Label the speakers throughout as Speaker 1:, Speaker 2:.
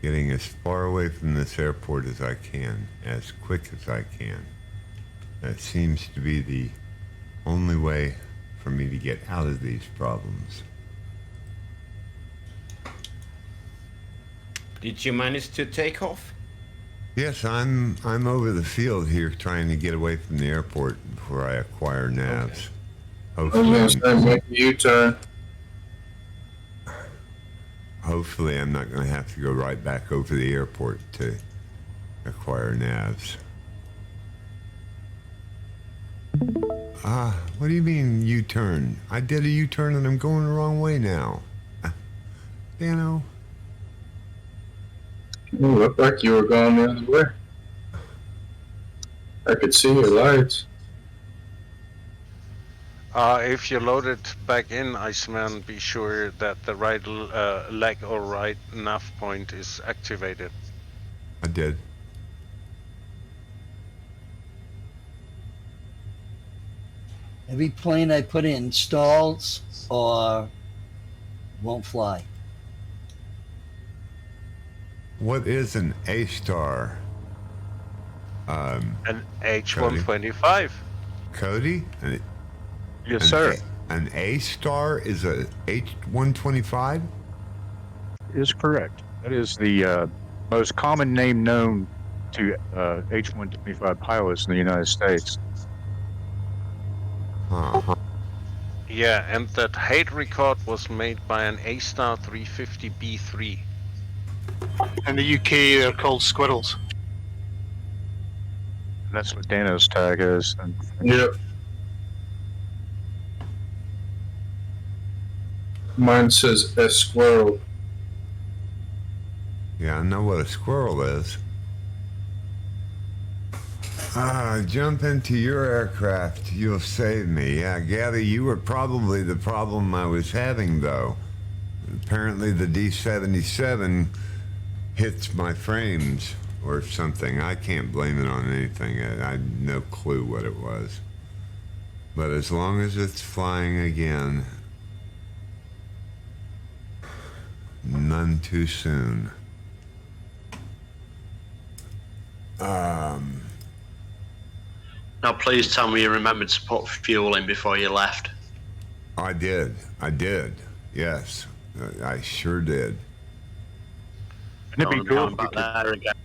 Speaker 1: Getting as far away from this airport as I can, as quick as I can. That seems to be the only way for me to get out of these problems.
Speaker 2: Did you manage to take off?
Speaker 1: Yes, I'm over the field here trying to get away from the airport before I acquire navs.
Speaker 3: Okay. I was going to say make a U-turn.
Speaker 1: Hopefully I'm not going to have to go right back over the airport to acquire navs. What do you mean U-turn? I did a U-turn and I'm going the wrong way now. Dano?
Speaker 3: It looked like you were going the other way. I could see your lights.
Speaker 4: If you load it back in, Iceman, be sure that the right leg or right nav point is activated.
Speaker 1: I did.
Speaker 5: Every plane I put in stalls or won't fly.
Speaker 1: What is an A-star?
Speaker 4: An H125.
Speaker 1: Cody?
Speaker 6: Yes, sir.
Speaker 1: An A-star is a H125?
Speaker 6: Is correct. That is the most common name known to H-125 pilots in the United States.
Speaker 1: Huh.
Speaker 4: Yeah, and that height record was made by an A-star 350B3.
Speaker 7: In the UK, they're called squirrels.
Speaker 6: And that's what Dano's tag is. And
Speaker 3: Yep. Mine says a squirrel.
Speaker 1: Yeah, I know what a squirrel is. Jump into your aircraft. You'll save me. Yeah, Gabby, you were probably the problem I was having, though. Apparently the D-77 hits my frames or something. I can't blame it on anything. I had no clue what it was. But as long as it's flying again, none too soon.
Speaker 8: Now, please tell me you remembered to put fuel in before you left.
Speaker 1: I did. Yes, I sure did.
Speaker 6: Wouldn't it be cool if
Speaker 8: Back there again.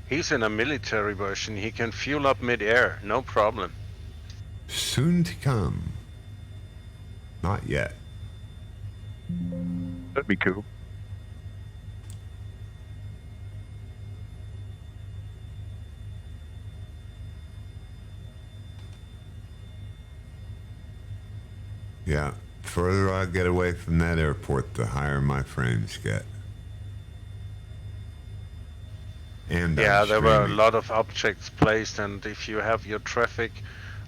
Speaker 4: He's in a military version. He can fuel up mid-air, no problem.
Speaker 1: Soon to come. Not yet.
Speaker 6: that'd be cool.
Speaker 1: Yeah, further I get away from that airport, the higher my frames get. And
Speaker 4: yeah,
Speaker 1: I'm
Speaker 4: there were a
Speaker 1: streaming.
Speaker 4: lot of objects placed, and if you have your traffic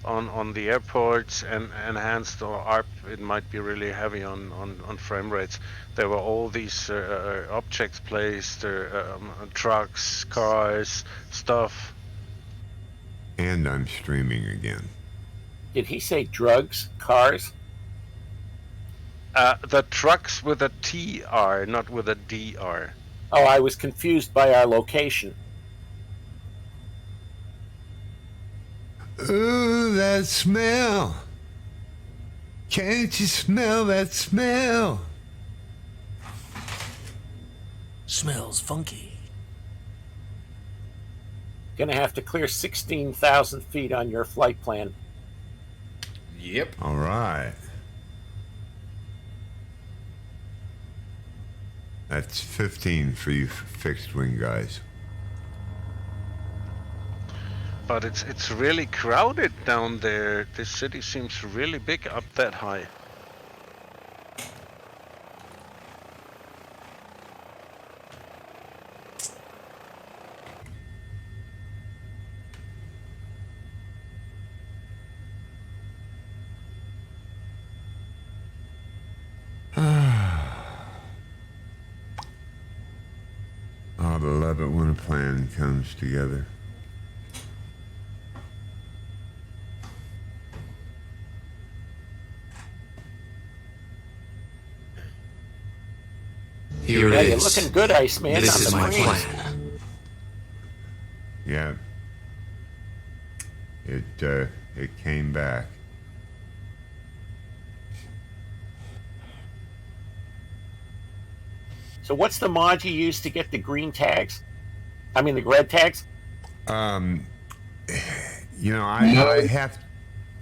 Speaker 4: on the airports and enhanced or ARP, it might be really heavy on frame rates. There were all these objects placed, trucks, cars, stuff.
Speaker 1: And I'm streaming again.
Speaker 2: Did he say drugs, cars?
Speaker 4: The trucks with a TR, not with a DR.
Speaker 2: Oh, I was confused by our location.
Speaker 1: Ooh, that smell. Can't you smell that smell?
Speaker 9: Smells funky.
Speaker 2: Gonna have to clear 16,000 feet on your flight plan. Yep.
Speaker 1: All right. That's 15 for you fixed wing guys.
Speaker 4: But it's really crowded down there. This city seems really big up that high.
Speaker 1: I'd love it when a plan comes together.
Speaker 9: Here
Speaker 2: Yeah,
Speaker 9: it
Speaker 2: you're
Speaker 9: is.
Speaker 2: looking good, Iceman.
Speaker 9: This
Speaker 2: on
Speaker 9: is
Speaker 2: the
Speaker 9: my
Speaker 2: screen.
Speaker 9: plan.
Speaker 1: Yeah. It came back.
Speaker 2: So what's the mod you use to get the green tags? I mean the red tags?
Speaker 1: You know, I have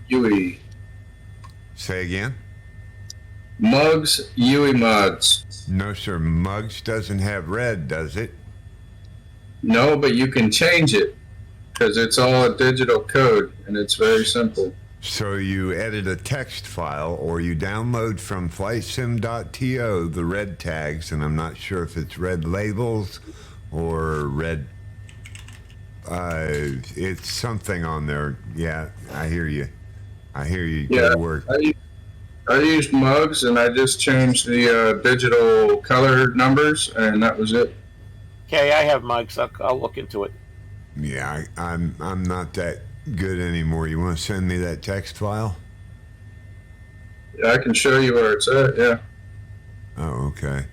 Speaker 3: Yui.
Speaker 1: say again.
Speaker 3: Mugs, Yui mods.
Speaker 1: No, sir. Mugs doesn't have red, does it?
Speaker 3: No, but you can change it because it's all a digital code and it's very simple.
Speaker 1: So you edit a text file or you download from flightsim.to the red tags, and I'm not sure if it's red labels or red. It's something on there. Yeah, I hear you. I hear you.
Speaker 3: Yeah,
Speaker 1: Good work.
Speaker 3: I used mugs and I just changed the digital color numbers and that was it.
Speaker 2: Okay, I have mugs. I'll look into it.
Speaker 1: Yeah, I'm not that good anymore. You want to send me that text file?
Speaker 3: Yeah, I can show you where it's at. Yeah.
Speaker 1: Oh, okay.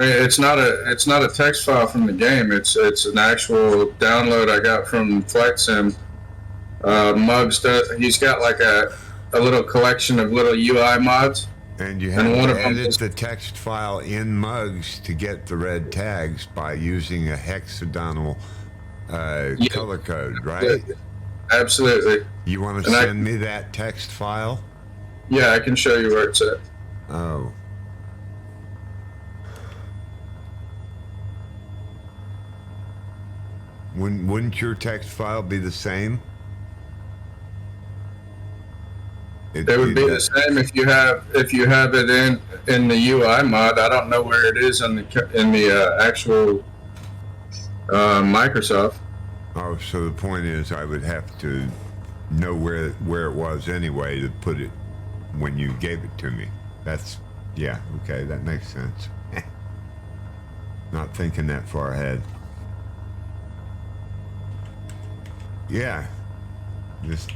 Speaker 3: I mean, it's not a text file from the game. It's an actual download I got from Flight Sim. Mugs he's got like a little collection of little UI mods.
Speaker 1: And you have
Speaker 3: And one
Speaker 1: to
Speaker 3: of them
Speaker 1: edit
Speaker 3: is-
Speaker 1: the text file in Mugs to get the red tags by using a hexagonal color code, right?
Speaker 3: Absolutely.
Speaker 1: You want to
Speaker 3: And
Speaker 1: send me that text file?
Speaker 3: Yeah, I can show you where it's at.
Speaker 1: Oh. Wouldn't your text file be the same?
Speaker 3: It would be the same if you have it in the UI mod. I don't know where it is in the actual Microsoft.
Speaker 1: Oh, so the point is, I would have to know where it was anyway to put it when you gave it to me. Yeah, okay, that makes sense. Not thinking that far ahead. Yeah, just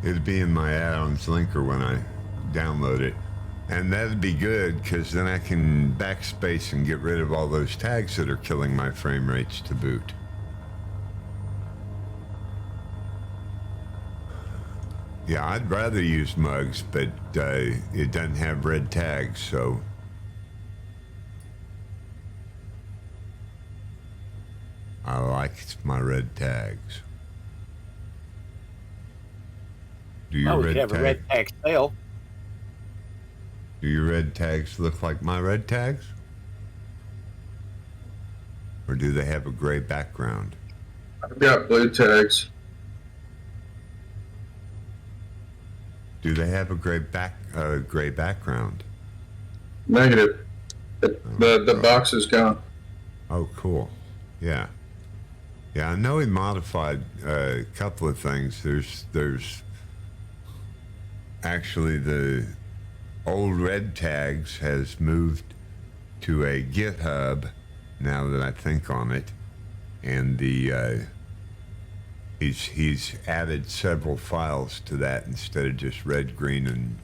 Speaker 1: it'd be in my add-ons linker when I download it. And that'd be good, because then I can backspace and get rid of all those tags that are killing my frame rates to boot. Yeah, I'd rather use Mugs, but it doesn't have red tags, so... I like my red tags. Do your
Speaker 2: Oh, we
Speaker 1: red
Speaker 2: could have a red tag sale.
Speaker 1: Do your red tags look like my red tags? Or do they have a gray background?
Speaker 3: I've got blue tags.
Speaker 1: Do they have a gray background?
Speaker 3: Negative. The box is gone.
Speaker 1: Oh, cool. Yeah. Yeah, I know he modified a couple of things. There's actually the old red tags has moved to a GitHub now that I think on it, and he's added several files to that instead of just red, green, and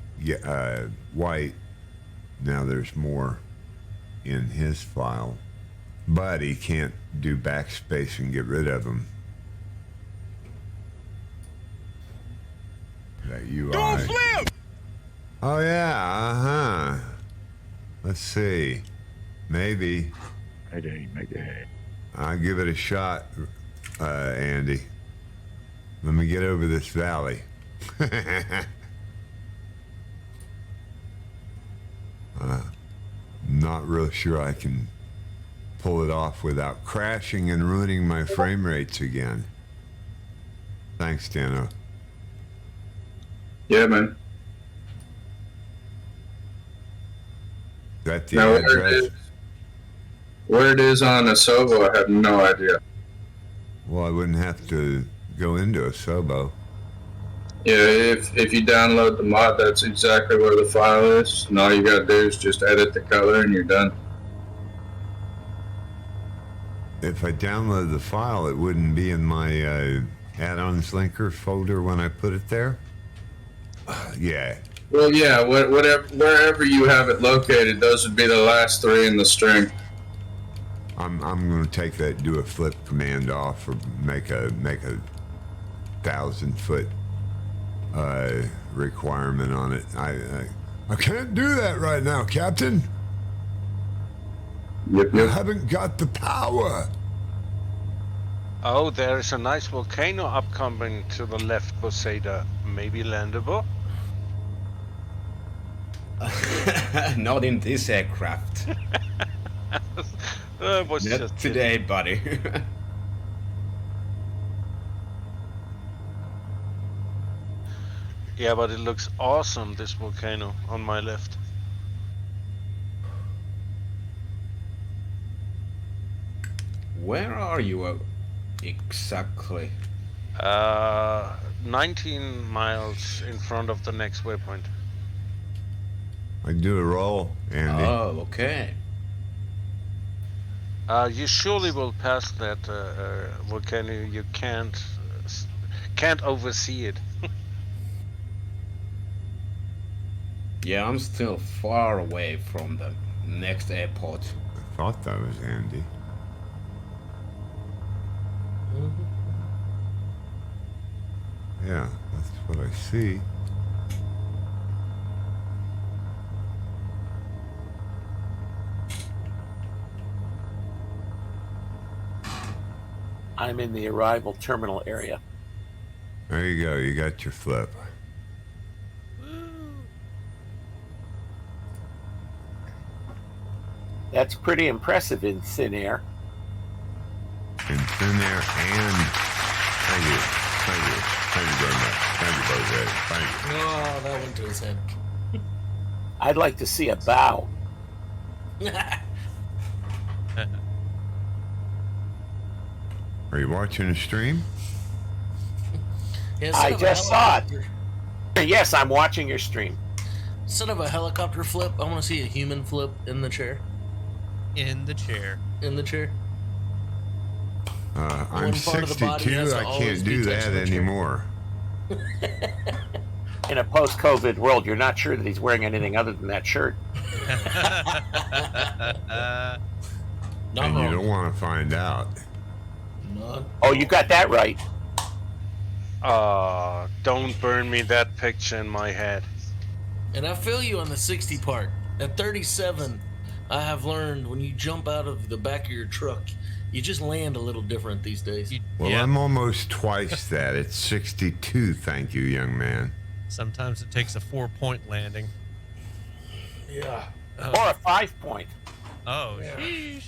Speaker 1: white. Now there's more in his file, but he can't do backspace and get rid of them. That UI. Don't flip! Oh yeah, Let's see. Maybe.
Speaker 6: Mayday.
Speaker 1: I'll give it a shot, Andy. Let me get over this valley. Not real sure I can pull it off without crashing and ruining my frame rates again. Thanks, Dano.
Speaker 3: Yeah, man.
Speaker 1: Is that the
Speaker 3: Now,
Speaker 1: address?
Speaker 3: where it is on Asobo, I have no idea.
Speaker 1: Well, I wouldn't have to go into Asobo.
Speaker 3: Yeah, if you download the mod, that's exactly where the file is. And all you gotta do is just edit the color and you're done.
Speaker 1: If I download the file, it wouldn't be in my add-ons linker folder when I put it there? Yeah.
Speaker 3: Well, yeah, whatever, wherever you have it located, those would be the last 3 in the string.
Speaker 1: I'm going to take that do a flip command off or make a 1,000-foot requirement on it. I can't do that right now, Captain.
Speaker 3: Yep,
Speaker 1: I
Speaker 3: yep.
Speaker 1: haven't got the power.
Speaker 4: Oh, there is a nice volcano upcoming to the left, Posada. Maybe landable?
Speaker 10: Not in this aircraft.
Speaker 4: Was
Speaker 10: Not
Speaker 4: just
Speaker 10: today, buddy.
Speaker 4: Yeah, but it looks awesome, this volcano on my left.
Speaker 10: Where are you exactly?
Speaker 4: 19 miles in front of the next waypoint.
Speaker 1: I can do a roll, Andy.
Speaker 10: Oh, okay.
Speaker 4: You surely will pass that volcano. You can't oversee it.
Speaker 10: Yeah, I'm still far away from the next airport.
Speaker 1: I thought that was Andy. Yeah, that's what I see.
Speaker 2: I'm in the arrival terminal area.
Speaker 1: There you go. You got your flip.
Speaker 2: That's pretty impressive in thin air.
Speaker 1: In thin air and thank you. Thank you very much. Thank you both, Ed. Thank you.
Speaker 9: Oh, that went to his head.
Speaker 2: I'd like to see a bow.
Speaker 1: Are you watching the stream?
Speaker 9: Yeah,
Speaker 2: I
Speaker 9: instead of a
Speaker 2: just saw it.
Speaker 9: helicopter-
Speaker 2: Yes, I'm watching your stream.
Speaker 9: Instead of a helicopter flip, I want to see a human flip in the chair.
Speaker 11: In the chair.
Speaker 9: In the chair.
Speaker 1: I'm
Speaker 9: One part of the body
Speaker 1: 62.
Speaker 9: has to
Speaker 1: I
Speaker 9: always
Speaker 1: can't
Speaker 9: be
Speaker 1: do that
Speaker 9: touching the chair.
Speaker 1: anymore.
Speaker 2: In a post-COVID world, you're not sure that he's wearing anything other than that shirt.
Speaker 9: Not
Speaker 1: And you
Speaker 9: wrong.
Speaker 1: don't want to find out.
Speaker 9: Not
Speaker 2: Oh, you got that right.
Speaker 4: Don't burn me that picture in my head.
Speaker 9: And I feel you on the 60 part. At 37, I have learned when you jump out of the back of your truck, you just land a little different these days.
Speaker 1: Well,
Speaker 11: Yeah.
Speaker 1: I'm almost twice that. It's 62. Thank you, young man.
Speaker 11: Sometimes it takes a 4-point landing.
Speaker 9: Yeah.
Speaker 2: Or a 5-point.
Speaker 11: Oh,
Speaker 9: Yeah.
Speaker 11: sheesh.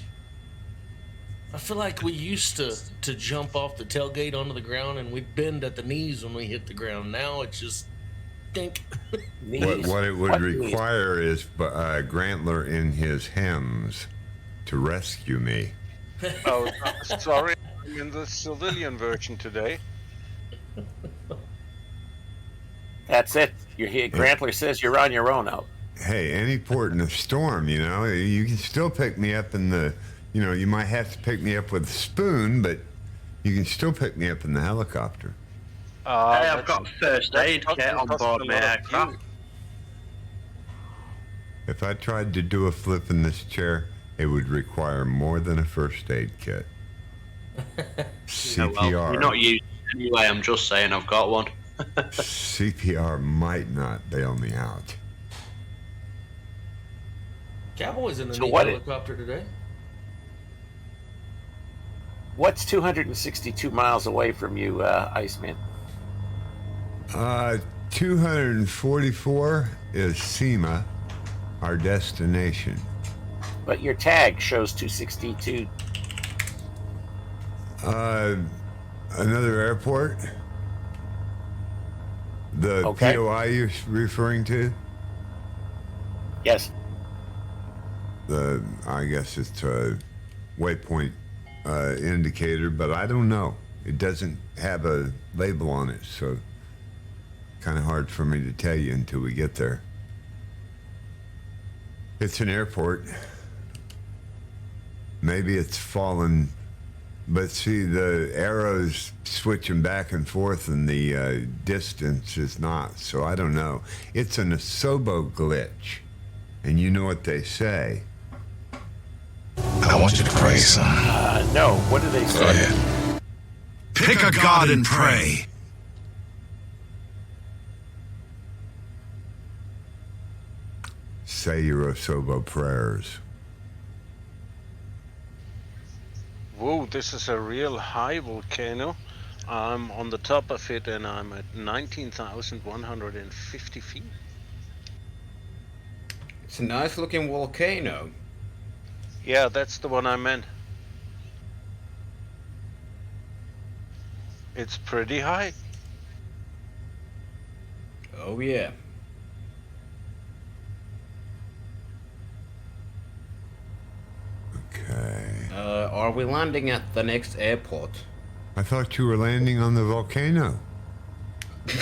Speaker 9: I feel like we used to jump off the tailgate onto the ground and we'd bend at the knees when we hit the ground. Now it's just dink.
Speaker 2: Knees.
Speaker 1: What it would
Speaker 2: What knees?
Speaker 1: require is Grantler in his hems to rescue me.
Speaker 4: Oh, sorry, I'm in the civilian version today.
Speaker 2: That's it. You're here. Grantler says you're on your own out.
Speaker 1: Hey, any port in a storm, you know, you can still pick me up in the, you know, you might have to pick me up with a spoon, but you can still pick me up in the helicopter.
Speaker 8: Hey, I've
Speaker 4: That's-
Speaker 8: got first aid
Speaker 4: that's
Speaker 8: kit on
Speaker 4: cost
Speaker 8: board
Speaker 4: a
Speaker 8: my
Speaker 4: lot of
Speaker 8: aircraft.
Speaker 4: fuel.
Speaker 1: If I tried to do a flip in this chair, it would require more than a first aid kit.
Speaker 8: Yeah, well, you're not
Speaker 1: CPR,
Speaker 8: used anyway. I'm just saying I've got one.
Speaker 1: CPR might not bail me out.
Speaker 9: Cowboy's in a
Speaker 2: So
Speaker 9: neat
Speaker 2: what
Speaker 9: helicopter today.
Speaker 2: What's 262 miles away from you, Iceman?
Speaker 1: 244 is SEMA, our destination.
Speaker 2: But your tag shows 262.
Speaker 1: Another airport? The
Speaker 2: Okay.
Speaker 1: POI you're referring to?
Speaker 2: Yes.
Speaker 1: I guess it's a waypoint indicator, but I don't know. It doesn't have a label on it, so kind of hard for me to tell you until we get there. It's an airport. Maybe it's fallen But see, the arrows switching back and forth and the distance is not, so I don't know. It's an Asobo glitch. And you know what they say.
Speaker 12: I want you to pray, son.
Speaker 2: No. What do they say?
Speaker 12: Go ahead. Pick a god and pray.
Speaker 1: Say your Asobo prayers.
Speaker 4: Whoa, this is a real high volcano. I'm on the top of it and I'm at 19,150 feet.
Speaker 10: It's a nice looking volcano.
Speaker 4: Yeah, that's the one I meant. It's pretty high.
Speaker 10: Oh yeah.
Speaker 1: Okay.
Speaker 10: Are we landing at the next airport?
Speaker 1: I thought you were landing on the volcano.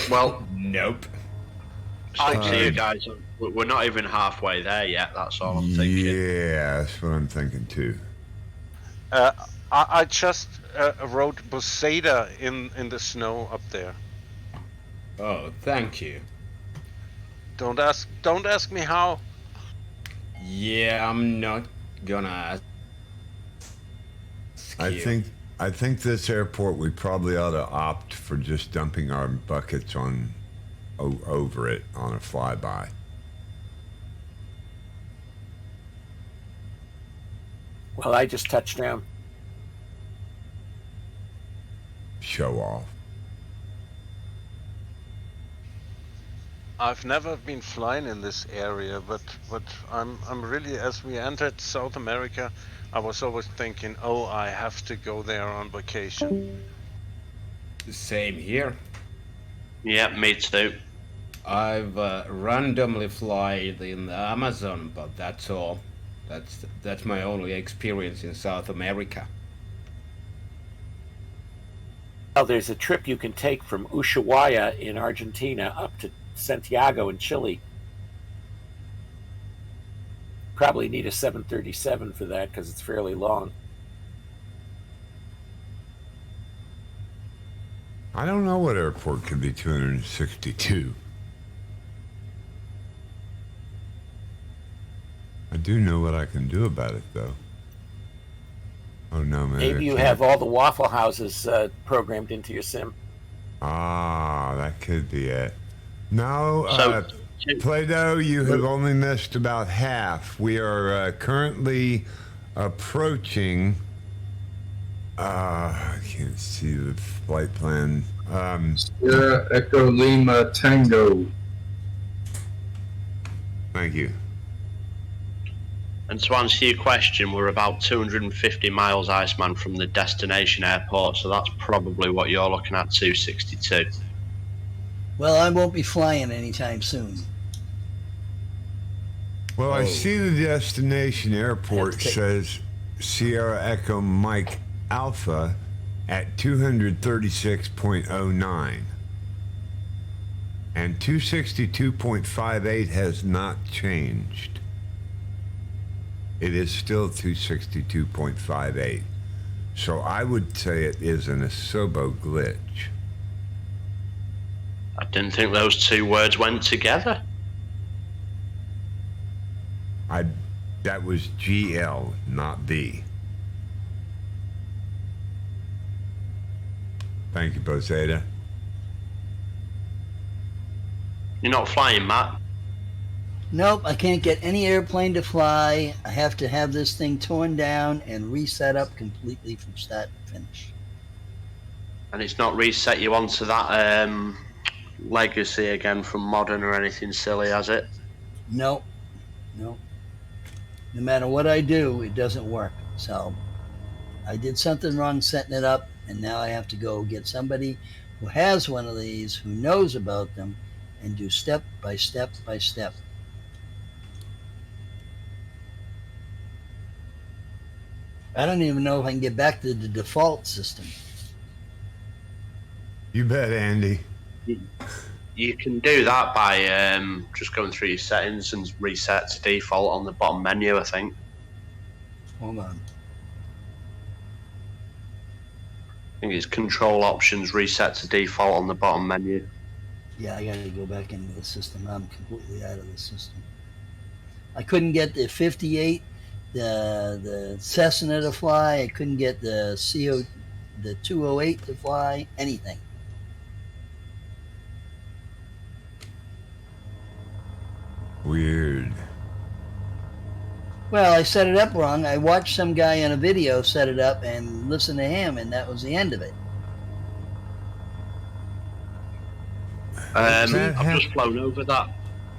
Speaker 8: Well,
Speaker 10: Nope.
Speaker 8: up to you guys. We're not even halfway there yet. That's all I'm thinking.
Speaker 1: Yeah, that's what I'm thinking too.
Speaker 4: I just wrote Boseda in the snow up there.
Speaker 10: Oh, thank you.
Speaker 4: Don't ask me how.
Speaker 10: Yeah, I'm not gonna ask you.
Speaker 1: I think this airport we probably ought to opt for just dumping our buckets on over it on a flyby.
Speaker 2: Well, I just touched down.
Speaker 1: Show off.
Speaker 4: I've never been flying in this area, but I'm really, as we entered South America, I was always thinking, oh, I have to go there on vacation.
Speaker 10: Same here.
Speaker 8: Yeah, me too.
Speaker 10: I've randomly flied in the Amazon, but that's all. That's my only experience in South America.
Speaker 2: Well, there's a trip you can take from Ushuaia in Argentina up to Santiago in Chile. Probably need a 737 for that because it's fairly long.
Speaker 1: I don't know what airport could be 262. I do know what I can do about it, though. Oh, no, man.
Speaker 2: Maybe you have all the Waffle Houses programmed into your sim.
Speaker 1: Ah, that could be it. No,
Speaker 8: So-
Speaker 1: Play-Doh, you have only missed about half. We are currently approaching... I can't see the flight plan.
Speaker 3: Sierra Echo Lima Tango.
Speaker 1: Thank you.
Speaker 8: And to answer your question, we're about 250 miles, Iceman, from the destination airport, so that's probably what you're looking at, 262.
Speaker 5: Well, I won't be flying anytime soon.
Speaker 1: Well, I see the destination airport
Speaker 5: Have to take-
Speaker 1: says Sierra Echo Mike Alpha at 236.09. And 262.58 has not changed. It is still 262.58. So I would say it is an Asobo glitch.
Speaker 8: I didn't think those two words went together.
Speaker 1: That was GL, not B. Thank you, Boseda.
Speaker 8: You're not flying, Matt.
Speaker 5: Nope, I can't get any airplane to fly. I have to have this thing torn down and reset up completely from start to finish.
Speaker 8: And it's not reset you onto that legacy again from modern or anything silly, has it?
Speaker 5: Nope. Nope. No matter what I do, it doesn't work. So I did something wrong setting it up, and now I have to go get somebody who has one of these, who knows about them, and do step by step by step. I don't even know if I can get back to the default system.
Speaker 1: You bet, Andy.
Speaker 8: You can do that by just going through your settings and reset to default on the bottom menu, I think.
Speaker 5: Hold on.
Speaker 8: think it's control options, reset to default on the bottom menu.
Speaker 5: Yeah, I gotta go back into the system. I'm completely out of the system. I couldn't get the 58, the Cessna to fly. I couldn't get the 208 to fly. Anything.
Speaker 1: Weird.
Speaker 5: Well, I set it up wrong. I watched some guy on a video set it up and listened to him, and that was the end of it.
Speaker 8: I've just flown over that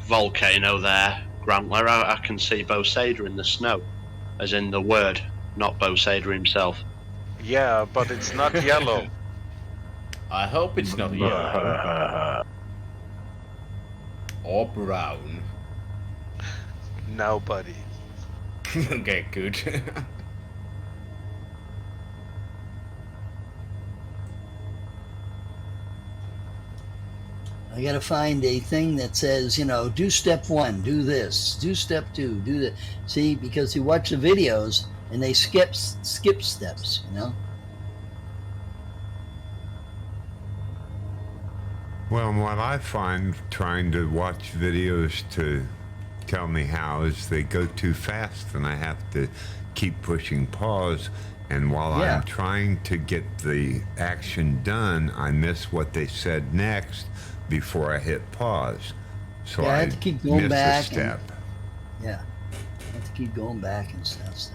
Speaker 8: volcano there, Grantler. I can see Bosader in the snow, as in the word, not Bosader himself.
Speaker 4: Yeah, but it's not yellow.
Speaker 10: I hope it's not yellow. Or brown.
Speaker 4: Nobody.
Speaker 10: Okay, good.
Speaker 5: I gotta find a thing that says, you know, do step 1, do this, do step 2, do that. See, because you watch the videos and they skip steps, you know.
Speaker 1: Well, what I find trying to watch videos to tell me how is they go too fast and I have to keep pushing pause. And while I'm trying to get the action done, I miss what they said next before I hit pause. So
Speaker 5: I have to keep going
Speaker 1: miss
Speaker 5: back.
Speaker 1: a step.
Speaker 5: I have to keep going back and stuff.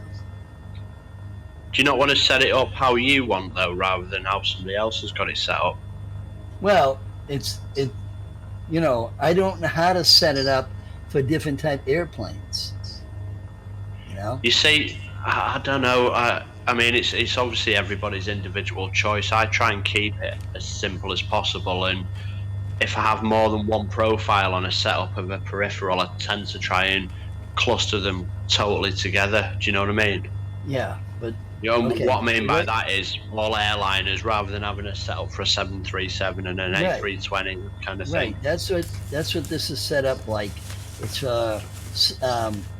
Speaker 8: Do you not want to set it up how you want, though, rather than how somebody else has got it set up?
Speaker 5: Well, you know, I don't know how to set it up for different type airplanes. You know?
Speaker 8: You see, I don't know. I mean, it's obviously everybody's individual choice. I try and keep it as simple as possible, and if I have more than one profile on a setup of a peripheral, I tend to try and cluster them totally together. Do you know what I mean?
Speaker 5: Yeah, but
Speaker 8: you know what I mean by that is all airliners, rather than having a setup for a 737 and an A320 kind of thing.
Speaker 5: Right. That's what this is set up like. It's a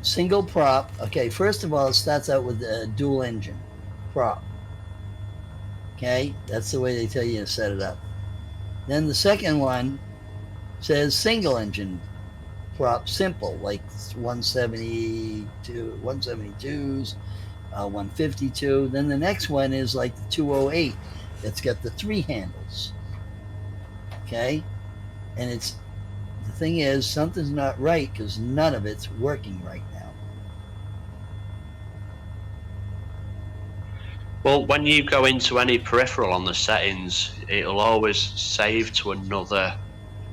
Speaker 5: single prop. Okay, first of all, it starts out with a dual engine prop. Okay, that's the way they tell you to set it up. Then the second one says single engine prop, simple, like 172s, 152. Then the next one is like the 208. It's got the 3 handles. Okay, and the thing is, something's not right because none of it's working right now.
Speaker 8: Well, when you go into any peripheral on the settings, it'll always save to another,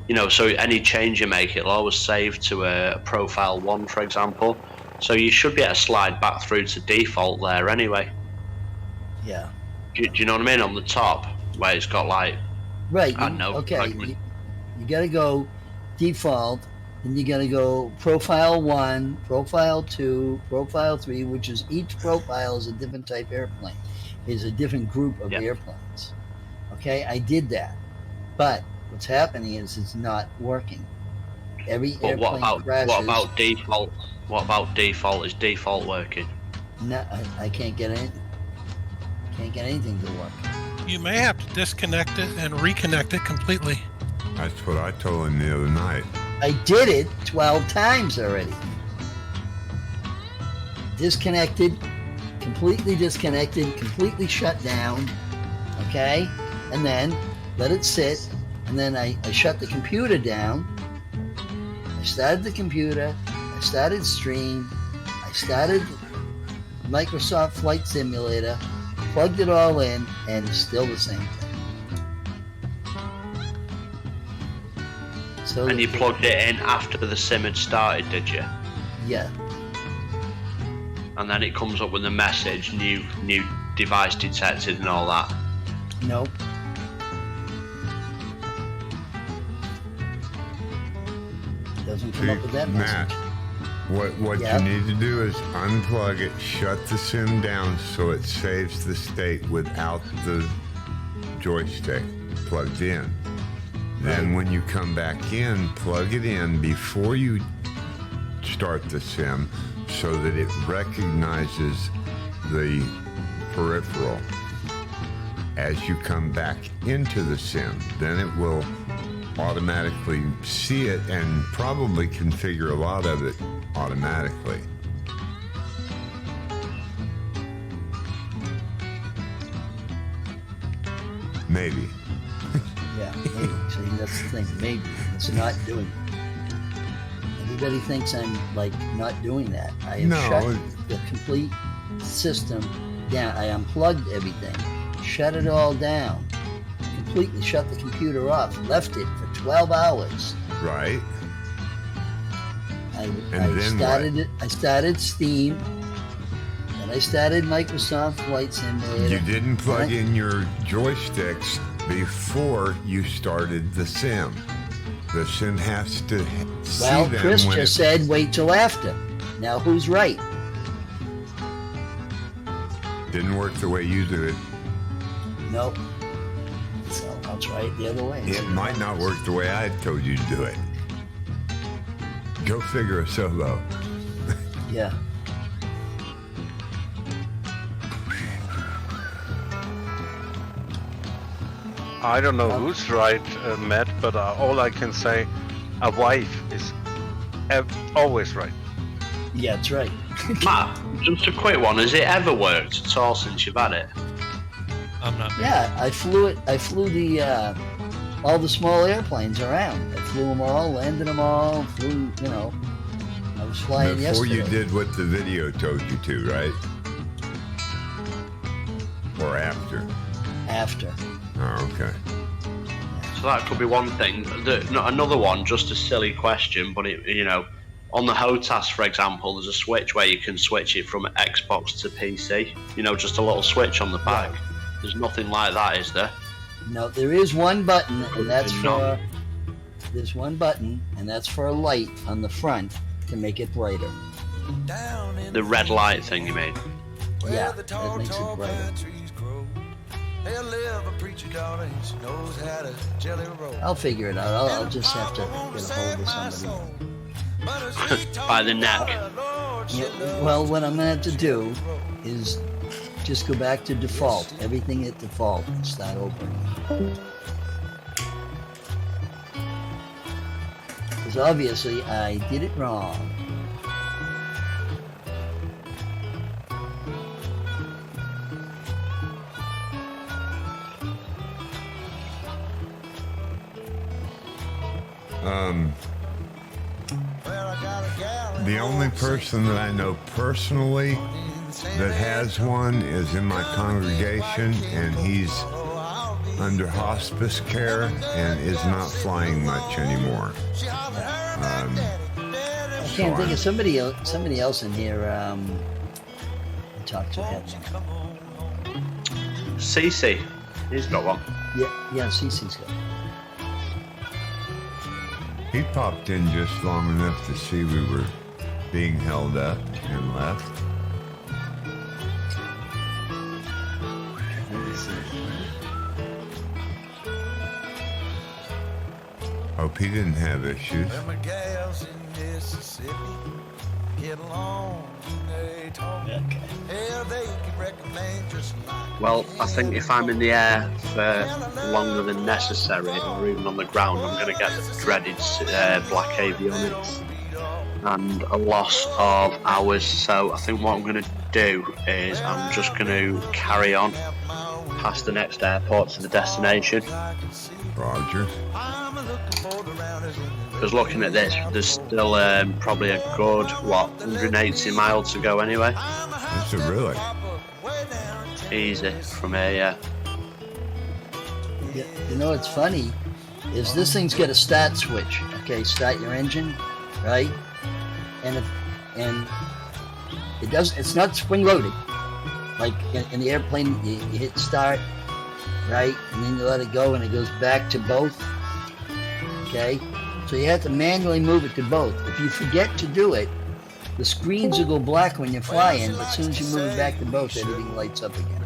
Speaker 8: you know, so any change you make, it'll always save to a profile 1, for example. So you should be able to slide back through to default there anyway.
Speaker 5: Yeah.
Speaker 8: Do you know what I mean? On the top, where it's got like...
Speaker 5: Right.
Speaker 8: I don't know.
Speaker 5: Okay. You got to go default, and you got to go profile 1, profile 2, profile 3, which is each profile is a different type airplane. Is a different group of airplanes. Okay, I did that, but what's happening is it's not working. Every airplane crashes.
Speaker 8: What about default? What about default? Is default working?
Speaker 5: No, I can't get anything. Can't get anything to work.
Speaker 13: You may have to disconnect it and reconnect it completely.
Speaker 1: That's what I told him the other night.
Speaker 5: I did it 12 times already. Disconnected, completely shut down, okay? And then let it sit, and then I shut the computer down. I started the computer, I started Stream, I started Microsoft Flight Simulator, plugged it all in, and it's still the same thing. So
Speaker 8: and you plugged it in after the sim had started, did you?
Speaker 5: Yeah.
Speaker 8: And then it comes up with a message, new device detected and all that.
Speaker 5: Nope. Doesn't come up with that message.
Speaker 1: Matt, what you need to do is unplug it, shut the sim down so it saves the state without the joystick plugged in. Then when you come back in, plug it in before you start the sim so that it recognizes the peripheral. as you come back into the sim. Then it will automatically see it and probably configure a lot of it automatically. Maybe.
Speaker 5: Yeah, maybe. See, that's the thing. Maybe it's not doing it. Everybody thinks I'm like not doing that. I have shut the complete system down. I unplugged everything, shut it all down, completely shut the computer off, left it for 12 hours.
Speaker 1: Right.
Speaker 5: I started Steam, and I started Microsoft Flight Simulator.
Speaker 1: You didn't plug in your joysticks before you started the sim. The sim has to see them.
Speaker 5: Well, Chris just said wait till after. Now who's right?
Speaker 1: Didn't work the way you do it.
Speaker 5: Nope. So I'll try it the other way.
Speaker 1: It might not work the way I told you to do it. Go figure a solo.
Speaker 5: Yeah.
Speaker 4: I don't know who's right, Matt, but all I can say, a wife is always right.
Speaker 5: Yeah, that's right.
Speaker 8: Matt, just a quick one. Has it ever worked at all since you've had it?
Speaker 11: I'm not.
Speaker 5: Yeah, I flew it. I flew the all the small airplanes around. I flew them all, landed them all. Flew, you know. I was flying
Speaker 1: Before
Speaker 5: yesterday.
Speaker 1: you did what the video told you to, right? Or after?
Speaker 5: After.
Speaker 1: Oh, okay.
Speaker 8: So that could be one thing. Another one, just a silly question, but on the HOTAS, for example, there's a switch where you can switch it from Xbox to PC. Just a little switch on the back. Right. There's nothing like that, is there?
Speaker 5: No, there is one button, and that's for. There's one button, and that's for a light on the front to make it brighter.
Speaker 8: The red light thing, you mean?
Speaker 5: Yeah, that makes it brighter. I'll figure it out. I'll just have to get a hold of somebody.
Speaker 8: By the neck.
Speaker 5: Yeah, well, what I'm going to have to do is just go back to default. Everything at default and start over. Because obviously I did it wrong.
Speaker 1: The only person that I know personally that has one is in my congregation, and he's under hospice care and is not flying much anymore.
Speaker 5: I can't think of somebody else in here. I talked to him.
Speaker 8: CC, he's got one.
Speaker 5: Yeah, CC's got one.
Speaker 1: He popped in just long enough to see we were being held up and left. Hope he didn't have issues.
Speaker 8: Well, I think if I'm in the air for longer than necessary, or even on the ground, I'm going to get the dreaded black avionics and a loss of hours. So I think what I'm going to do is I'm just going to carry on past the next airport to the destination.
Speaker 1: Roger.
Speaker 8: Because looking at this, there's still probably a good, 180 miles to go anyway.
Speaker 1: Is it really?
Speaker 8: Easy from here, yeah.
Speaker 5: You know what's funny is this thing's got a start switch. Okay, start your engine, right? And it does. It's not spring loaded. Like in the airplane, you hit start, right, and then you let it go, and it goes back to both. Okay, so you have to manually move it to both. If you forget to do it, the screens will go black when you're flying, but as soon as you move it back to both, everything lights up again.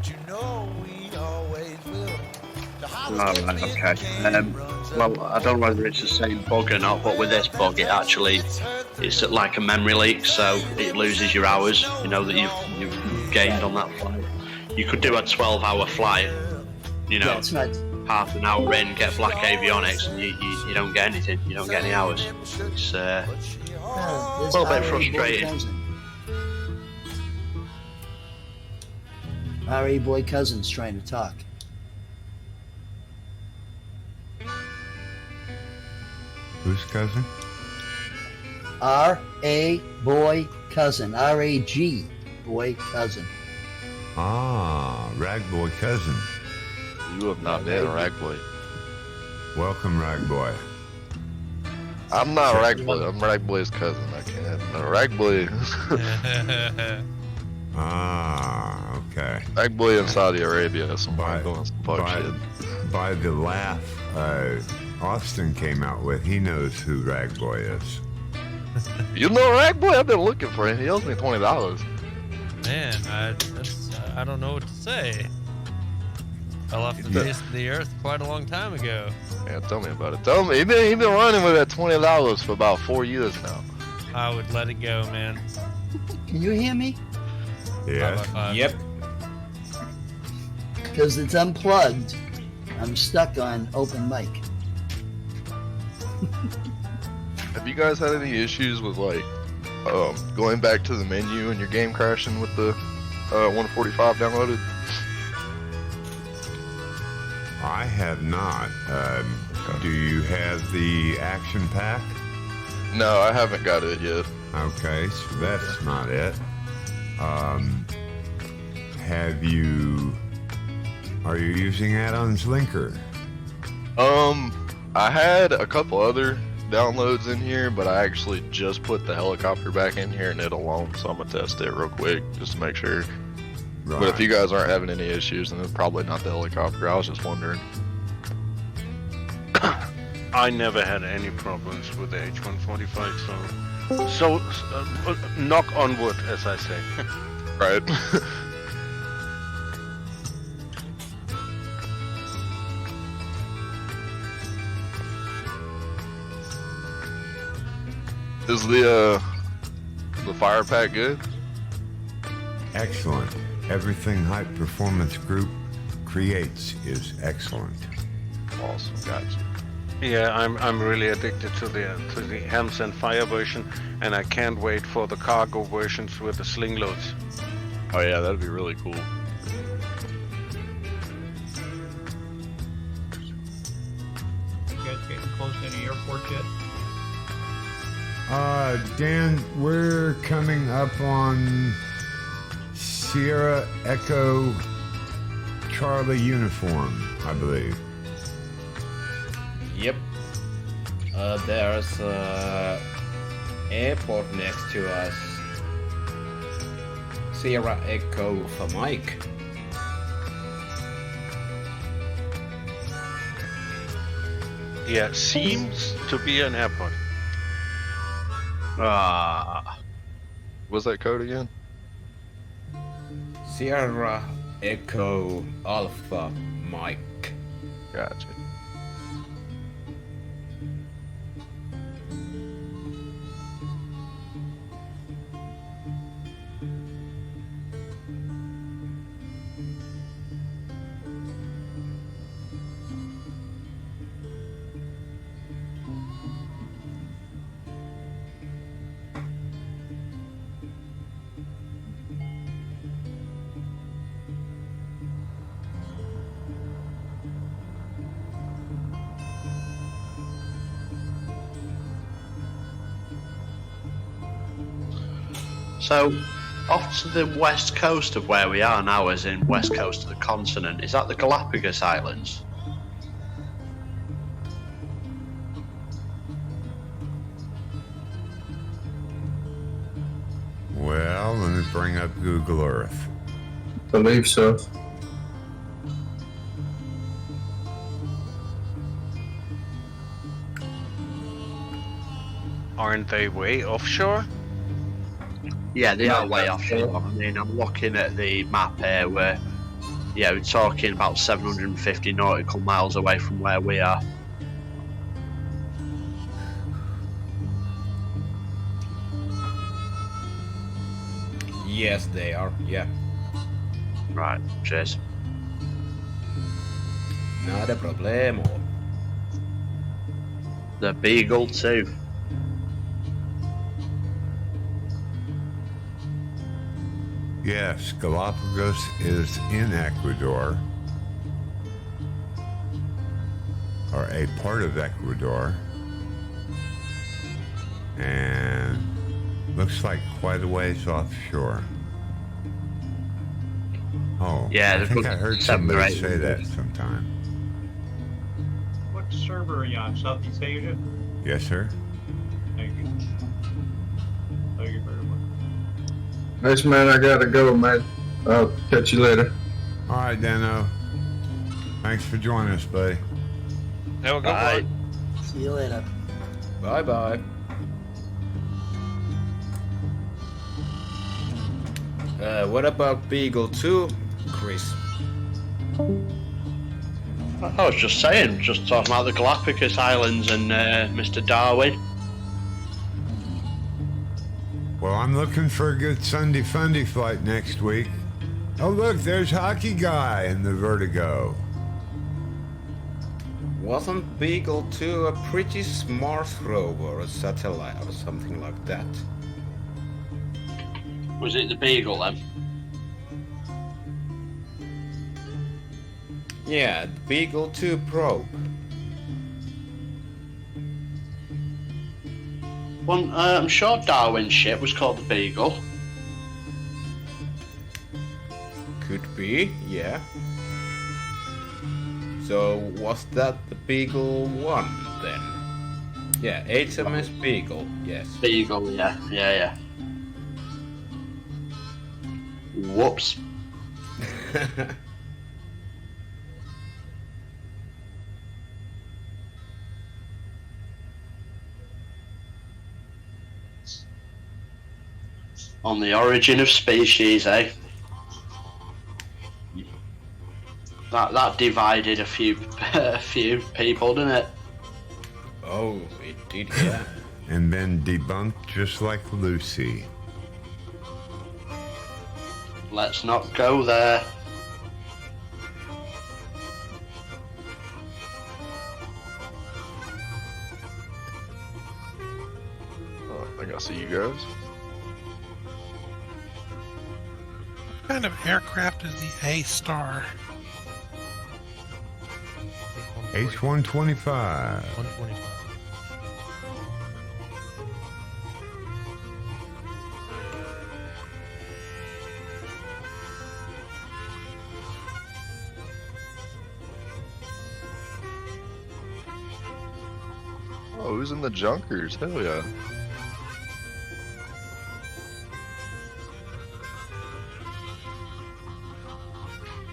Speaker 8: Alright, okay. Well, I don't know whether it's the same bug or not, but with this bug, it's like a memory leak, so it loses your hours, that you've gained on that flight. You could do a 12-hour flight, You know,
Speaker 5: Yeah, it's not.
Speaker 8: half an hour in, get black avionics, and you don't get anything. You don't get any hours. It's a little bit frustrating.
Speaker 5: RA boy cousin's trying to talk.
Speaker 1: Whose cousin?
Speaker 5: RA boy cousin. RAG boy cousin.
Speaker 1: Ah, Rag Boy cousin.
Speaker 14: You have not met a Rag Boy.
Speaker 1: Welcome, Rag Boy.
Speaker 14: I'm not Rag Boy. I'm Rag Boy's cousin. I can't. No, Rag Boy.
Speaker 1: Ah, okay.
Speaker 14: Rag Boy in Saudi Arabia. Somebody doing some fuck shit.
Speaker 1: By the laugh Austin came out with, he knows who Rag Boy is.
Speaker 14: You know Rag Boy? I've been looking for him. He owes me $20.
Speaker 11: Man, I don't know what to say. Fell off the face of the earth quite a long time ago.
Speaker 14: Yeah, tell me about it. Tell me. He been running with that $20 for about 4 years now.
Speaker 11: I would let it go, man.
Speaker 5: Can you hear me?
Speaker 1: Yeah.
Speaker 10: Yep.
Speaker 5: Because it's unplugged. I'm stuck on open mic.
Speaker 14: Have you guys had any issues with like going back to the menu and your game crashing with the 145 downloaded?
Speaker 1: I have not. Do you have the action pack?
Speaker 14: No, I haven't got it yet.
Speaker 1: Okay, so that's not it. Are you using add-ons linker?
Speaker 14: I had a couple other downloads in here, but I actually just put the helicopter back in here and it alone, so I'm gonna test it real quick just to make sure.
Speaker 1: Right.
Speaker 14: But if you guys aren't having any issues, then it's probably not the helicopter. I was just wondering.
Speaker 4: I never had any problems with the H145, so knock on wood, as I say.
Speaker 14: Right. Is the fire pack good?
Speaker 1: Excellent. Everything High Performance Group creates is excellent.
Speaker 14: Awesome, gotcha.
Speaker 4: Yeah, I'm really addicted to the Hams and Fire version, and I can't wait for the cargo versions with the sling loads.
Speaker 14: Oh yeah, that'd be really cool.
Speaker 15: You guys getting close to any airports yet?
Speaker 1: Dan, we're coming up on Sierra Echo Charlie uniform, I believe.
Speaker 10: Yep. There's airport next to us. Sierra Echo for Mike.
Speaker 4: Yeah, seems to be an airport.
Speaker 14: What's that code again?
Speaker 10: Sierra Echo Alpha Mike.
Speaker 14: Gotcha.
Speaker 8: So, off to the west coast of where we are now, as in west coast of the continent, is that the Galapagos Islands?
Speaker 1: Well, let me bring up Google Earth.
Speaker 3: Believe so.
Speaker 4: Aren't they way offshore?
Speaker 8: Yeah, they are way offshore. I mean, I'm looking at the map here where, yeah, we're talking about 750 nautical miles away from where we are.
Speaker 10: Yes, they are. Yeah.
Speaker 8: Right, cheers.
Speaker 10: Not a problemo.
Speaker 8: The Beagle too.
Speaker 1: Yes, Galapagos is in Ecuador, or a part of Ecuador, and looks like quite a ways offshore. Oh,
Speaker 8: Yeah,
Speaker 1: I think I heard
Speaker 8: 7 or
Speaker 1: somebody
Speaker 8: 8
Speaker 1: say that
Speaker 8: members.
Speaker 1: sometime.
Speaker 15: What server are you on? Southeast Asia?
Speaker 1: Yes, sir.
Speaker 15: Thank you. Thank you very much.
Speaker 3: Nice, man. I gotta go, man. I'll catch you later.
Speaker 1: All right, Dano. Thanks for joining us, buddy.
Speaker 11: Have a good
Speaker 8: Bye.
Speaker 11: one.
Speaker 5: See you later.
Speaker 10: Bye bye. What about Beagle 2, Chris?
Speaker 8: I was just saying, just talking about the Galapagos Islands and Mr. Darwin.
Speaker 1: Well, I'm looking for a good Sunday Fundy flight next week. Oh, look, there's Hockey Guy in the Vertigo.
Speaker 10: Wasn't Beagle 2 a pretty smart rover or satellite or something like that?
Speaker 8: Was it the Beagle then?
Speaker 10: Yeah, Beagle 2 probe.
Speaker 8: One, I'm sure Darwin's ship was called the Beagle.
Speaker 10: Could be, yeah. So was that the Beagle 1 then? Yeah, HMS Beagle, yes.
Speaker 8: Beagle, yeah. Whoops. On the origin of species, eh? That divided a few people, didn't it?
Speaker 10: Oh, it did, yeah.
Speaker 1: And then debunked just like Lucy.
Speaker 8: Let's not go there.
Speaker 14: Oh, I think I see you guys.
Speaker 13: What kind of aircraft is the A-Star?
Speaker 1: H-125.
Speaker 11: 125.
Speaker 14: Oh, who's in the junkers? Hell yeah.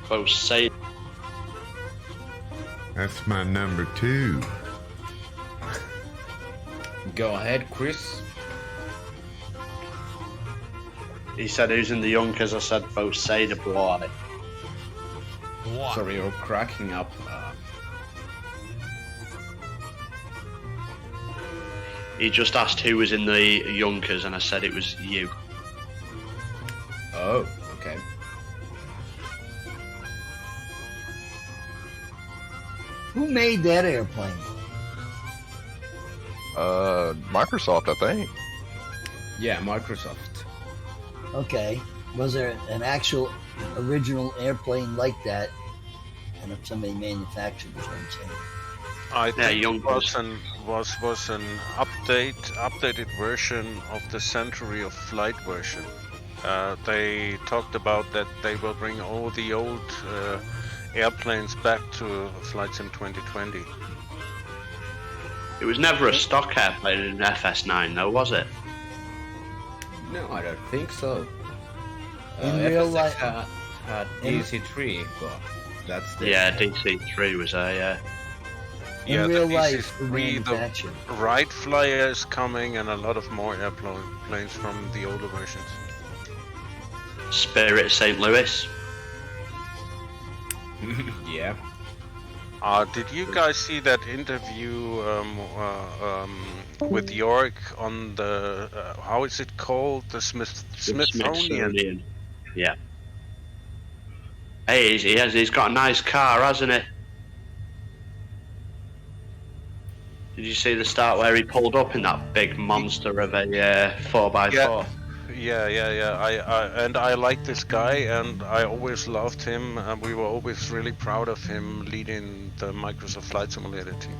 Speaker 8: Both say
Speaker 1: That's my number 2.
Speaker 10: Go ahead, Chris.
Speaker 8: he said who's in the Junkers. I said both say the boy.
Speaker 11: What?
Speaker 10: Sorry, you're cracking up.
Speaker 8: He just asked who was in the Junkers, and I said it was you.
Speaker 10: Oh, okay.
Speaker 5: Who made that airplane?
Speaker 14: Microsoft, I think.
Speaker 10: Yeah, Microsoft.
Speaker 5: Okay. Was there an actual original airplane like that? And if somebody manufactured it, I'm saying.
Speaker 4: I think
Speaker 8: young
Speaker 4: it was an updated version of the Century of Flight version. They talked about that they will bring all the old airplanes back to Flight Sim 2020.
Speaker 8: It was never a stock airplane in FS9, though, was it?
Speaker 10: No, I don't think so.
Speaker 5: In real
Speaker 10: FS6
Speaker 5: life-
Speaker 10: had DC3, but that's the
Speaker 8: Yeah, DC3 was there, yeah.
Speaker 5: In
Speaker 4: Yeah,
Speaker 5: real
Speaker 4: the
Speaker 5: life, who
Speaker 4: DC-3,
Speaker 5: manufactured?
Speaker 4: the Wright Flyer is coming, and a lot of more airplanes from the older versions.
Speaker 8: Spirit St. Louis.
Speaker 10: yeah.
Speaker 4: Did you guys see that interview with York on the how is it called, the Smithsonian?
Speaker 8: Yeah. Hey, he's got a nice car, hasn't he? Did you see the start where he pulled up in that big monster of a 4x4?
Speaker 4: Yeah. I like this guy, and I always loved him, and we were always really proud of him leading the Microsoft Flight Simulator team.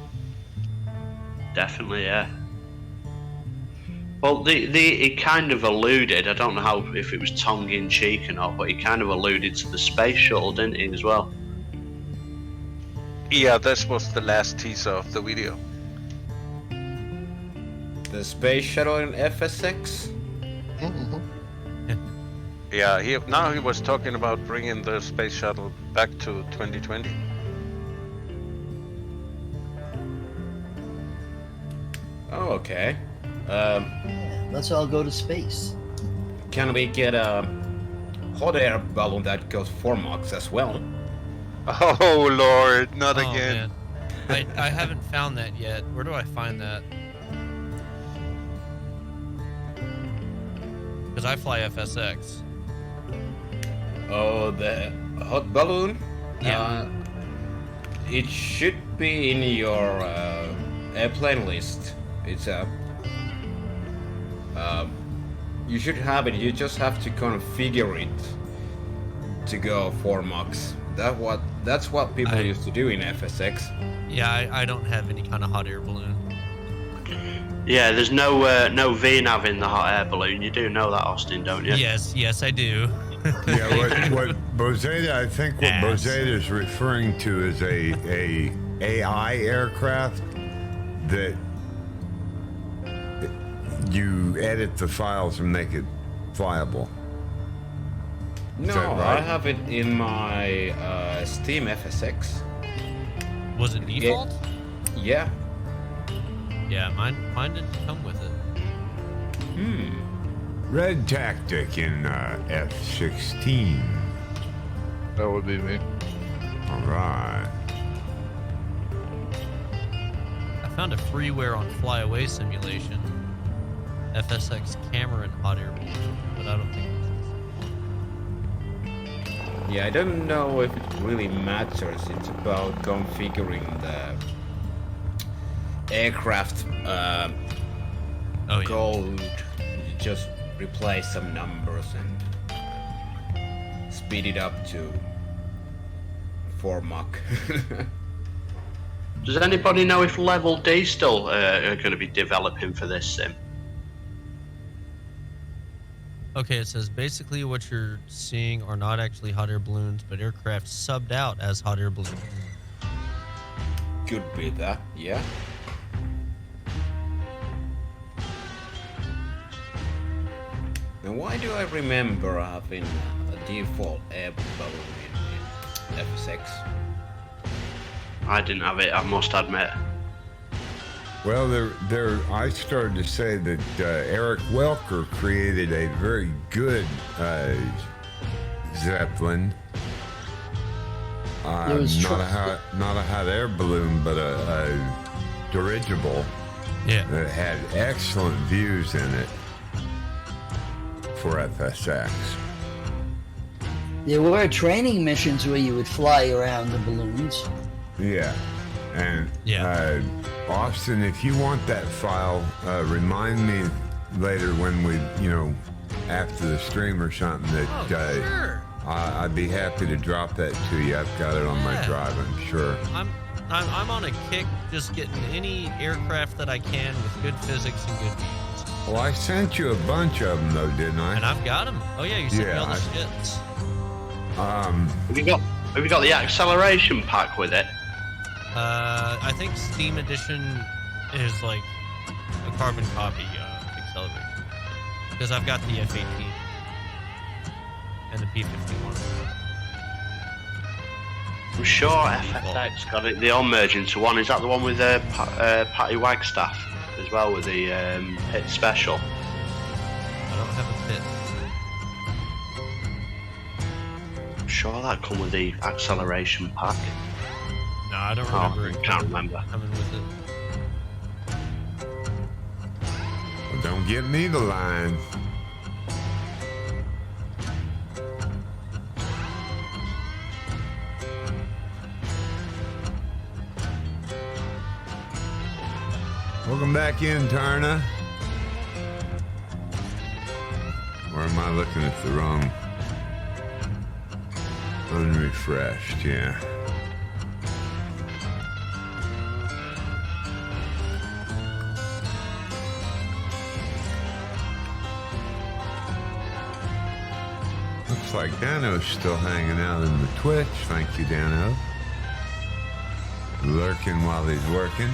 Speaker 8: Definitely, yeah. Well, he kind of alluded, I don't know if it was tongue-in-cheek or not, but he kind of alluded to the space shuttle, didn't he, as well?
Speaker 4: Yeah, this was the last teaser of the video.
Speaker 10: The space shuttle in FSX?
Speaker 4: Yeah, now he was talking about bringing the space shuttle back to 2020.
Speaker 10: Oh, okay.
Speaker 5: Let's all go to space.
Speaker 10: Can we get a hot air balloon that goes 4 Mach as well?
Speaker 4: Oh Lord, not again.
Speaker 11: Man. I haven't found that yet. Where do I find that? Because I fly FSX.
Speaker 10: Oh, the hot balloon?
Speaker 11: Yeah.
Speaker 10: It should be in your airplane list. It's a... you should have it. You just have to configure it to go 4 Mach. That's what people used to do in FSX.
Speaker 11: Yeah, I don't have any kind of hot air balloon.
Speaker 8: Yeah, there's no VNAV in the hot air balloon. You do know that, Austin, don't you?
Speaker 11: Yes, I do.
Speaker 1: Yeah, what Bozeda, I think what Bozeda is referring to is a AI aircraft that you edit the files and make it flyable.
Speaker 10: No,
Speaker 1: right?
Speaker 10: I have it in my Steam FSX.
Speaker 11: Was it default?
Speaker 10: Yeah.
Speaker 11: Yeah, mine didn't come with it.
Speaker 1: Red Tactic in F-16.
Speaker 14: That would be me.
Speaker 1: All right.
Speaker 11: I found a freeware on Flyaway Simulation, FSX Cameron hot air balloon, but I don't think it's this.
Speaker 10: Yeah, I don't know if it really matters. It's about configuring the aircraft code. You just replace some numbers and speed it up to 4 Mach.
Speaker 8: Does anybody know if Level D still are going to be developing for this sim?
Speaker 11: Okay, it says basically what you're seeing are not actually hot air balloons, but aircraft subbed out as hot air balloons.
Speaker 10: Could be that, yeah. And why do I remember having a default air balloon in FSX?
Speaker 8: I didn't have it, I must admit.
Speaker 1: Well, I started to say that Eric Welker created a very good Zeppelin. Not a hot air balloon, but a dirigible.
Speaker 11: Yeah.
Speaker 1: That had excellent views in it for FSX.
Speaker 5: There were training missions where you would fly around the balloons.
Speaker 1: Yeah. And Austin, if you want that file, remind me later when we, after the stream or something that
Speaker 11: sure.
Speaker 1: I'd be happy to drop that to you. I've got it on my drive, I'm sure.
Speaker 11: I'm on a kick just getting any aircraft that I can with good physics and good views.
Speaker 1: Well, I sent you a bunch of them though, didn't I?
Speaker 11: And I've got them. Oh yeah, you sent me all the shits.
Speaker 8: Have you got the acceleration pack with it?
Speaker 11: I think Steam Edition is like a carbon copy acceleration because I've got the F-18 and the P-51.
Speaker 8: I'm sure FSX got it. They all merge into one. Is that the one with Patty Wagstaff as well with the pit special?
Speaker 11: I don't have a pit.
Speaker 8: I'm sure that come with the acceleration pack.
Speaker 11: No, I don't remember it.
Speaker 8: Can't remember.
Speaker 11: Coming with it.
Speaker 1: Well, don't get me the line. Welcome back in, Tarna. Or am I looking at the wrong? Unrefreshed, yeah. Looks like Dano's still hanging out in the Twitch. Thank you, Dano. Lurking while he's working.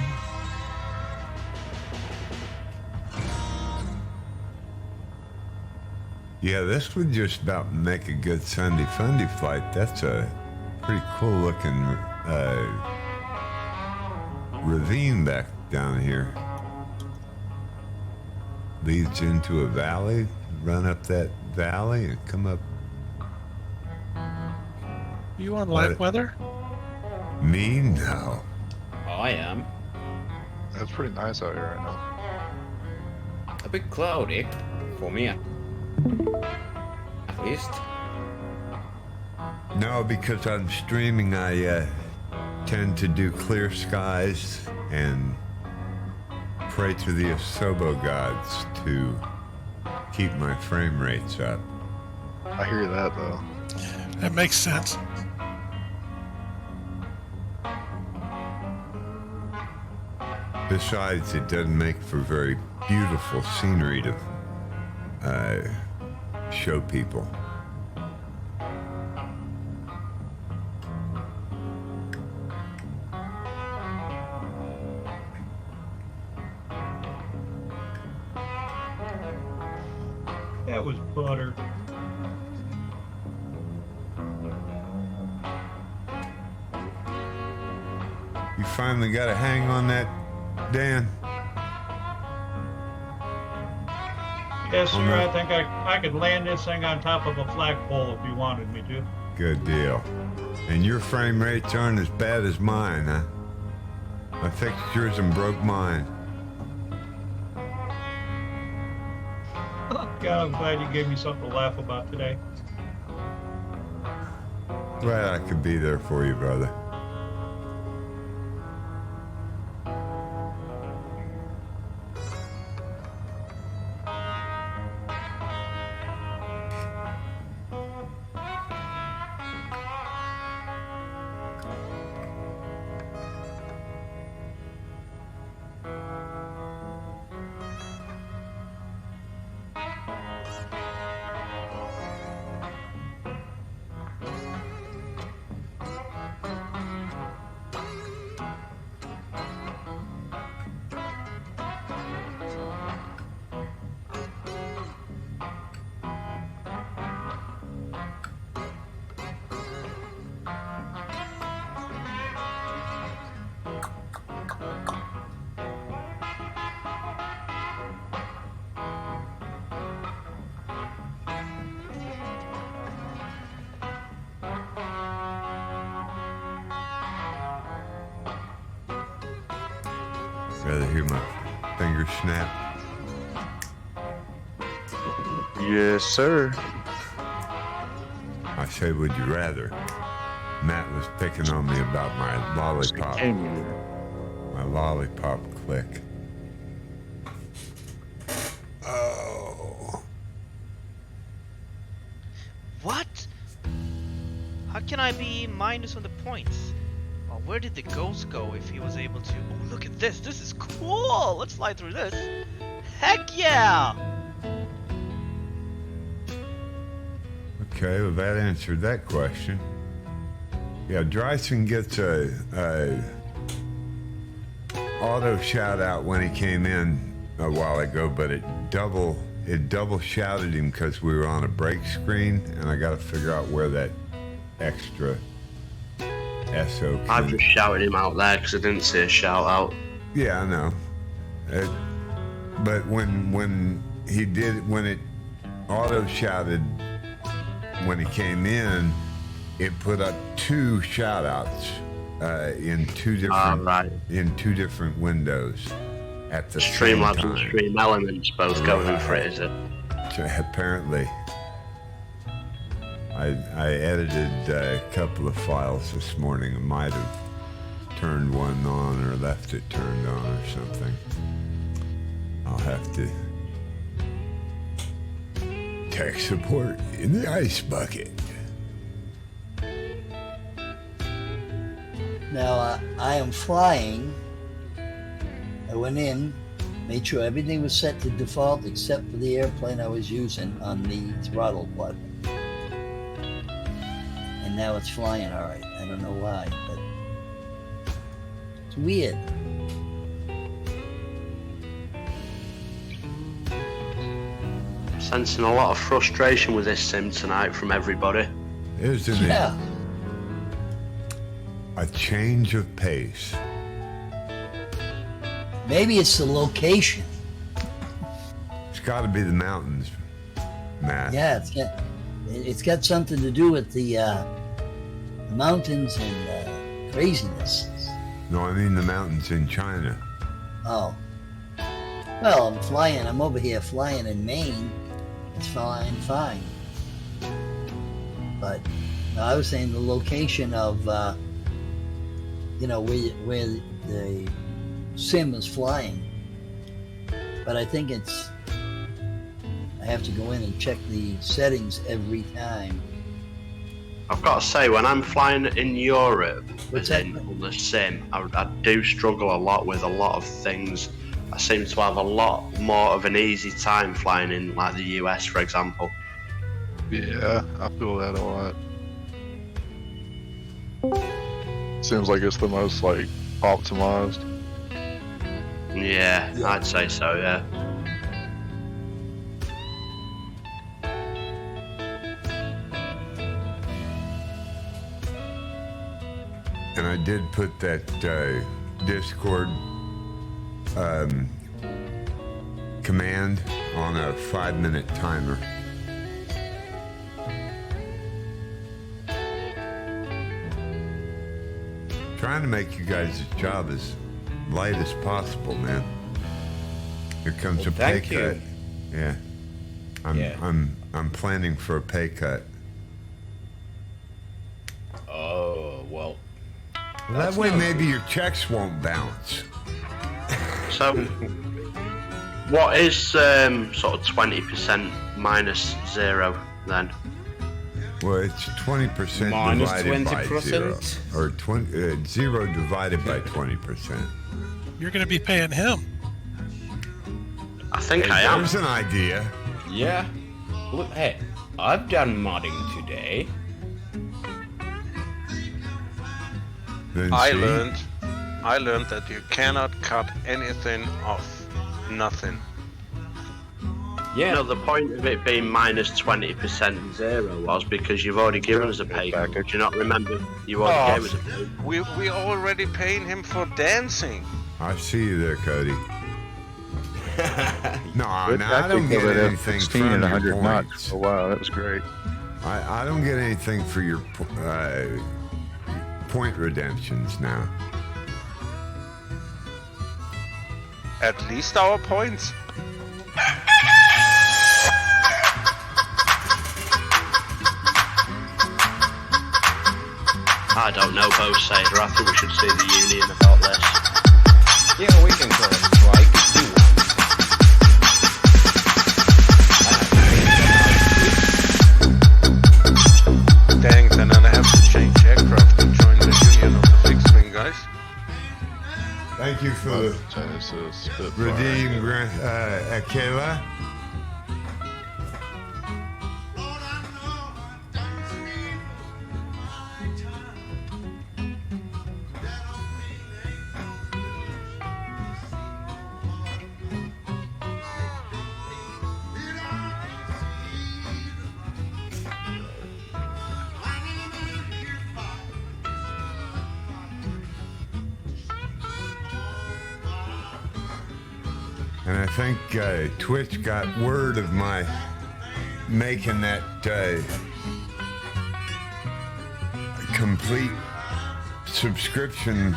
Speaker 1: Yeah, this would just about make a good Sunday Fundy flight. That's a pretty cool looking ravine back down here. Leads into a valley, run up that valley and come up.
Speaker 13: You on light weather?
Speaker 1: Me? No.
Speaker 10: I am.
Speaker 14: It's pretty nice out here right now.
Speaker 10: A bit cloudy for me. At least.
Speaker 1: No, because I'm streaming, I tend to do clear skies and pray to the Asobo gods to keep my frame rates up.
Speaker 14: I hear that, though.
Speaker 13: That makes sense.
Speaker 1: Besides, it doesn't make for very beautiful scenery to show people.
Speaker 15: That was butter.
Speaker 1: You finally got a hang on that, Dan?
Speaker 15: Yes, sir. I think I could land this thing on top of a flagpole if you wanted me to.
Speaker 1: Good deal. And your frame rates aren't as bad as mine, huh? I fixed yours and broke mine.
Speaker 15: God, I'm glad you gave me something to laugh about today.
Speaker 1: Glad I could be there for you, brother. Rather hear my fingers snap?
Speaker 6: Yes, sir.
Speaker 1: I say, would you rather? Matt was picking on me about my lollipop. My lollipop click. Oh.
Speaker 16: What? How can I be minus on the points? Well, where did the ghost go if he was able to? Oh, look at this. This is cool. Let's fly through this. Heck yeah!
Speaker 1: Okay, well that answered that question. Yeah, Dryson gets a auto shout out when he came in a while ago, but it double shouted him because we were on a break screen, and I got to figure out where that extra SO came.
Speaker 8: I've just shouted him out there because I didn't see a shout out.
Speaker 1: Yeah, I know. But when he did, when it auto shouted when he came in, it put up two shout outs in two different windows at the same time.
Speaker 8: Streamlabs and Stream Elements both going for it, is it?
Speaker 1: Apparently. I edited a couple of files this morning. I might have turned one on or left it turned on or something. I'll have to tech support in the ice bucket.
Speaker 5: Now, I am flying. I went in, made sure everything was set to default except for the airplane I was using on the throttle button. And now it's flying all right. I don't know why, but it's weird.
Speaker 8: Sensing a lot of frustration with this sim tonight from everybody.
Speaker 1: Isn't it? A change of pace.
Speaker 5: Maybe it's the location.
Speaker 1: It's got to be the mountains, Matt.
Speaker 5: Yeah, it's got something to do with the mountains and craziness.
Speaker 1: No, I mean the mountains in China.
Speaker 5: Oh. Well, I'm over here flying in Maine. It's fine. But no, I was saying the location of, where the sim is flying. But I think I have to go in and check the settings every time.
Speaker 8: I've got to say, when I'm flying in Europe, on the sim, I do struggle a lot with a lot of things. I seem to have a lot more of an easy time flying in, like the US, for example.
Speaker 14: Yeah, I feel that a lot. Seems like it's the most like optimized.
Speaker 8: Yeah, I'd say so, yeah.
Speaker 1: And I did put that Discord command on a 5-minute timer. Trying to make you guys' job as light as possible, man. Here comes a pay
Speaker 10: thank you.
Speaker 1: cut. Yeah. I'm planning for a pay cut.
Speaker 10: Oh, well.
Speaker 1: That way maybe your checks won't bounce.
Speaker 8: So, what is sort of 20% minus 0 then?
Speaker 1: Well, it's 20%
Speaker 10: Minus
Speaker 1: divided by 0.
Speaker 10: 20%?
Speaker 1: Or 0 divided by 20%.
Speaker 13: You're going to be paying him.
Speaker 8: I think I am.
Speaker 1: There's an idea.
Speaker 10: Yeah. Look, hey, I've done modding today.
Speaker 1: Then
Speaker 4: I
Speaker 1: see?
Speaker 4: learned that you cannot cut anything off. Nothing.
Speaker 10: Yeah.
Speaker 8: No, the point of it being minus 20% 0 was because you've already given us a pay cut. Do you not remember? You already gave us a pay cut.
Speaker 4: We already paying him for dancing.
Speaker 1: I see you there, Cody. No, I
Speaker 6: I
Speaker 1: don't get
Speaker 6: covered
Speaker 1: anything
Speaker 6: 16
Speaker 1: from
Speaker 6: and
Speaker 1: your
Speaker 6: 100 knots.
Speaker 1: points.
Speaker 6: Oh wow, that was great.
Speaker 1: I don't get anything for your point redemptions now.
Speaker 4: At least our points.
Speaker 8: I don't know, Bo Sader. I think we should see the union about this.
Speaker 10: Yeah, we can call it strike.
Speaker 4: Dang, then I have to change aircraft to join the union of the fixed wing guys.
Speaker 1: Thank you for the redeem, Akela. And I think Twitch got word of my making that complete subscription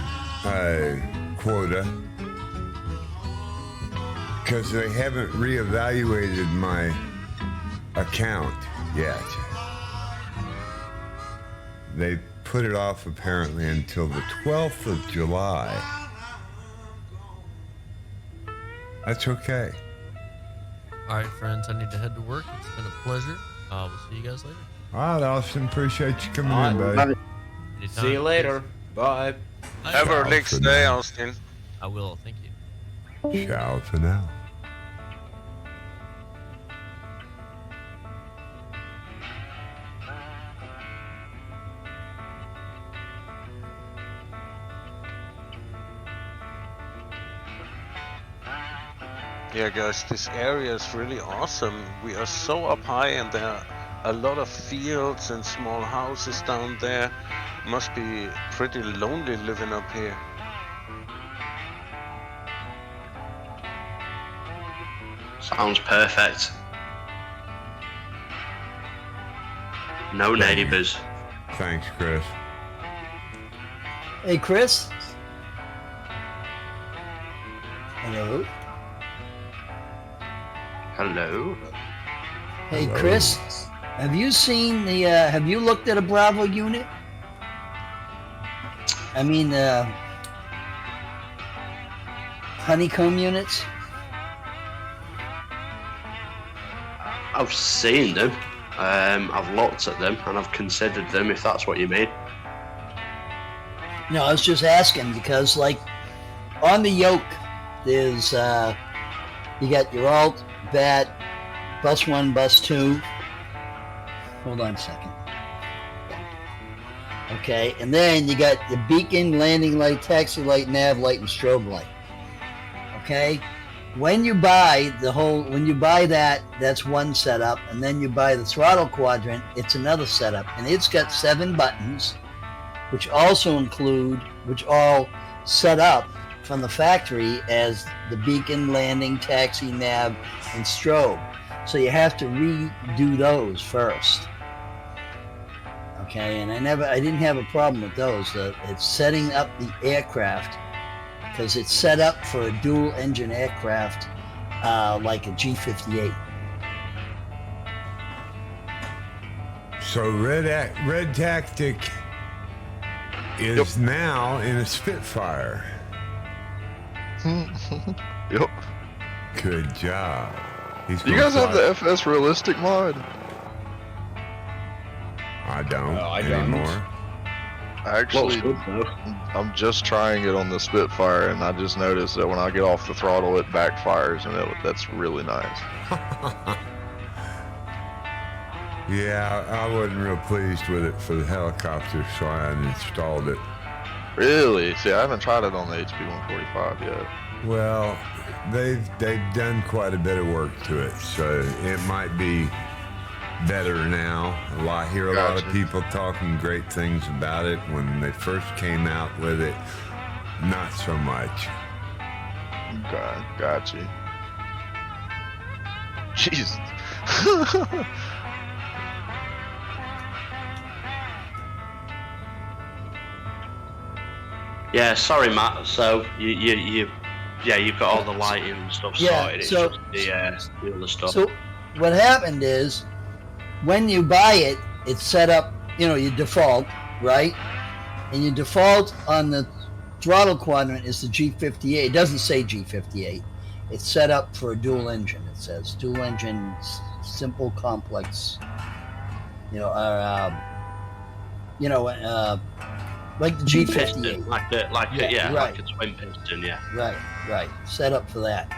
Speaker 1: quota because they haven't reevaluated my account yet. They put it off apparently until the 12th of July. That's okay.
Speaker 11: All right, friends, I need to head to work. It's been a pleasure. We'll see you guys later.
Speaker 1: All right, Austin. Appreciate you coming
Speaker 10: All
Speaker 1: in,
Speaker 10: right,
Speaker 1: buddy.
Speaker 11: Anytime.
Speaker 10: See you later. Bye.
Speaker 4: Have a
Speaker 1: Ciao
Speaker 4: relaxed
Speaker 1: for
Speaker 4: day,
Speaker 1: now.
Speaker 4: Austin.
Speaker 11: I will. Thank you.
Speaker 1: Ciao for now.
Speaker 4: Yeah, guys, this area is really awesome. We are so up high, and there are a lot of fields and small houses down there. Must be pretty lonely living up here.
Speaker 8: Sounds perfect. No neighbours.
Speaker 1: Thanks, Chris.
Speaker 5: Hey, Chris. Hello.
Speaker 8: Hello.
Speaker 5: Hey,
Speaker 1: Hello.
Speaker 5: Chris. Have you seen the? Have you looked at a Bravo unit? I mean, honeycomb units.
Speaker 8: I've seen them. I've looked at them and I've considered them, if that's what you mean.
Speaker 5: No, I was just asking because, like, on the yoke, there's you got your alt, bat, bus 1, bus 2. Hold on a second. Okay, and then you got the beacon, landing light, taxi light, nav light, and strobe light. Okay, when you buy that, that's one setup, and then you buy the throttle quadrant, it's another setup, and it's got 7 buttons, which all set up from the factory as the beacon, landing, taxi, nav, and strobe. So you have to redo those first. Okay, and I didn't have a problem with those. It's setting up the aircraft because it's set up for a dual engine aircraft like a G-58.
Speaker 1: So Red Tactic is now in a Spitfire.
Speaker 14: Yep.
Speaker 1: Good job.
Speaker 14: Do you guys have the FS Realistic mod?
Speaker 1: I don't
Speaker 10: I don't.
Speaker 1: anymore.
Speaker 14: Actually, I'm just trying it on the Spitfire, and I just noticed that when I get off the throttle, it backfires, and that's really nice.
Speaker 1: Yeah, I wasn't real pleased with it for the helicopter, so I uninstalled it.
Speaker 14: Really? See, I haven't tried it on the HP-145 yet.
Speaker 1: Well, they've done quite a bit of work to it, so it might be better now. I hear a lot of people talking great things about it. When they first came out with it, not so much.
Speaker 14: Okay, got you. Jeez.
Speaker 8: Yeah, sorry, Matt. So you've got all the lighting and stuff sorted. It's
Speaker 5: so-
Speaker 8: just the other stuff.
Speaker 5: So what happened is when you buy it, it's set up, you default, right? And your default on the throttle quadrant is the G58. It doesn't say G58. It's set up for a dual engine. It says dual engine, simple, complex, like the G58.
Speaker 8: Piston, like a twin piston, yeah.
Speaker 5: Right. Set up for that.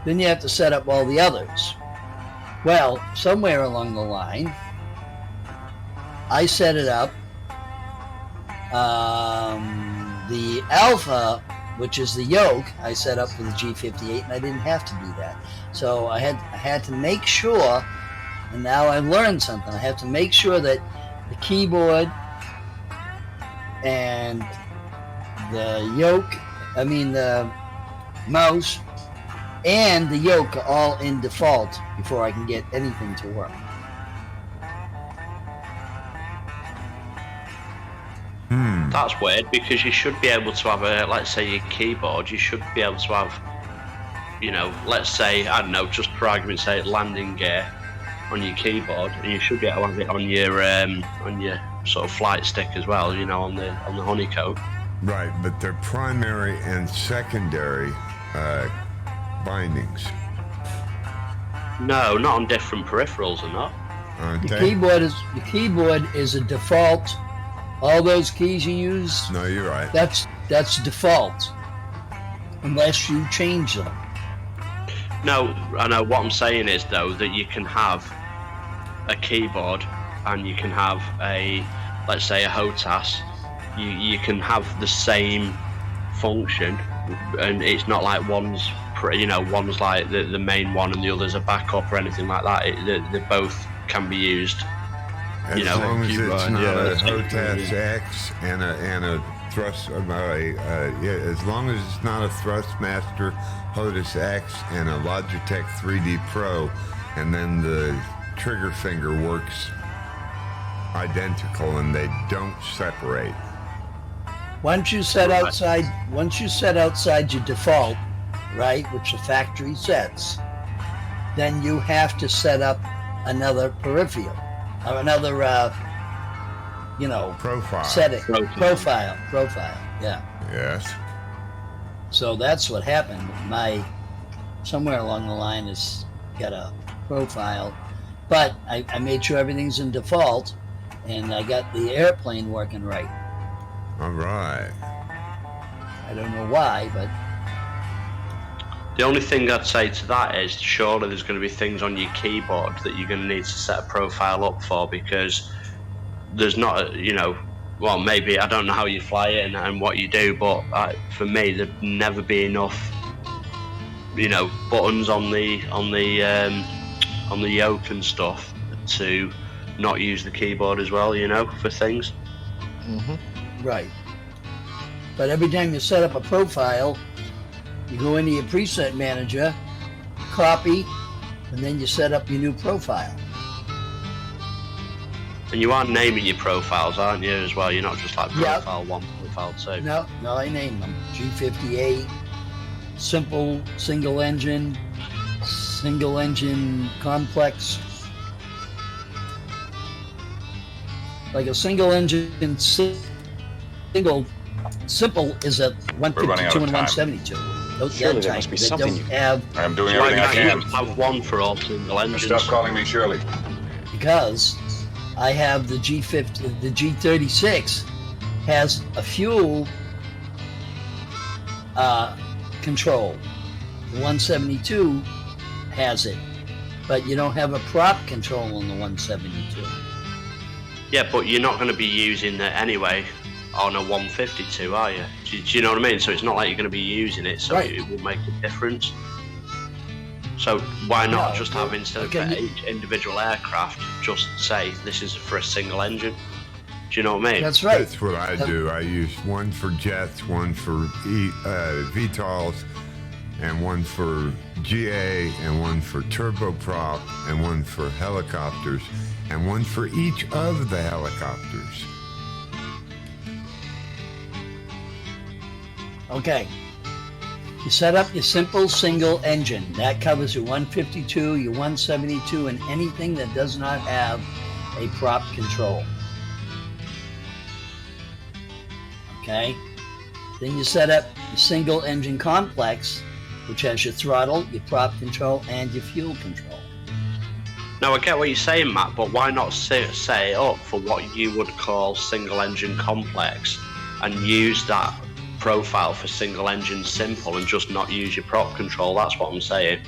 Speaker 5: Then you have to set up all the others. Well, somewhere along the line, I set it up. The Alpha, which is the yoke, I set up for the G58, and I didn't have to do that. So I had to make sure, and now I've learned something. I have to make sure that the keyboard and the the mouse and the yoke are all in default before I can get anything to work.
Speaker 8: That's weird because you should be able to have let's say your keyboard, you should be able to have, let's say, I don't know, just for argument's sake, landing gear on your keyboard, and you should be able to have it on your sort of flight stick as well, on the honeycomb.
Speaker 1: Right, but their primary and secondary bindings.
Speaker 8: No, not on different peripherals or not.
Speaker 1: Aren't
Speaker 5: The
Speaker 1: they?
Speaker 5: keyboard is a default. All those keys you use,
Speaker 1: No, you're right.
Speaker 5: that's default, unless you change them.
Speaker 8: No, I know. What I'm saying is though that you can have a keyboard and you can have a, let's say, a HOTAS. You can have the same function, and it's not like one's like the main one and the other's a backup or anything like that. They both can be used.
Speaker 1: As long as it's not a HOTAS X and a thrust, as long as it's not a Thrustmaster HOTAS X and a Logitech 3D Pro, and then the trigger finger works identical and they don't separate.
Speaker 5: Once you set outside your default, right, which the factory sets, then you have to set up another peripheral, or another,
Speaker 1: profile.
Speaker 5: setting. Profile. Yeah.
Speaker 1: Yes.
Speaker 5: So that's what happened. Somewhere along the line is got a profile, but I made sure everything's in default, and I got the airplane working right.
Speaker 1: All right.
Speaker 5: I don't know why, but
Speaker 8: The only thing I'd say to that is surely there's going to be things on your keyboard that you're going to need to set a profile up for, because there's not, well, maybe I don't know how you fly it and what you do, but for me there'd never be enough, buttons on the yoke and stuff to not use the keyboard as well, for things.
Speaker 5: right. But every time you set up a profile, you go into your preset manager, copy, and then you set up your new profile.
Speaker 8: And you are naming your profiles, aren't you, as well? You're not just like profile 1, profile 2.
Speaker 5: No, I name them. G58, simple single engine complex. Like a single engine simple is a 152 and 172.
Speaker 17: Surely there must be something you
Speaker 5: have.
Speaker 17: I'm doing everything I can.
Speaker 8: Have one for all single engines.
Speaker 17: Stop calling me Shirley.
Speaker 5: Because I have the G50, the G36 has a fuel control. The 172 has it, but you don't have a prop control on the 172.
Speaker 8: Yeah, but you're not going to be using that anyway on a 152, are you? Do you know what I mean? So it's not like you're going to be using it, so
Speaker 5: Right.
Speaker 8: it will make a difference. So why not just have, instead of each individual aircraft, just say this is for a single engine? Do you know what I mean?
Speaker 5: That's right.
Speaker 1: That's what I do. I use one for jets, one for VTOLs, and one for GA, and one for turboprop, and one for helicopters, and one for each of the helicopters.
Speaker 5: Okay. You set up your simple single engine. That covers your 152, your 172, and anything that does not have a prop control. Okay? Then you set up your single engine complex, which has your throttle, your prop control, and your fuel control.
Speaker 8: No, I get what you're saying, Matt, but why not set it up for what you would call single engine complex and use that profile for single engine simple and just not use your prop control? That's what I'm saying.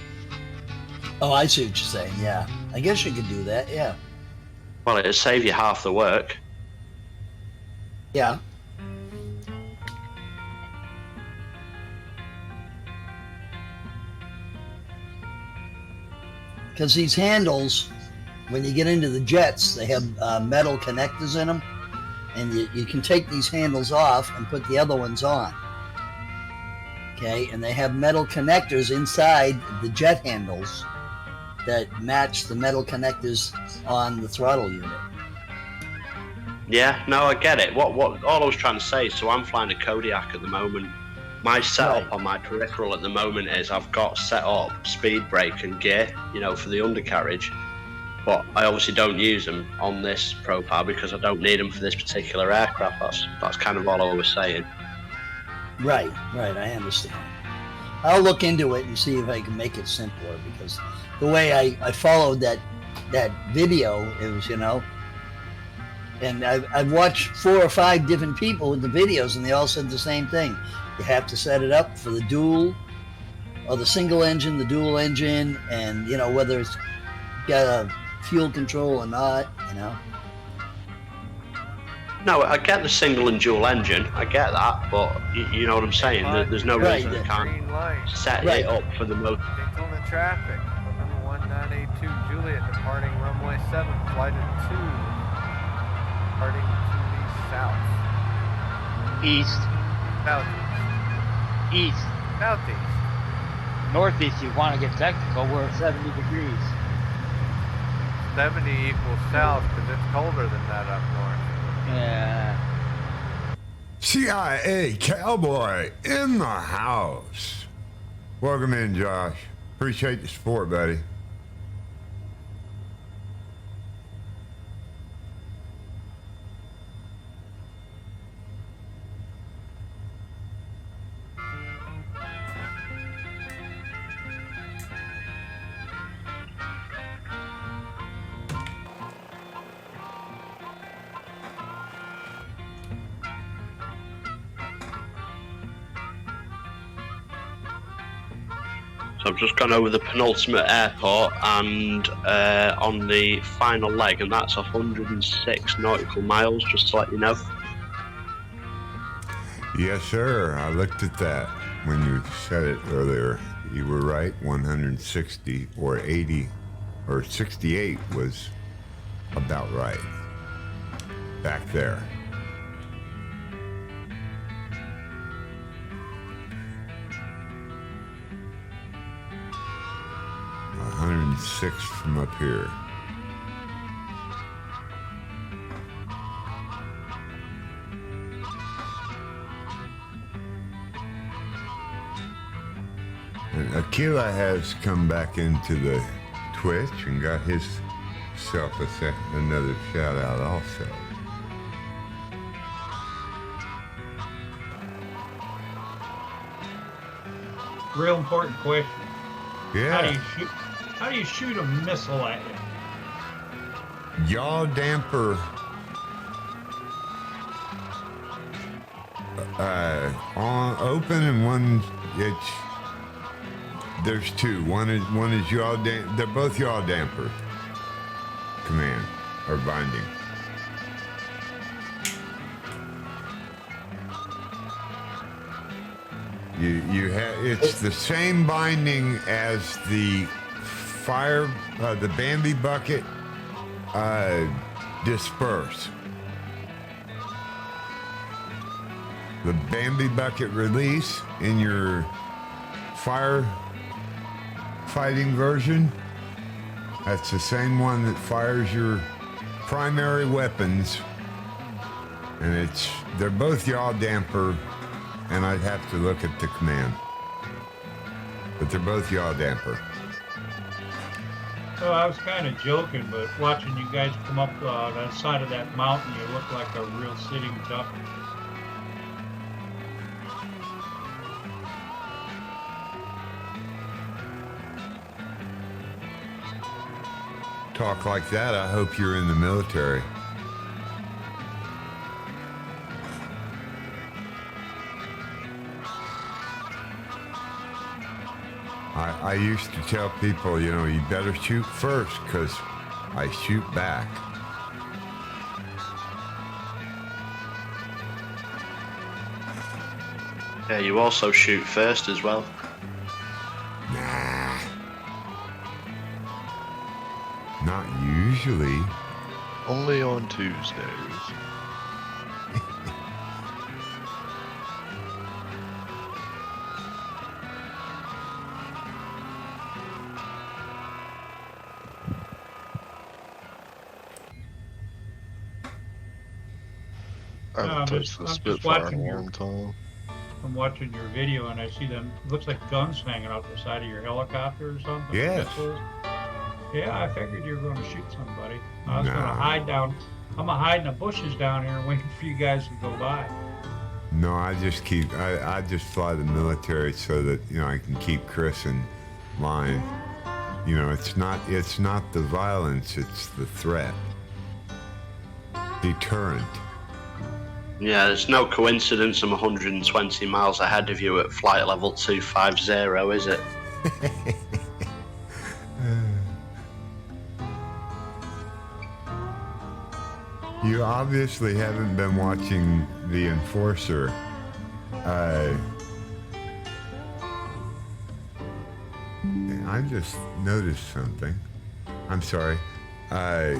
Speaker 5: Oh, I see what you're saying, yeah. I guess you could do that, yeah.
Speaker 8: Well, it'd save you half the work.
Speaker 5: Yeah. Because these handles, when you get into the jets, they have metal connectors in them, and you can take these handles off and put the other ones on. Okay, and they have metal connectors inside the jet handles that match the metal connectors on the throttle unit.
Speaker 8: Yeah, no, I get it. What all I was trying to say is, so I'm flying a Kodiak at the moment. My setup on my peripheral at the moment is I've got set up speed brake and gear, for the undercarriage, but I obviously don't use them on this profile because I don't need them for this particular aircraft. That's kind of all I was saying.
Speaker 5: Right, I understand. I'll look into it and see if I can make it simpler, because the way I followed that video, it was, and I've watched 4 or 5 different people with the videos, and they all said the same thing. You have to set it up for the dual or the single engine, the dual engine, and whether it's got a fuel control or not.
Speaker 8: No, I get the single and dual engine. I get that, but you know what I'm saying. There's no reason I can't set it up for the most.
Speaker 18: Daytona traffic. Number 1982 Juliet departing runway 7, flight at 2. Departing to the south.
Speaker 19: East.
Speaker 18: Southeast.
Speaker 19: East.
Speaker 18: Southeast.
Speaker 19: Northeast, you want to get technical, we're at 70 degrees.
Speaker 18: 70 equals south because it's colder than that up north.
Speaker 19: Yeah.
Speaker 1: CIA Cowboy in the house. Welcome in, Josh. Appreciate the support, buddy.
Speaker 8: So I've just gone over the penultimate airport and on the final leg, and that's 106 nautical miles, just to let you know.
Speaker 1: Yes, sir. I looked at that when you said it earlier. You were right. 160 or 80 or 68 was about right back there. A 106 from up here. And Aquila has come back into the Twitch and got himself another shout out also.
Speaker 15: Real important question.
Speaker 1: Yeah.
Speaker 15: How do you shoot a missile at you?
Speaker 1: Yaw damper on open, and one there's two. One is yaw damper. They're both yaw damper command or binding. You have it's the same binding as the fire, the Bambi bucket disperse. The Bambi bucket release in your fire fighting version, that's the same one that fires your primary weapons, and they're both yaw damper, and I'd have to look at the command, but they're both yaw damper.
Speaker 15: So I was kind of joking, but watching you guys come up the side of that mountain, you look like a real sitting duck.
Speaker 1: Talk like that, I hope you're in the military. I used to tell people, you better shoot first, because I shoot back.
Speaker 8: Yeah, you also shoot first as well.
Speaker 1: Nah. Not usually.
Speaker 14: Only on Tuesdays. I haven't touched the Spitfire in a long time.
Speaker 15: I'm watching your video and I see them. Looks like guns hanging out the side of your helicopter or something.
Speaker 1: Yes.
Speaker 15: Missiles. Yeah, I figured you were going to shoot somebody. I was going to hide down. I'm going to hide in the bushes down here waiting for you guys to go by.
Speaker 1: No, I just fly the military so that, you know, I can keep Chris in line. You know, it's not the violence, it's the threat. Deterrent.
Speaker 8: Yeah, it's no coincidence I'm 120 miles ahead of you at flight level 250, is it?
Speaker 1: You obviously haven't been watching The Enforcer. I just noticed something. I'm sorry.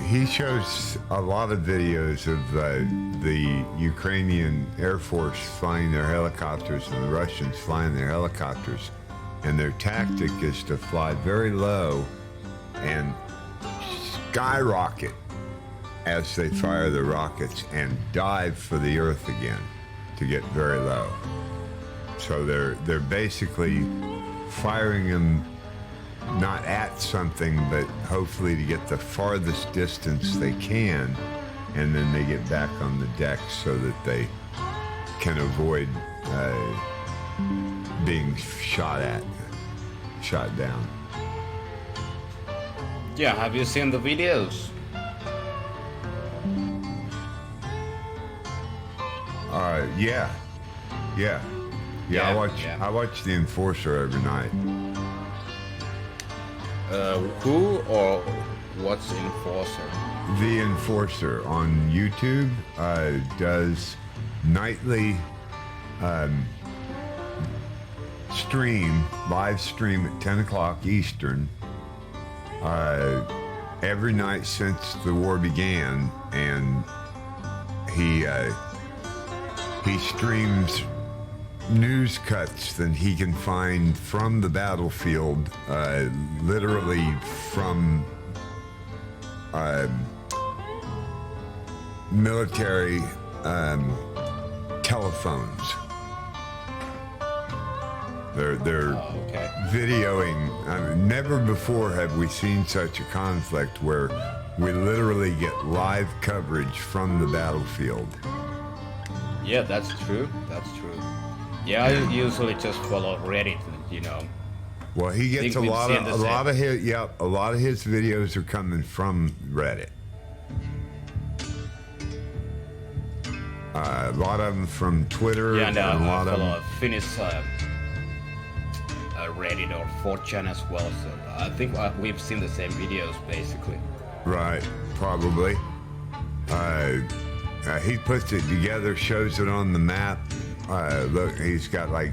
Speaker 1: He shows a lot of videos of the Ukrainian Air Force flying their helicopters and the Russians flying their helicopters. And their tactic is to fly very low and skyrocket as they fire the rockets and dive for the earth again to get very low. So they're basically firing them not at something, but hopefully to get the farthest distance they can, and then they get back on the deck so that they can avoid being shot down.
Speaker 10: Yeah, have you seen the videos?
Speaker 1: Yeah. I watch The Enforcer every night.
Speaker 10: Who or what's Enforcer?
Speaker 1: The Enforcer on YouTube does nightly live stream at 10 o'clock Eastern every night since the war began, and he streams news cuts that he can find from the battlefield, literally from military telephones. They're videoing. I mean, never before have we seen such a conflict where we literally get live coverage from the battlefield.
Speaker 10: Yeah, that's true. Yeah, I usually just follow Reddit, you know.
Speaker 1: Well, he gets a lot of his videos are coming from Reddit. A lot of them from Twitter.
Speaker 10: Yeah, and
Speaker 1: I
Speaker 10: follow Finnish Reddit or 4chan as well. So I think we've seen the same videos basically.
Speaker 1: Right, probably. He puts it together, shows it on the map. Look, he's got like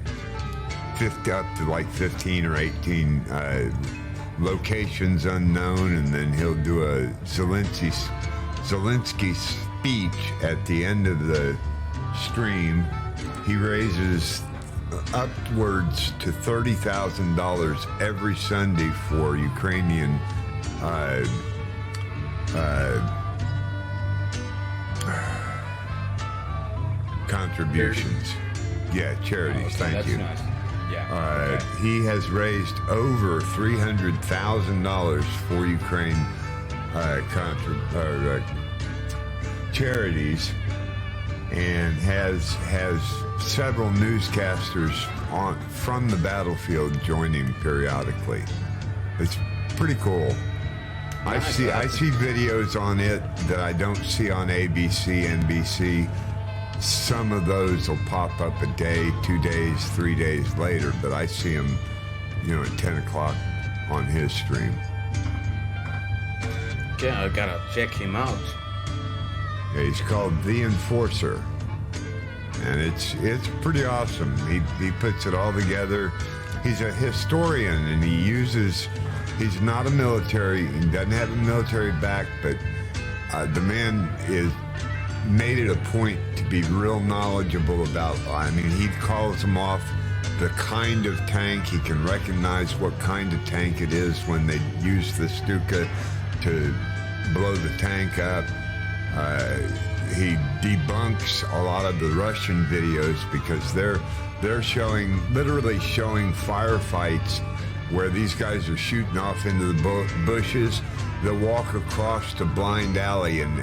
Speaker 1: 15 or 18 locations unknown, and then he'll do a Zelensky speech at the end of the stream. He raises upwards to $30,000 every Sunday for Ukrainian contributions. Yeah, charities. Thank you.
Speaker 10: Nice. Yeah.
Speaker 1: He has raised over $300,000 for Ukraine charities, and has several newscasters from the battlefield join him periodically. It's pretty cool. I see videos on it that I don't see on ABC, NBC. Some of those will pop up a day, 2 days, 3 days later, but I see him, at 10 o'clock on his stream.
Speaker 10: Yeah, I gotta check him out.
Speaker 1: Yeah, he's called The Enforcer, and it's pretty awesome. He puts it all together. He's a historian, and he's not a military, he doesn't have a military back, but the man made it a point to be real knowledgeable about, he calls them off the kind of tank. He can recognize what kind of tank it is when they use the Stuka to blow the tank up. He debunks a lot of the Russian videos because they're literally showing firefights where these guys are shooting off into the bushes. They'll walk across the blind alley and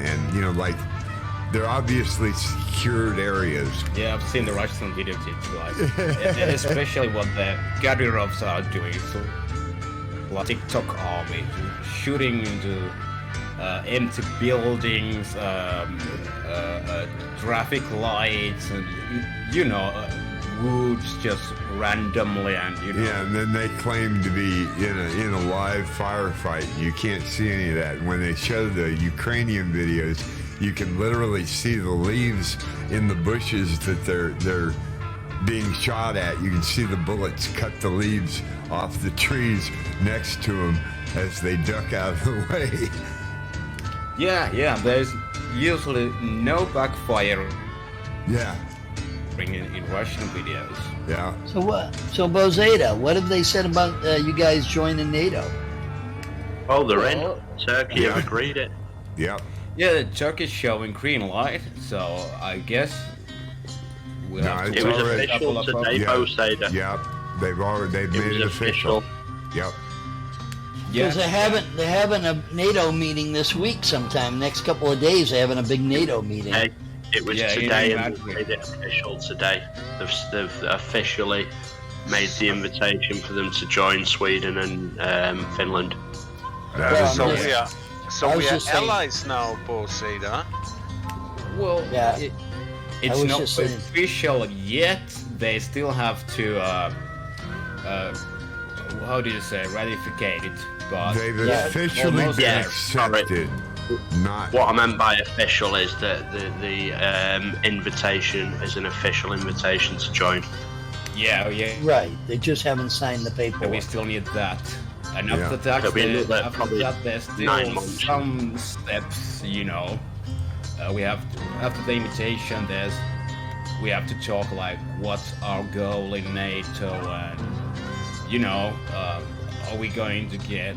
Speaker 1: they're obviously secured areas.
Speaker 10: Yeah, I've seen the Russian videos. It's like, especially what the Kadyrovs are doing. So, like TikTok army shooting into empty buildings, traffic lights, and woods just randomly, and
Speaker 1: Yeah, and then they claim to be in a live firefight. You can't see any of that. And when they show the Ukrainian videos, you can literally see the leaves in the bushes that they're being shot at. You can see the bullets cut the leaves off the trees next to them as they duck out of the way.
Speaker 10: Yeah, there's usually no backfire.
Speaker 1: Yeah.
Speaker 10: In Russian videos.
Speaker 1: Yeah.
Speaker 5: So what? So Bozeda, what have they said about you guys joining NATO?
Speaker 8: Oh, they're in. Turkey have agreed it.
Speaker 1: Yep.
Speaker 10: Yeah, Turkey's showing green light, so I guess we'll have to
Speaker 8: it was official today, Bozeda.
Speaker 1: Yep. They've made it official. Yep.
Speaker 5: Because they're having a NATO meeting this week sometime. Next couple of days, they're having a big NATO meeting.
Speaker 8: Hey, it was today, and they made it official today. They've officially made the invitation for them to join Sweden and Finland.
Speaker 4: So we are allies now, Bozeda.
Speaker 10: Well,
Speaker 5: yeah,
Speaker 10: it's not official yet. They still have to, how do you say, ratificate it. But
Speaker 1: they've officially been accepted. Not
Speaker 8: what I meant by official is that the invitation is an official invitation to join.
Speaker 10: Yeah.
Speaker 5: Right. They just haven't signed the paperwork.
Speaker 10: We still need that. And after that, there's still
Speaker 8: 9 months.
Speaker 10: some steps. We have after the invitation. We have to talk like what's our goal in NATO, and are we going to get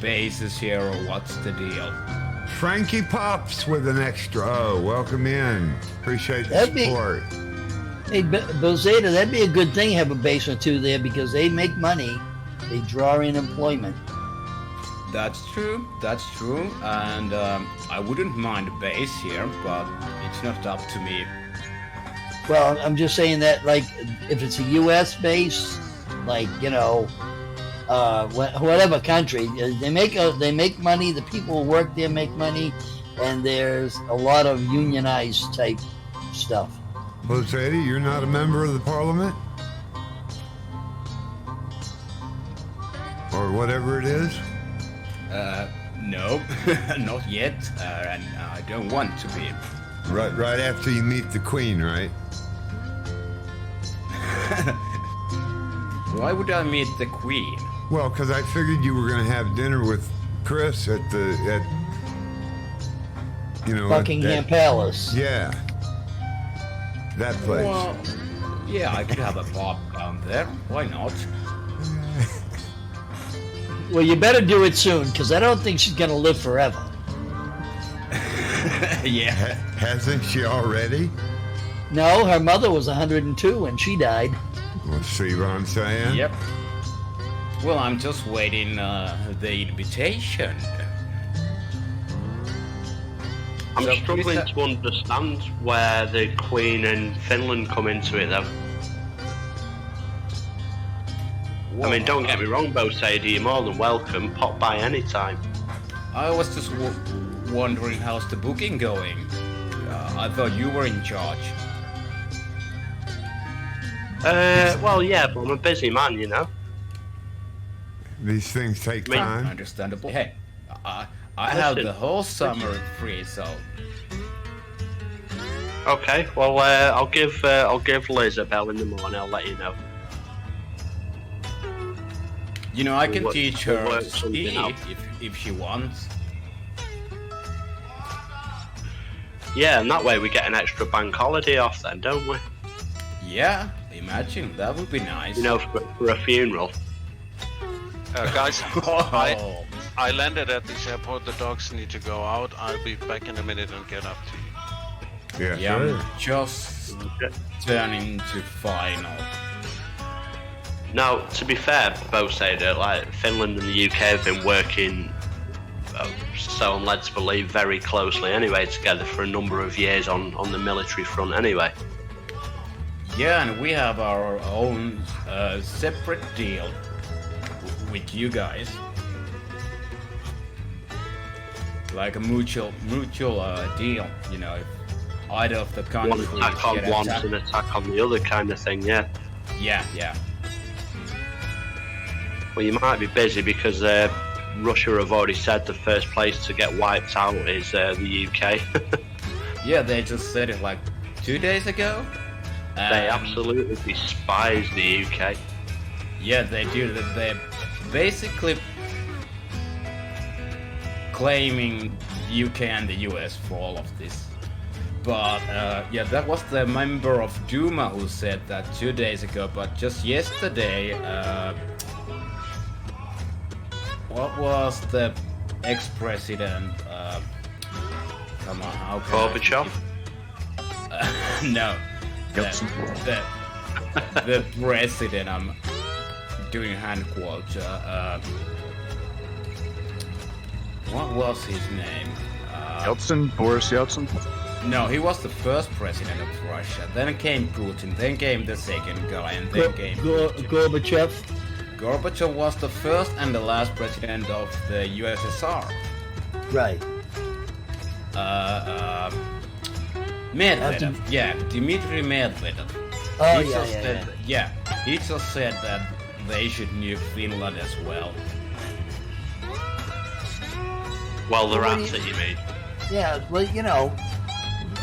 Speaker 10: bases here or what's the deal?
Speaker 1: Frankie Pops with an extra. Oh, welcome in. Appreciate the support.
Speaker 5: Hey, Bozeda, that'd be a good thing to have a base or two there because they make money. They draw in employment.
Speaker 10: That's true, and I wouldn't mind a base here, but it's not up to me.
Speaker 5: Well, I'm just saying that, like, if it's a U.S. base, like, whatever country, they make money, the people who work there make money, and there's a lot of unionized type stuff.
Speaker 1: Bozeda, you're not a member of the parliament? Or whatever it is?
Speaker 10: No, not yet, and I don't want to be.
Speaker 1: Right after you meet the Queen, right?
Speaker 10: Why would I meet the Queen?
Speaker 1: Well, because I figured you were going to have dinner with Chris at
Speaker 5: Buckingham Palace.
Speaker 1: Yeah. That place.
Speaker 10: Well, yeah, I could have a pop down there. Why not?
Speaker 5: Well, you better do it soon, because I don't think she's going to live forever.
Speaker 10: Yeah.
Speaker 1: Hasn't she already?
Speaker 5: No, her mother was 102 when she died.
Speaker 1: Let's see what I'm saying.
Speaker 10: Yep. Well, I'm just waiting the invitation.
Speaker 8: I'm struggling to understand where the Queen and Finland come into it, though.
Speaker 10: Well,
Speaker 8: I mean, don't get me wrong, Bozeda, you're more than welcome. Pop by any time.
Speaker 10: I was just wondering how's the booking going. I thought you were in charge.
Speaker 8: Well, yeah, but I'm a busy man,
Speaker 1: These things take time.
Speaker 10: Understandable. Hey, I have the whole summer free, so.
Speaker 8: Okay, well, I'll give Liz a bell in the morning. I'll let you know.
Speaker 10: I can teach her to ski if she wants.
Speaker 8: Yeah, and that way we get an extra bank holiday off then, don't we?
Speaker 10: Yeah, imagine, that would be nice.
Speaker 8: For a funeral.
Speaker 4: Guys, I landed at this airport. The dogs need to go out. I'll be back in a minute and get up to you.
Speaker 1: Yeah, sure.
Speaker 10: I'm just turning to final.
Speaker 8: Now, to be fair, Bozeda, like Finland and the UK have been working so I'm led to believe, very closely anyway together for a number of years on the military front anyway.
Speaker 10: Yeah, and we have our own separate deal with you guys. Like a mutual deal, you know, if either of the countries
Speaker 8: One attack on
Speaker 10: get
Speaker 8: one
Speaker 10: attacked.
Speaker 8: and attack on the other kind of thing, yeah.
Speaker 10: Yeah.
Speaker 8: Well, you might be busy because Russia have already said the first place to get wiped out is the UK.
Speaker 10: Yeah, they just said it like 2 days ago.
Speaker 8: They absolutely despise the UK.
Speaker 10: Yeah, they do. They're basically claiming UK and the US for all of this. But yeah, that was the member of Duma who said that 2 days ago. But just yesterday, what was the ex-president? Come on, how can
Speaker 8: Gorbachev?
Speaker 10: No. The president, I'm doing hand quotes. What was his name?
Speaker 6: Yeltsin? Boris Yeltsin?
Speaker 10: No, he was the first president of Russia. Then came Putin, then came the second guy, and then came
Speaker 5: Gorbachev.
Speaker 10: Gorbachev was the first and the last president of the USSR.
Speaker 5: Right.
Speaker 10: Medvedev, yeah, Dmitry Medvedev.
Speaker 5: Oh,
Speaker 10: He just
Speaker 5: yeah.
Speaker 10: said- yeah, he just said that they should nuke Finland as well.
Speaker 8: Well, they're
Speaker 5: Well,
Speaker 8: at it, you mean?
Speaker 5: Yeah, well, you know,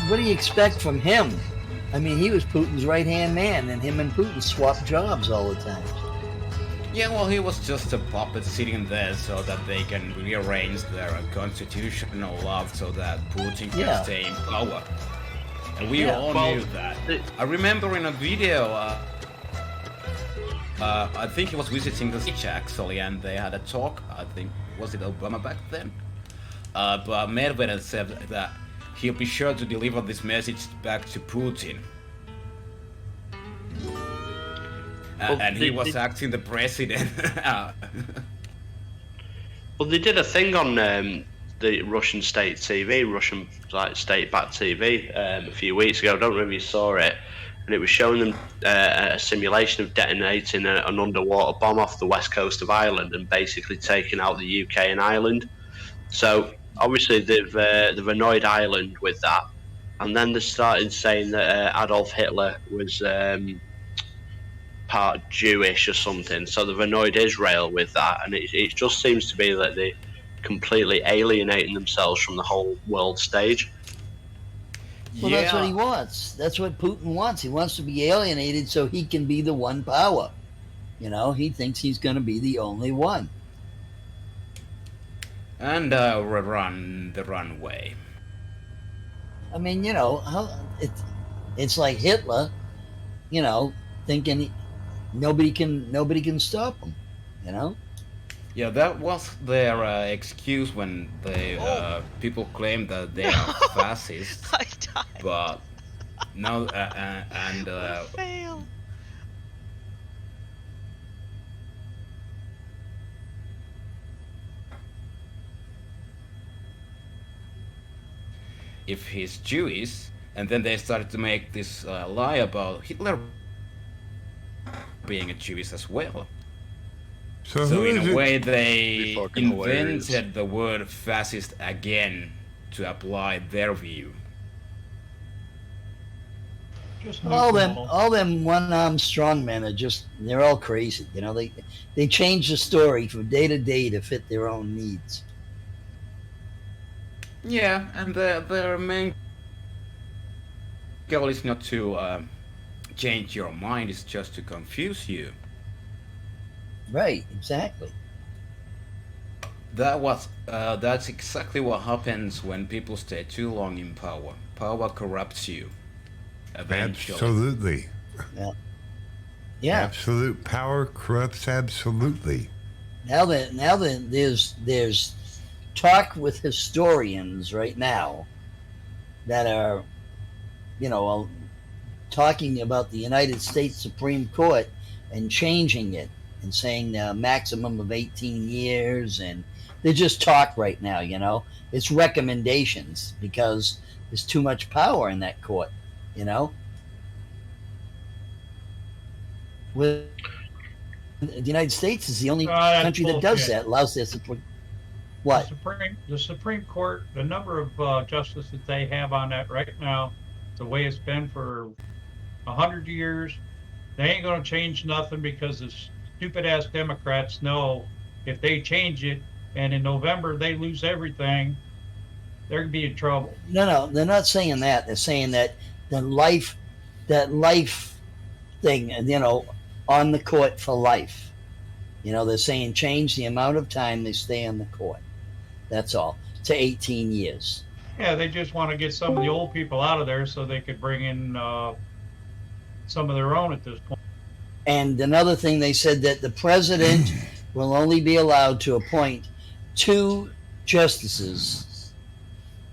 Speaker 5: what do you expect from him? I mean, he was Putin's right-hand man, and him and Putin swapped jobs all the time.
Speaker 10: Yeah, well, he was just a puppet sitting there so that they can rearrange their constitutional law so that Putin can
Speaker 5: Yeah.
Speaker 10: stay in power. And we
Speaker 5: Yeah,
Speaker 10: all
Speaker 8: well,
Speaker 10: knew that. I remember in a video, I think he was visiting the stage actually, and they had a talk. I think, was it Obama back then? But Medvedev said that he'll be sure to deliver this message back to Putin.
Speaker 8: Well,
Speaker 10: And he was acting the president.
Speaker 8: Well, they did a thing on the Russian state TV, Russian state-backed TV, a few weeks ago. I don't know if you saw it, and it was showing them a simulation of detonating an underwater bomb off the west coast of Ireland and basically taking out the UK and Ireland. So obviously they've annoyed Ireland with that, and then they started saying that Adolf Hitler was part Jewish or something. So they've annoyed Israel with that, and it just seems to be that they're completely alienating themselves from the whole world stage.
Speaker 5: Well, that's what he wants. That's what Putin wants. He wants to be alienated so he can be the one power. You know, he thinks he's going to be the only one.
Speaker 10: And run the runway.
Speaker 5: I mean, you know, it's like Hitler, you know, thinking nobody can stop him. You know.
Speaker 10: Yeah, that was their excuse when they people claimed that they are fascists.
Speaker 16: I died.
Speaker 10: But no, and
Speaker 16: Fail.
Speaker 10: if he's Jewish, and then they started to make this lie about Hitler being a Jewish as well.
Speaker 1: So
Speaker 10: So
Speaker 1: who
Speaker 10: in
Speaker 1: is
Speaker 10: a
Speaker 1: it-
Speaker 10: way, they
Speaker 14: Be fucking hilarious.
Speaker 10: invented the word fascist again to apply their view.
Speaker 15: Just
Speaker 5: All
Speaker 15: nuke
Speaker 5: them,
Speaker 15: all.
Speaker 5: all them one-armed strongmen are they're all crazy. You know, they change the story from day to day to fit their own needs.
Speaker 10: Yeah, and their main goal is not to change your mind; it's just to confuse you.
Speaker 5: Right, exactly.
Speaker 10: That's exactly what happens when people stay too long in power. Power corrupts you. Eventually.
Speaker 1: Absolutely.
Speaker 5: Yeah. Yeah.
Speaker 1: Absolute power corrupts absolutely.
Speaker 5: Now that there's talk with historians right now that are, you know, talking about the United States Supreme Court and changing it and saying a maximum of 18 years, and they just talk right now. You know, it's recommendations because there's too much power in that court. You know, with the United States is the only
Speaker 15: That's
Speaker 5: country that does
Speaker 15: bullshit.
Speaker 5: that. Allows their Supreme. What?
Speaker 15: The Supreme Court, the number of justices they have on that right now, the way it's been for 100 years, they ain't going to change nothing because the stupid ass Democrats know if they change it and in November they lose everything, they're going to be in trouble.
Speaker 5: No, they're not saying that. They're saying that that life thing, you know, on the court for life. You know, they're saying change the amount of time they stay on the court. That's all, to 18 years.
Speaker 15: Yeah, they just want to get some of the old people out of there so they could bring in some of their own at this point.
Speaker 5: And another thing, they said that the president will only be allowed to appoint 2 justices,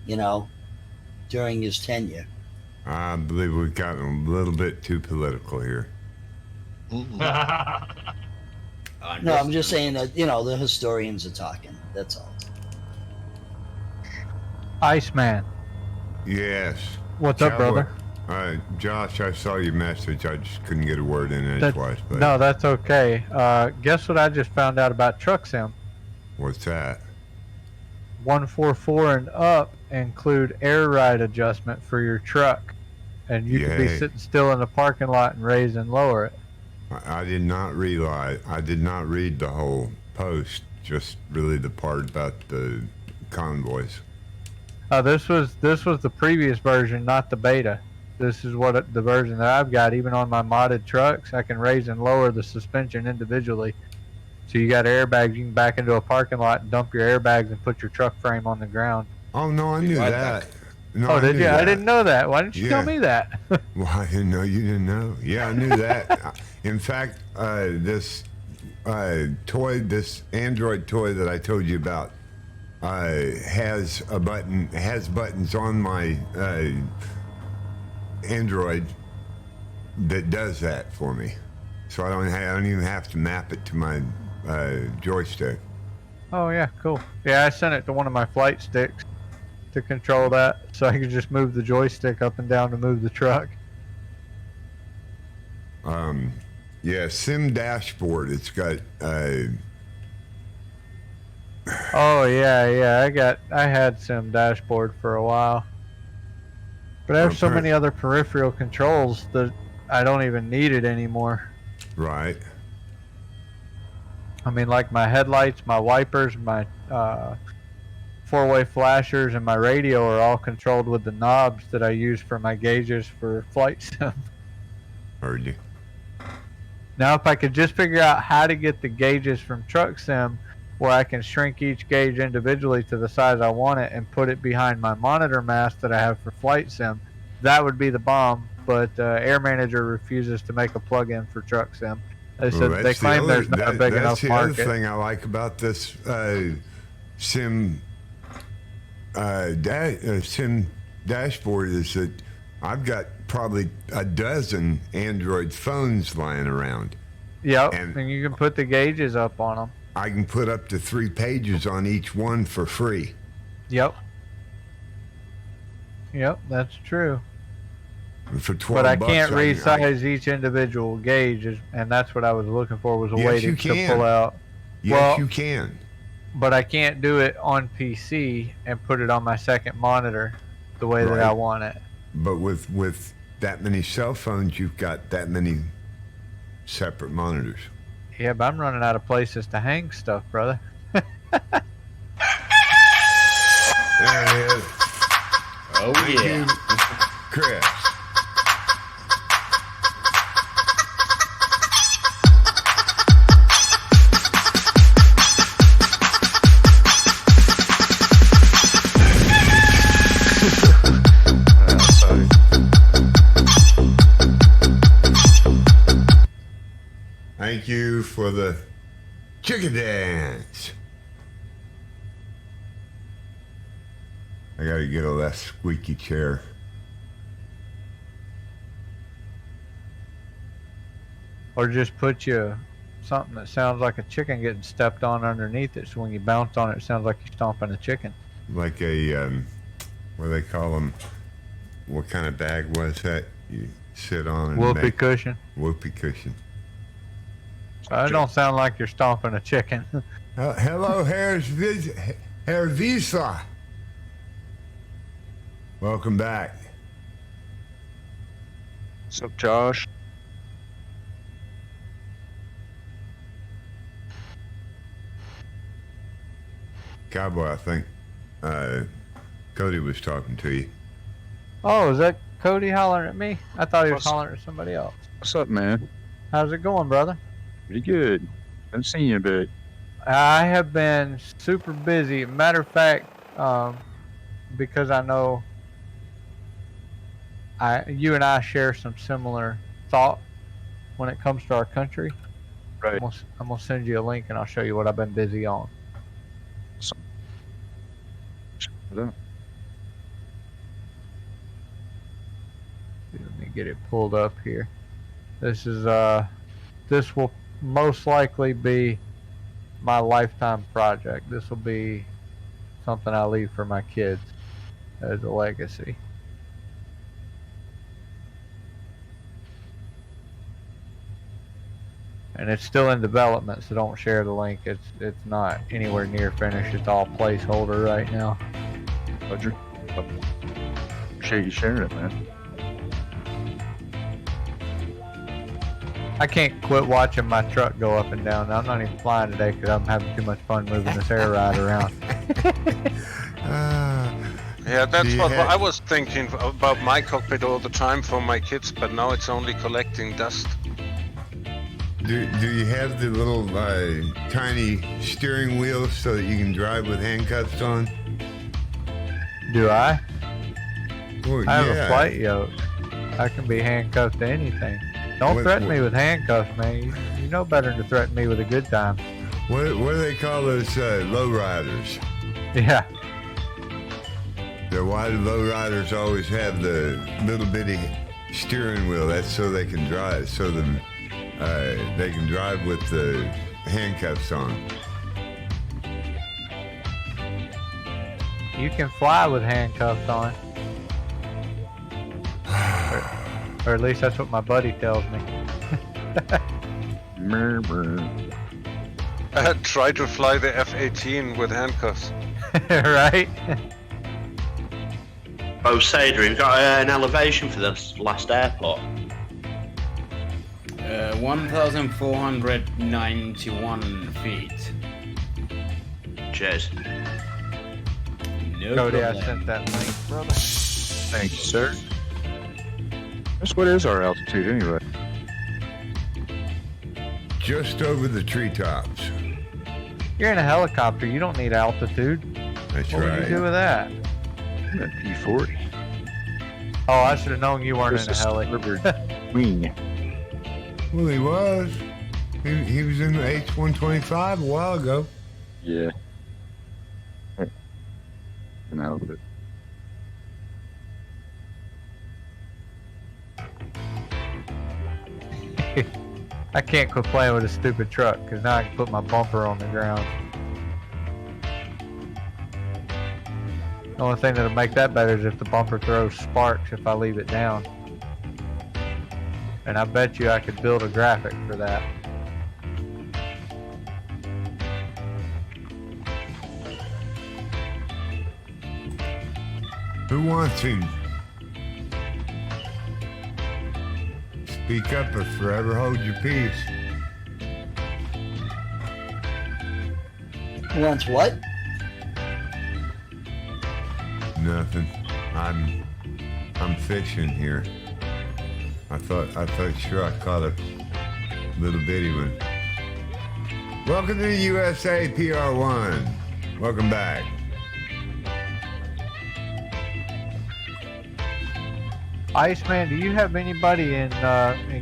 Speaker 5: you know, during his tenure.
Speaker 1: I believe we've gotten a little bit too political here.
Speaker 5: No, I'm just saying that, you know, the historians are talking. That's all.
Speaker 6: Iceman.
Speaker 1: Yes.
Speaker 6: What's up, brother?
Speaker 1: Josh, I saw your message. I just couldn't get a word in edgewise. But
Speaker 6: No, that's okay. Guess what I just found out about truck sim?
Speaker 1: what's that?
Speaker 6: 144 and up include air ride adjustment for your truck, and you could be
Speaker 1: Yay.
Speaker 6: sitting still in the parking lot and raise and lower it.
Speaker 1: I did not realize. I did not read the whole post. Just really the part about the convoys.
Speaker 6: This was the previous version, not the beta. This is the version that I've got. Even on my modded trucks, I can raise and lower the suspension individually. So you got airbags. You can back into a parking lot and dump your airbags and put your truck frame on the ground.
Speaker 1: Oh no, I knew that. No,
Speaker 6: Oh,
Speaker 1: I
Speaker 6: did
Speaker 1: knew
Speaker 6: you?
Speaker 1: that.
Speaker 6: I didn't know that. Why didn't you tell
Speaker 1: Yeah.
Speaker 6: me that?
Speaker 1: Well, I didn't know you didn't know. Yeah, I knew that. In fact, this toy, this Android toy that I told you about, has buttons on my Android that does that for me. So I don't even have to map it to my joystick.
Speaker 6: Oh yeah, cool. Yeah, I sent it to one of my flight sticks to control that, so I could just move the joystick up and down to move the truck.
Speaker 1: Yeah, Sim Dashboard. It's got
Speaker 6: Oh yeah. I had Sim Dashboard for a while, but I have so many other peripheral controls that I don't even need it anymore.
Speaker 1: right.
Speaker 6: I mean, like my headlights, my wipers, my four-way flashers, and my radio are all controlled with the knobs that I use for my gauges for flight sim.
Speaker 1: Heard you.
Speaker 6: Now, if I could just figure out how to get the gauges from Truck Sim, where I can shrink each gauge individually to the size I want it and put it behind my monitor mast that I have for Flight Sim, that would be the bomb. But Air Manager refuses to make a plug-in for Truck Sim. They said they claim there's not a big enough market.
Speaker 1: That's the other thing I like about this Sim Sim Dashboard is that I've got probably a dozen Android phones lying around.
Speaker 6: Yep, and you can put the gauges up on them.
Speaker 1: I can put up to 3 pages on each one for free.
Speaker 6: Yep. Yep, that's true.
Speaker 1: For 12
Speaker 6: but I
Speaker 1: bucks,
Speaker 6: can't resize each individual gauge, and that's what I was looking for, was a way to pull out.
Speaker 1: Yes, you can.
Speaker 6: But I can't do it on PC and put it on my second monitor the way that I want it.
Speaker 1: But with that many cell phones, you've got that many separate monitors.
Speaker 6: Yeah, but I'm running out of places to hang stuff, brother.
Speaker 1: There it is.
Speaker 10: Oh,
Speaker 1: Thank
Speaker 10: yeah.
Speaker 1: you, Chris. Thank you for the chicken dance. I gotta get a less squeaky chair.
Speaker 6: Or just put you something that sounds like a chicken getting stepped on underneath it. So when you bounce on it, it sounds like you're stomping a chicken.
Speaker 1: Like a, what do they call them? What kind of bag was that? You sit on and
Speaker 6: Whoopee
Speaker 1: make
Speaker 6: cushion.
Speaker 1: whoopee cushion.
Speaker 6: It don't sound like you're stomping a chicken.
Speaker 1: Hello, Herr Visa. Welcome back.
Speaker 20: What's up, Josh?
Speaker 1: Cowboy, I think Cody was talking to you.
Speaker 6: Oh, is that Cody hollering at me? I thought he was hollering at somebody else.
Speaker 20: What's up, man?
Speaker 6: How's it going, brother?
Speaker 20: Pretty good. Haven't seen you in a bit.
Speaker 6: I have been super busy. Matter of fact, because I know you and I share some similar thought when it comes to our country.
Speaker 20: Right.
Speaker 6: I'm gonna send you a link and I'll show you what I've been busy on. Let me get it pulled up here. This is this will most likely be my lifetime project. This will be something I leave for my kids as a legacy. And it's still in development, so don't share the link. It's not anywhere near finished. It's all placeholder right now.
Speaker 20: Roger. Appreciate you sharing it, man.
Speaker 6: I can't quit watching my truck go up and down. I'm not even flying today because I'm having too much fun moving this air ride around.
Speaker 4: Yeah, that's what I was thinking about my cockpit all the time for my kids, but now it's only collecting dust.
Speaker 1: Do you have the little tiny steering wheel so that you can drive with handcuffs on?
Speaker 6: Do I?
Speaker 1: Well,
Speaker 6: I have
Speaker 1: yeah.
Speaker 6: a flight yoke. I can be handcuffed to anything. Don't threaten me with handcuffs, man. You know better than to threaten me with a good time.
Speaker 1: What do they call those lowriders?
Speaker 6: Yeah.
Speaker 1: Why do lowriders always have the little bitty steering wheel? That's so they can drive, so they can drive with the handcuffs on.
Speaker 6: You can fly with handcuffs on. Or at least that's what my buddy tells me.
Speaker 4: Try to fly the F-18 with handcuffs.
Speaker 6: Right?
Speaker 8: Oh, Sadie, we've got an elevation for this last airport.
Speaker 10: 1,491 feet.
Speaker 8: Cheers.
Speaker 10: No
Speaker 6: Cody, I
Speaker 10: problem.
Speaker 6: sent that link, brother.
Speaker 20: Thank you, sir. What is our altitude anyway?
Speaker 1: Just over the treetops.
Speaker 6: You're in a helicopter. You don't need altitude.
Speaker 1: That's
Speaker 6: what
Speaker 1: right.
Speaker 6: What would you do with that?
Speaker 20: I'm at P40.
Speaker 6: Oh, I should have known you weren't in a heli.
Speaker 20: Wing.
Speaker 1: Well, he was. He was in the H-125 a while ago.
Speaker 20: Yeah. An outfit.
Speaker 6: I can't quit playing with a stupid truck because now I can put my bumper on the ground. The only thing that'll make that better is if the bumper throws sparks if I leave it down. And I bet you I could build a graphic for that.
Speaker 1: Who wants him? Speak up or forever hold your peace.
Speaker 5: Who wants what?
Speaker 1: Nothing. I'm fishing here. I thought sure I caught a little bitty one. Welcome to the USA PR1. Welcome back.
Speaker 6: Iceman, do you have anybody in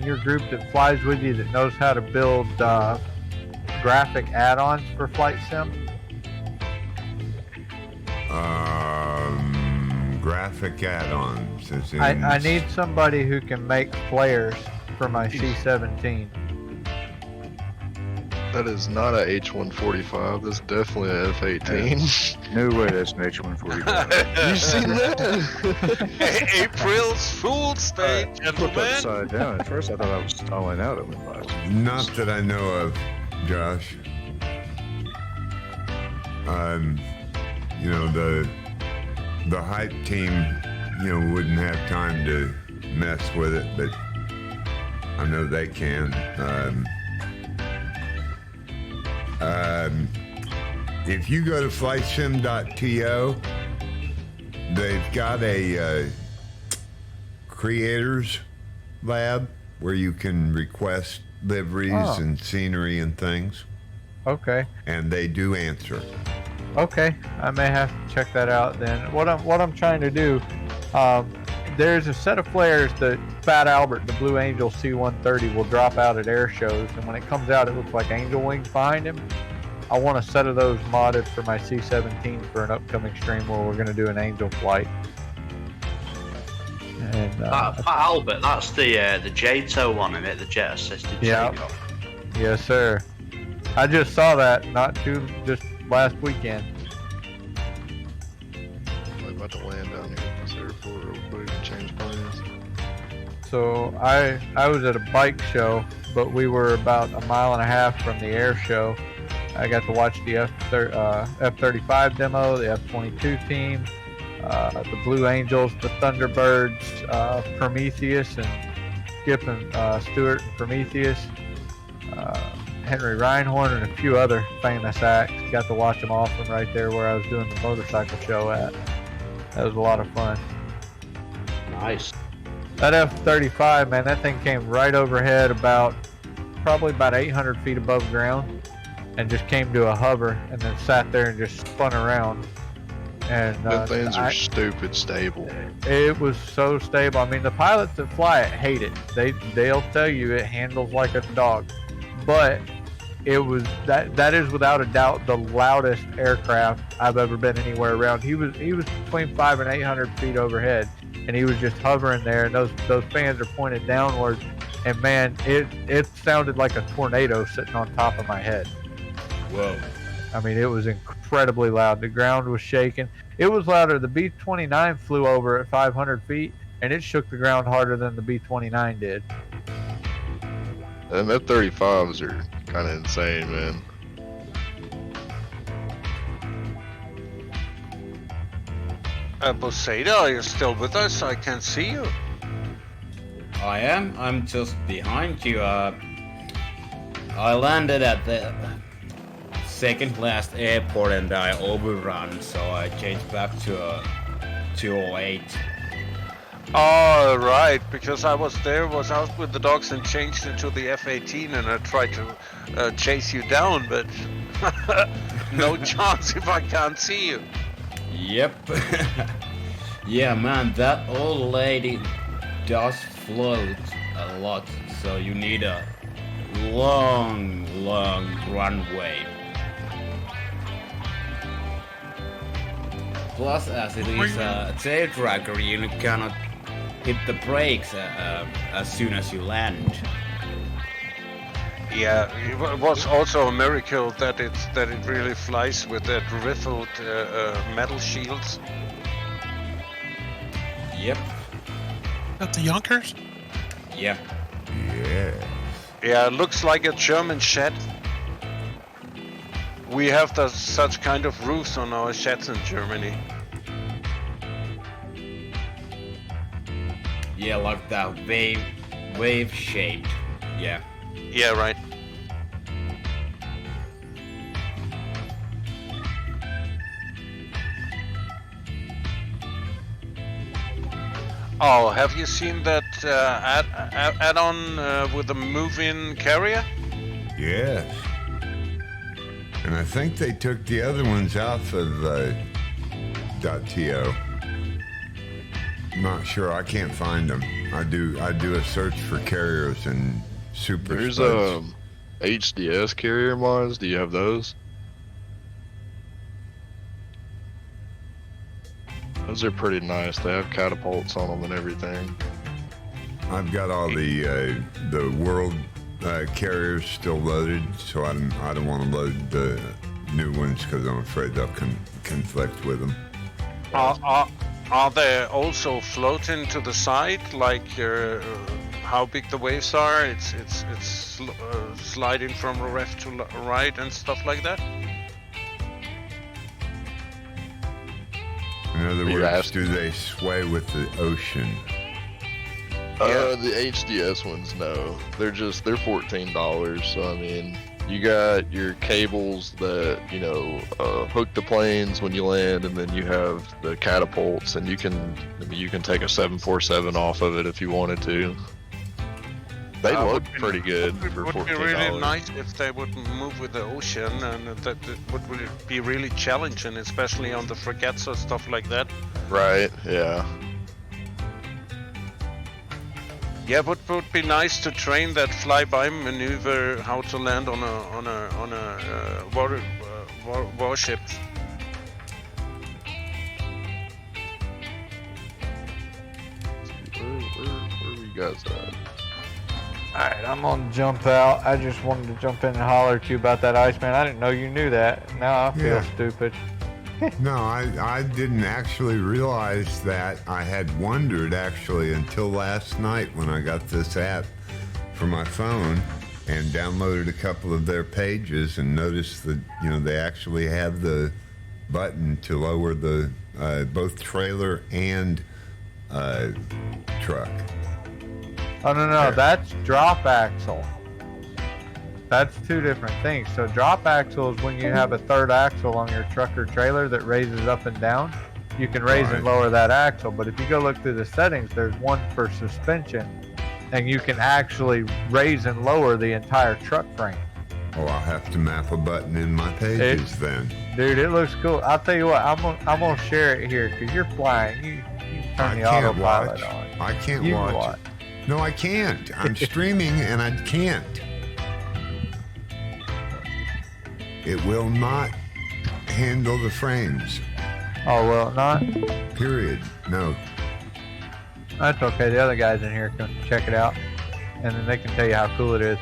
Speaker 6: your group that flies with you that knows how to build graphic add-ons for Flight Sim?
Speaker 1: Graphic add-ons. As in
Speaker 6: I need somebody who can make flares for my C-17.
Speaker 14: That is not a H-145. That's definitely a F-18.
Speaker 20: No way that's an H-145.
Speaker 14: You seen that?
Speaker 4: April's Fool's Day,
Speaker 20: Flipped
Speaker 4: gentlemen.
Speaker 20: upside down. At first I thought I was stalling out at one by.
Speaker 1: Not that I know of, Josh. You know, the hype team, you know, wouldn't have time to mess with it, but I know they can. If you go to flightsim.to, they've got a creators lab where you can request liveries and scenery and things.
Speaker 6: Okay.
Speaker 1: And they do answer.
Speaker 6: Okay, I may have to check that out then. What I'm trying to do, there's a set of flares that Fat Albert, the Blue Angel C-130, will drop out at air shows, and when it comes out, it looks like angel wings behind him. I want a set of those modded for my C-17 for an upcoming stream where we're going to do an angel flight. And
Speaker 8: Fat Albert, that's the JTO one, isn't it? The jet assisted.
Speaker 6: Yeah. Yes, sir. I just saw that just last weekend.
Speaker 14: I'm about to land down here at this airport real quick and change plans.
Speaker 6: So I was at a bike show, but we were about a mile and a half from the air show. I got to watch the F-35 demo, the F-22 team, the Blue Angels, the Thunderbirds, Prometheus, and Skip and Stewart and Prometheus, Henry Reinhorn, and a few other famous acts. Got to watch them all from right there where I was doing the motorcycle show at. That was a lot of fun.
Speaker 8: Nice.
Speaker 6: That F-35, man, that thing came right overhead probably about 800 feet above ground and just came to a hover and then sat there and just spun around. And
Speaker 14: Them things are stupid stable.
Speaker 6: It was so stable. I mean, the pilots that fly it hate it. They'll tell you it handles like a dog. But it was that is without a doubt the loudest aircraft I've ever been anywhere around. He was between 500 and 800 feet overhead, and he was just hovering there, and those fans are pointed downward, and man, it sounded like a tornado sitting on top of my head.
Speaker 10: Whoa.
Speaker 6: I mean, it was incredibly loud. The ground was shaking. It was louder. The B-29 flew over at 500 feet, and it shook the ground harder than the B-29 did.
Speaker 14: And F-35s are kind of insane, man.
Speaker 4: Boseda, are you still with us? I can't see you.
Speaker 10: I am. I'm just behind you. I landed at the second last airport and I overrun, so I changed back to 208.
Speaker 4: Oh, right, because I was out with the dogs and changed into the F-18 and I tried to chase you down, but no chance if I can't see you.
Speaker 10: Yep. Yeah, man, that old lady does float a lot, so you need a long runway. Plus, as it is a tail dragger, you cannot hit the brakes as soon as you land.
Speaker 4: Yeah, it was also a miracle that it really flies with that riffled metal shields.
Speaker 10: Yep.
Speaker 13: That's the Yonkers?
Speaker 10: Yeah.
Speaker 1: Yeah.
Speaker 4: Yeah, it looks like a German shed. We have such kind of roofs on our sheds in Germany.
Speaker 10: Yeah, like that wave shaped. Yeah.
Speaker 4: Yeah, right. Oh, have you seen that add-on with the move-in carrier?
Speaker 1: Yes. And I think they took the other ones off of .to. Not sure. I can't find them. I do a search for carriers and super.
Speaker 14: There's
Speaker 1: spuds.
Speaker 14: HDS carrier mods. Do you have those? Those are pretty nice. They have catapults on them and everything.
Speaker 1: I've got all the world carriers still loaded, so I don't want to load the new ones because I'm afraid they'll conflict with them.
Speaker 4: Are they also floating to the side, like how big the waves are? It's sliding from left to right and stuff like that.
Speaker 1: In other words, do they sway with the ocean?
Speaker 14: The HDS ones, no. They're $14. So I mean, you got your cables that hook the planes when you land, and then you have the catapults, and you can take a 747 off of it if you wanted to. They look pretty good for $14.
Speaker 4: Would be really nice if they would move with the ocean, and that would be really challenging, especially on the frigates or stuff like that.
Speaker 14: Right. Yeah.
Speaker 4: Yeah, but it would be nice to train that flyby maneuver, how to land on a warship.
Speaker 14: Where you guys at?
Speaker 6: Alright, I'm gonna jump out. I just wanted to jump in and holler at you about that Iceman. I didn't know you knew that. Now I feel stupid.
Speaker 1: No, I didn't actually realize that. I had wondered actually until last night when I got this app for my phone and downloaded a couple of their pages and noticed that they actually have the button to lower the both trailer and truck.
Speaker 6: Oh no, that's drop axle. That's two different things. So drop axle is when you have a third axle on your truck or trailer that raises up and down. You can raise and lower that axle, but if you go look through the settings, there's one for suspension, and you can actually raise and lower the entire truck frame.
Speaker 1: Oh, I'll have to map a button in my pages then.
Speaker 6: Dude, it looks cool. I'll tell you what, I'm gonna share it here because you're flying. You turn the autopilot on.
Speaker 1: I can't watch it. No, I can't. I'm streaming and I can't. It will not handle the frames.
Speaker 6: Oh, will it not?
Speaker 1: Period. No.
Speaker 6: That's okay. The other guys in here can check it out, and then they can tell you how cool it is.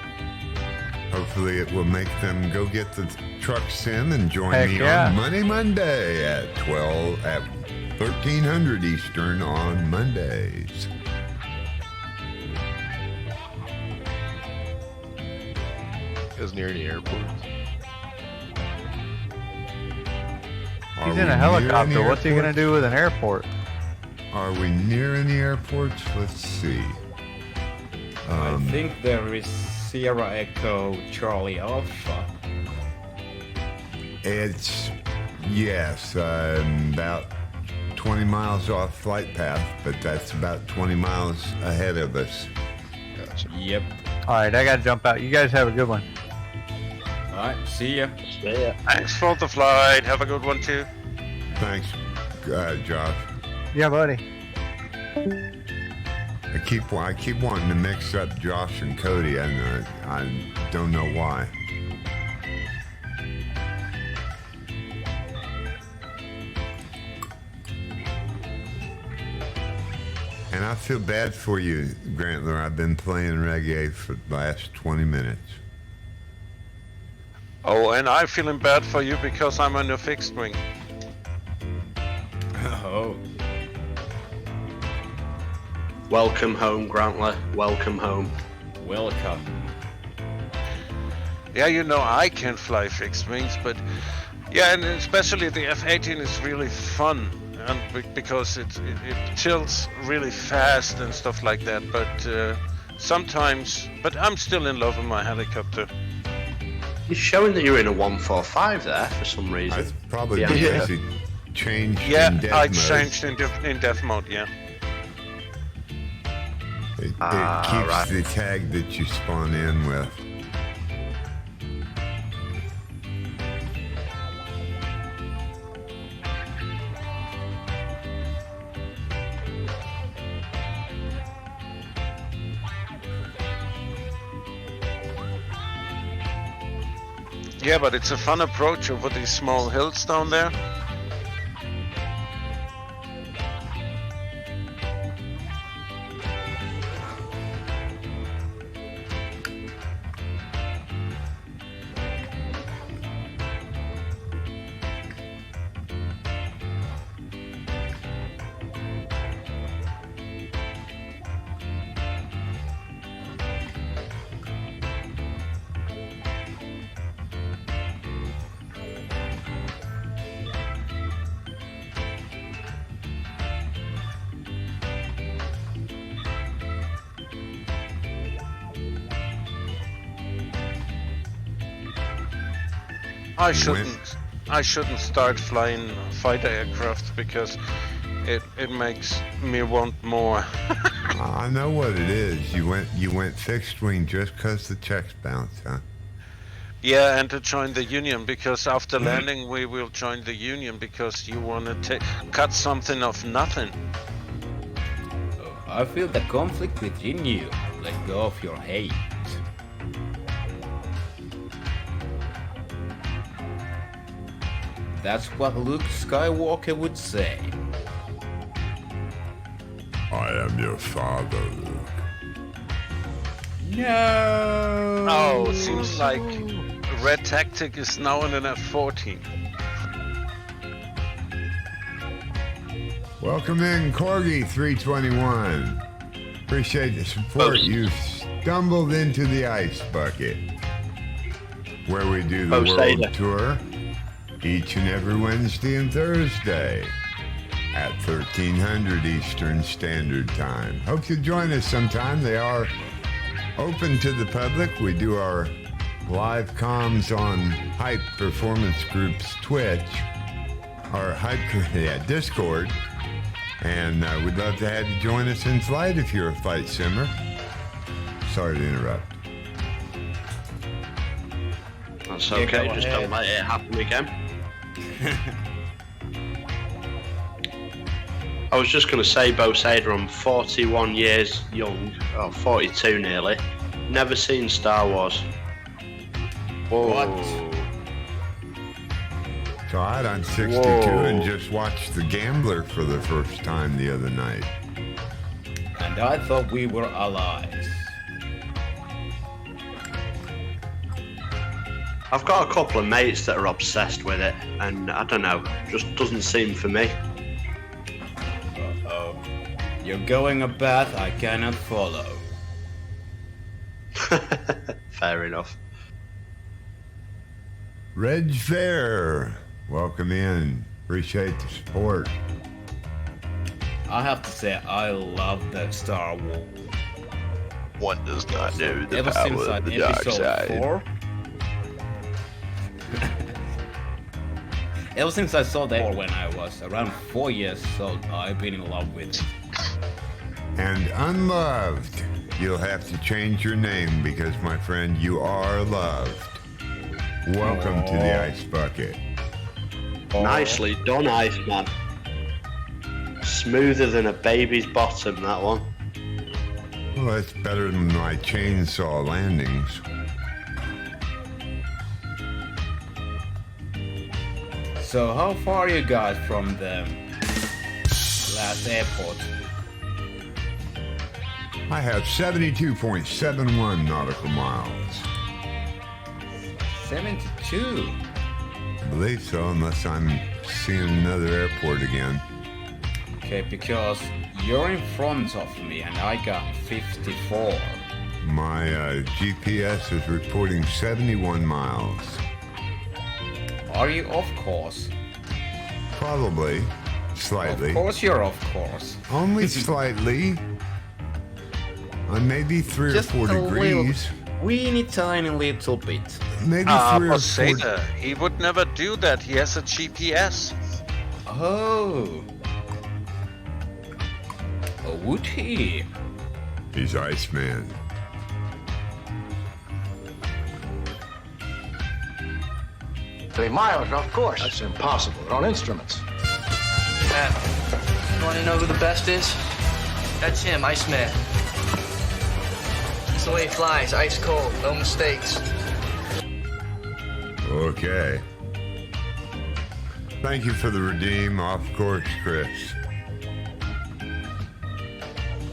Speaker 1: Hopefully it will make them go get the truck sim and join me
Speaker 6: on
Speaker 1: Monday at 1300 Eastern on Mondays.
Speaker 14: Is near the airport.
Speaker 6: He's in a helicopter. What's he gonna do with an airport?
Speaker 1: Are we near any airports? Let's see.
Speaker 10: I think there is Sierra Echo Charlie Alpha.
Speaker 1: It's about 20 miles off flight path, but that's about 20 miles ahead of us.
Speaker 14: Gotcha.
Speaker 10: Yep.
Speaker 6: All right, I gotta jump out. You guys have a good one.
Speaker 10: All right, see ya.
Speaker 4: Thanks for the flight. Have a good one too.
Speaker 1: Thanks, Josh.
Speaker 6: Yeah, buddy.
Speaker 1: I keep wanting to mix up Josh and Cody, and I don't know why. And I feel bad for you, Grantler. I've been playing reggae for the last 20 minutes.
Speaker 4: Oh, and I'm feeling bad for you because I'm on a fixed wing.
Speaker 10: Oh.
Speaker 8: Welcome home, Grantler. Welcome home.
Speaker 10: Welcome.
Speaker 4: Yeah, I can fly fixed wings, but yeah, and especially the F-18 is really fun, and because it tilts really fast and stuff like that. But sometimes, I'm still in love with my helicopter.
Speaker 8: You're showing that you're in a 145 there for some reason.
Speaker 1: That's probably because it changed in death mode.
Speaker 4: I changed in death mode, yeah.
Speaker 1: It keeps the tag that you spawn in with.
Speaker 4: Yeah, but it's a fun approach over these small hills down there. I shouldn't start flying fighter aircraft because it makes me want more.
Speaker 1: I know what it is. You went fixed wing just 'cause the checks bounce, huh?
Speaker 4: Yeah, and to join the union, because after landing we will join the union because you want to cut something of nothing.
Speaker 10: I feel the conflict within you. Let go of your hate. That's what Luke Skywalker would say.
Speaker 1: I am your father, Luke.
Speaker 10: No.
Speaker 4: Oh, seems like Red Tactic is now in an F-14.
Speaker 1: Welcome in, Corgi 321. Appreciate the support. You've stumbled into the Ice Bucket, where we do the world tour each and every Wednesday and Thursday at 1300 Eastern Standard Time. Hope you join us sometime. They are open to the public. We do our live comms on Hype Performance Group's Twitch, our Discord, and we'd love to have you join us in flight if you're a flight simmer. Sorry to interrupt.
Speaker 8: That's okay, just don't let it happen again. I was just going to say, Bo Sader, I'm 41 years young, 42 nearly. Never seen Star Wars.
Speaker 10: Whoa.
Speaker 8: What?
Speaker 1: God, I'm 62 and just watched The Gambler for the first time the other night.
Speaker 10: And I thought we were allies.
Speaker 8: I've got a couple of mates that are obsessed with it, and I don't know, just doesn't seem for me.
Speaker 10: Uh-oh. You're going a path I cannot follow.
Speaker 8: Fair enough.
Speaker 1: Reg Fair, welcome in. Appreciate the support.
Speaker 10: I have to say, I love the Star Wars.
Speaker 14: One does not know the
Speaker 10: Ever
Speaker 14: power
Speaker 10: since
Speaker 14: of the dark
Speaker 10: episode
Speaker 14: side.
Speaker 10: 4. Ever since I saw that when I was around 4 years old, I've been in love with it.
Speaker 1: And unloved, you'll have to change your name because, my friend, you are loved. Welcome to the Ice Bucket.
Speaker 8: Nicely done, Iceman. Smoother than a baby's bottom, that one.
Speaker 1: Well, that's better than my chainsaw landings.
Speaker 10: So how far are you guys from the last airport?
Speaker 1: I have 72.71 nautical miles.
Speaker 10: 72?
Speaker 1: I believe so, unless I'm seeing another airport again.
Speaker 10: Okay, because you're in front of me and I got 54.
Speaker 1: My GPS is reporting 71 miles.
Speaker 10: Are you off course?
Speaker 1: Probably. Slightly.
Speaker 10: Of course you're off course.
Speaker 1: Only slightly. Maybe 3
Speaker 10: Just
Speaker 1: or 4
Speaker 10: a
Speaker 1: degrees.
Speaker 10: Weeny tiny little bit.
Speaker 1: Maybe 3 or 4.
Speaker 4: Poseidon, he would never do that. He has a GPS.
Speaker 10: Oh. Oh, would he?
Speaker 1: He's Iceman.
Speaker 17: Miles off course. That's impossible. They're on instruments.
Speaker 21: Matt, you want to know who the best is? That's him, Iceman. That's the way he flies, ice cold, no mistakes.
Speaker 1: Okay. Thank you for the redeem, off course, Chris.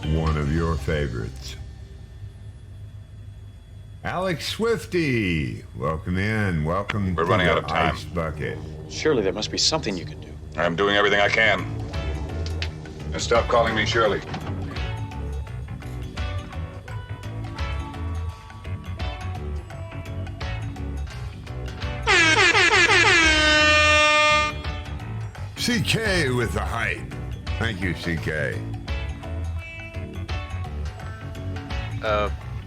Speaker 1: One of your favorites. Alex Swifty, welcome in. Welcome
Speaker 17: We're
Speaker 1: to
Speaker 17: running
Speaker 1: the
Speaker 17: out of time.
Speaker 1: Ice Bucket.
Speaker 17: Surely there must be something you can do. I'm doing everything I can. And stop calling me Shirley.
Speaker 1: CK with the hype. Thank you, CK.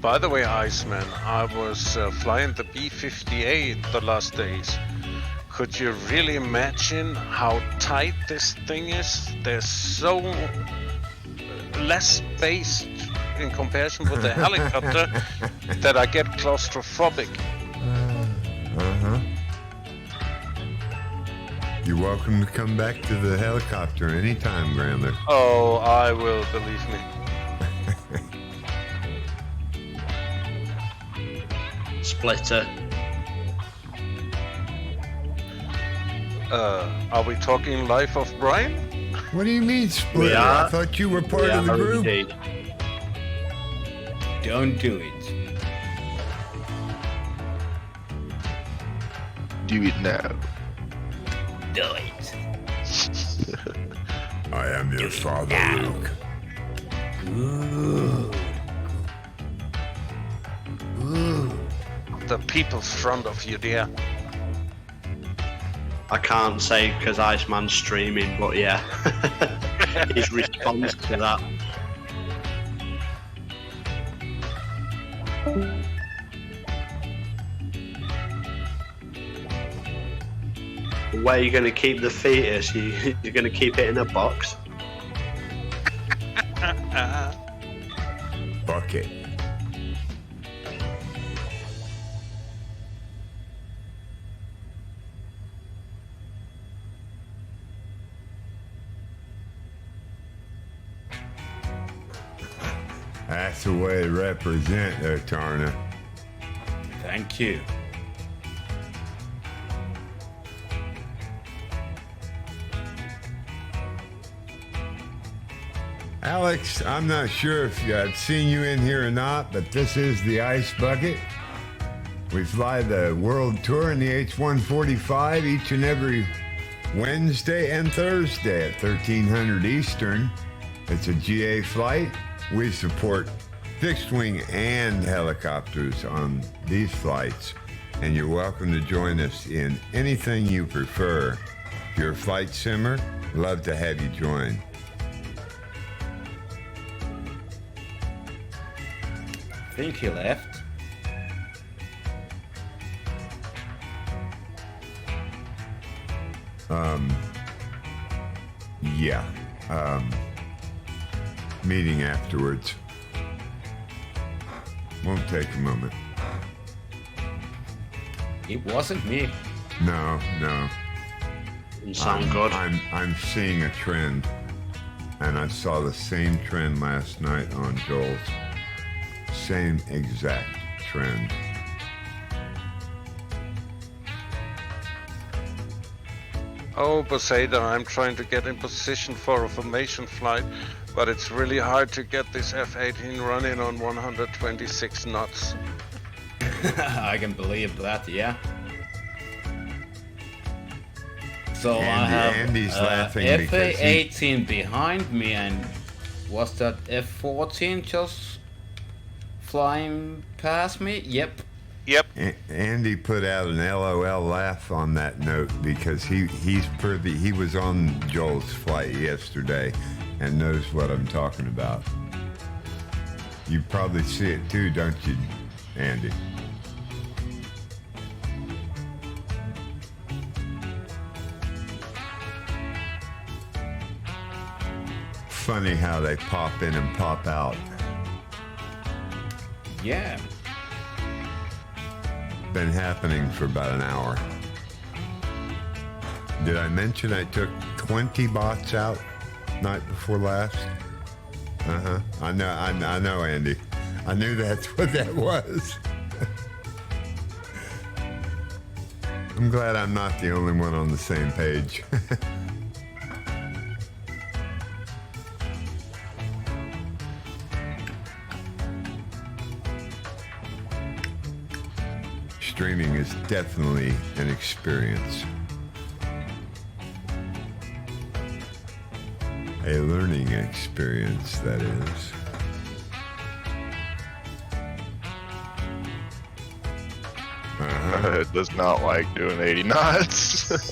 Speaker 4: By the way, Iceman, I was flying the B-58 the last days, could you really imagine how tight this thing is? There's so less space in comparison with the helicopter that I get claustrophobic.
Speaker 1: You're welcome to come back to the helicopter anytime, Grandler.
Speaker 4: Oh, I will, believe me.
Speaker 8: Splitter.
Speaker 4: Are we talking Life of Brian?
Speaker 1: What do you mean, Splitter?
Speaker 10: We are.
Speaker 1: I thought you were part of the group.
Speaker 10: Indeed. Don't do it.
Speaker 14: Do it now.
Speaker 10: Do it.
Speaker 1: I am your father, Luke.
Speaker 10: Good.
Speaker 4: The people's front of you, dear.
Speaker 8: I can't say because Iceman's streaming, but yeah. His response to that. Where are you going to keep the fetus? You're going to keep it in a box?
Speaker 1: Bucket. That's the way to represent Tarna.
Speaker 10: Thank you.
Speaker 1: Alex, I'm not sure if I've seen you in here or not, but this is the Ice Bucket. We fly the world tour in the H-145 each and every Wednesday and Thursday at 1300 Eastern. It's a GA flight. We support fixed wing and helicopters on these flights, and you're welcome to join us in anything you prefer. If you're a flight simmer, love to have you join.
Speaker 10: I think he left.
Speaker 1: Yeah. Meeting afterwards. Won't take a moment.
Speaker 10: It wasn't me.
Speaker 1: No.
Speaker 8: You sound good.
Speaker 1: I'm seeing a trend, and I saw the same trend last night on Joel's. Same exact trend.
Speaker 4: Oh, Poseidon, I'm trying to get in position for a formation flight, but it's really hard to get this F-18 running on 126 knots.
Speaker 10: I can believe that, yeah. So I
Speaker 1: Andy-
Speaker 10: have
Speaker 1: Andy's laughing because
Speaker 10: F-18 behind me, and was that F-14 just flying past me? Yep.
Speaker 1: Andy put out an LOL laugh on that note because he was on Joel's flight yesterday and knows what I'm talking about. You probably see it too, don't you, Andy? Funny how they pop in and pop out.
Speaker 10: Yeah.
Speaker 1: Been happening for about an hour. Did I mention I took 20 bots out night before last? I know, Andy. I knew that's what that was. I'm glad I'm not the only one on the same page. Streaming is definitely an experience. A learning experience, that is.
Speaker 14: It does not like doing 80 knots.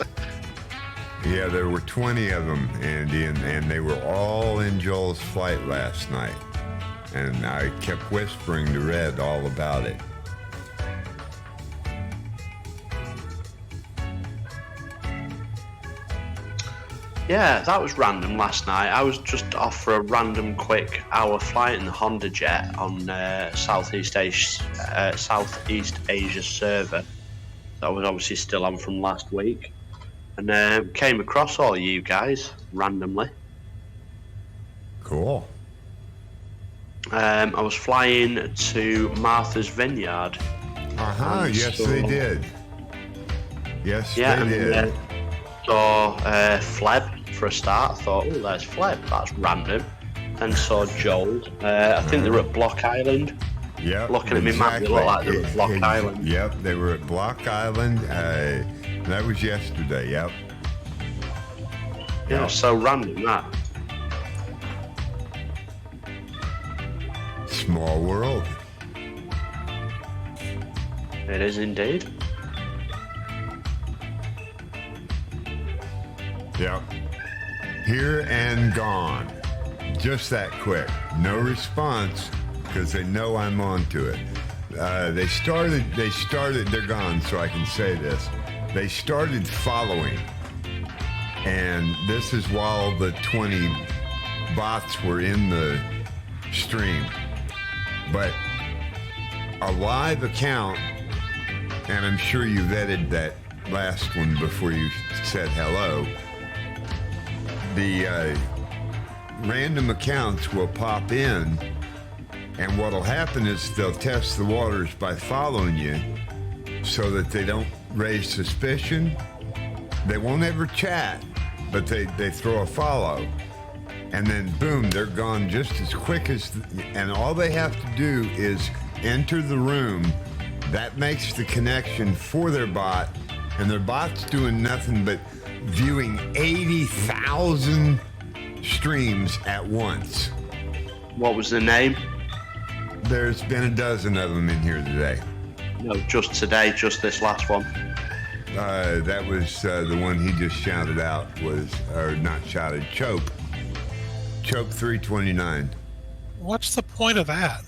Speaker 1: Yeah, there were 20 of them, Andy, and they were all in Joel's flight last night. And I kept whispering to Red all about it.
Speaker 8: Yeah, that was random last night. I was just off for a random quick hour flight in the Honda Jet on Southeast Asia server. That was obviously still on from last week. And came across all you guys randomly.
Speaker 1: Cool.
Speaker 8: I was flying to Martha's Vineyard.
Speaker 1: Yes, they did. Yes,
Speaker 8: Yeah,
Speaker 1: they did.
Speaker 8: Saw Fleb for a start. I thought, oh, there's Fleb. That's random. Then saw Joel. I think they were at Block Island.
Speaker 1: Yep.
Speaker 8: Looking at me, map, they look like they were at Block Island.
Speaker 1: Yep, they were at Block Island. That was yesterday. Yep.
Speaker 8: Yeah, so random that.
Speaker 1: Small world.
Speaker 8: It is indeed.
Speaker 1: Yep. Here and gone. Just that quick. No response because they know I'm onto it. They started, they're gone, so I can say this. They started following. And this is while the 20 bots were in the stream. But a live account, and I'm sure you vetted that last one before you said hello, the random accounts will pop in, and what'll happen is they'll test the waters by following you so that they don't raise suspicion. They won't ever chat, but they throw a follow. And then boom, they're gone just as quick as, and all they have to do is enter the room. That makes the connection for their bot, and their bot's doing nothing but viewing 80,000 streams at once.
Speaker 8: What was the name?
Speaker 1: There's been a dozen of them in here today.
Speaker 8: No, just today, just this last one.
Speaker 1: That was the one he just shouted out was, or not shouted, Choke 329.
Speaker 13: What's the point of that?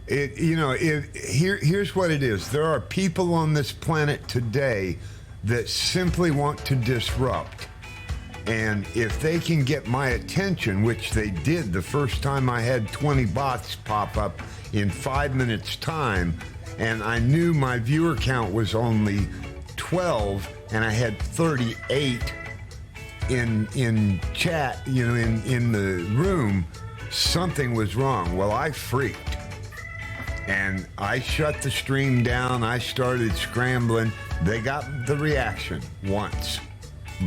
Speaker 1: Here's what it is. There are people on this planet today that simply want to disrupt. And if they can get my attention, which they did the first time I had 20 bots pop up in 5 minutes time, and I knew my viewer count was only 12 and I had 38 in chat, in the room, something was wrong. Well, I freaked. And I shut the stream down. I started scrambling. They got the reaction once.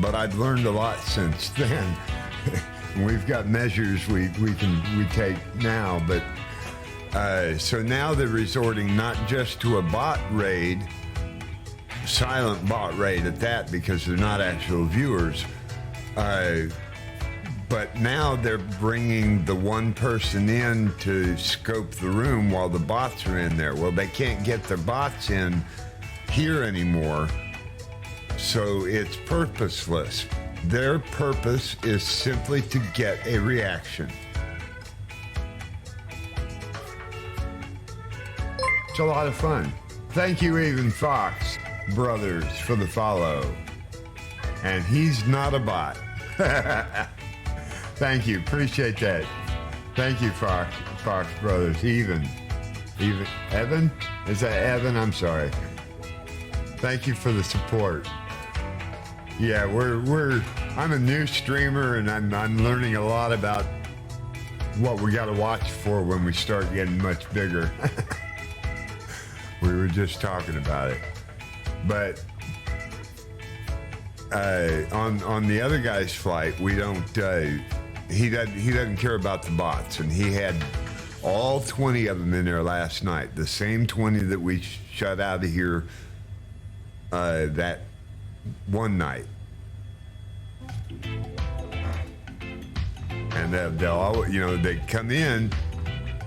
Speaker 1: But I've learned a lot since then. We've got measures we take now. But so now they're resorting not just to a bot raid, silent bot raid at that, because they're not actual viewers. But now they're bringing the one person in to scope the room while the bots are in there. Well, they can't get their bots in here anymore, so it's purposeless. Their purpose is simply to get a reaction. It's a lot of fun. Thank you, Even Fox Brothers, for the follow. And he's not a bot. Thank you. Appreciate that. Thank you, Fox Brothers. Even. Evan? Is that Evan? I'm sorry. Thank you for the support. Yeah, I'm a new streamer, and I'm learning a lot about what we got to watch for when we start getting much bigger. We were just talking about it. But on the other guy's flight, we don't. He doesn't care about the bots, and he had all 20 of them in there last night. The same 20 that we shut out of here that one night. And they'll they come in.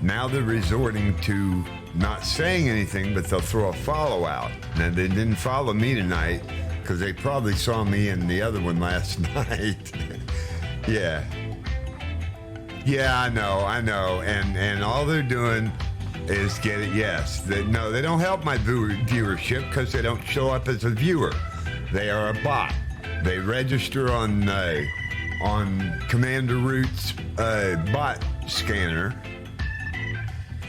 Speaker 1: Now they're resorting to not saying anything, but they'll throw a follow out. Now they didn't follow me tonight because they probably saw me in the other one last night. Yeah. Yeah, I know. And all they're doing is get it. Yes. They don't help my viewership because they don't show up as a viewer. They are a bot. They register on on Commander Root's bot scanner.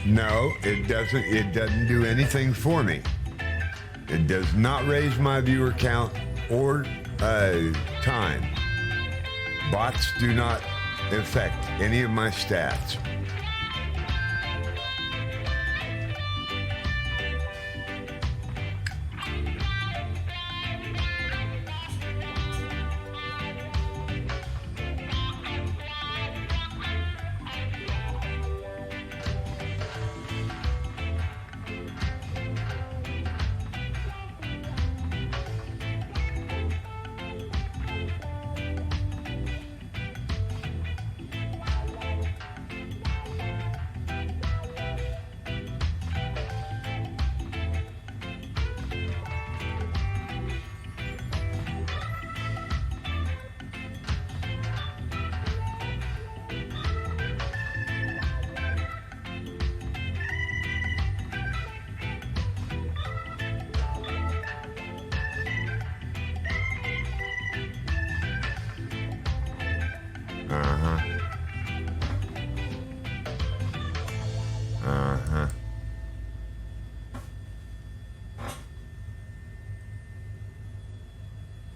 Speaker 1: No, it doesn't. It doesn't do anything for me. It does not raise my viewer count or time. Bots do not affect any of my stats.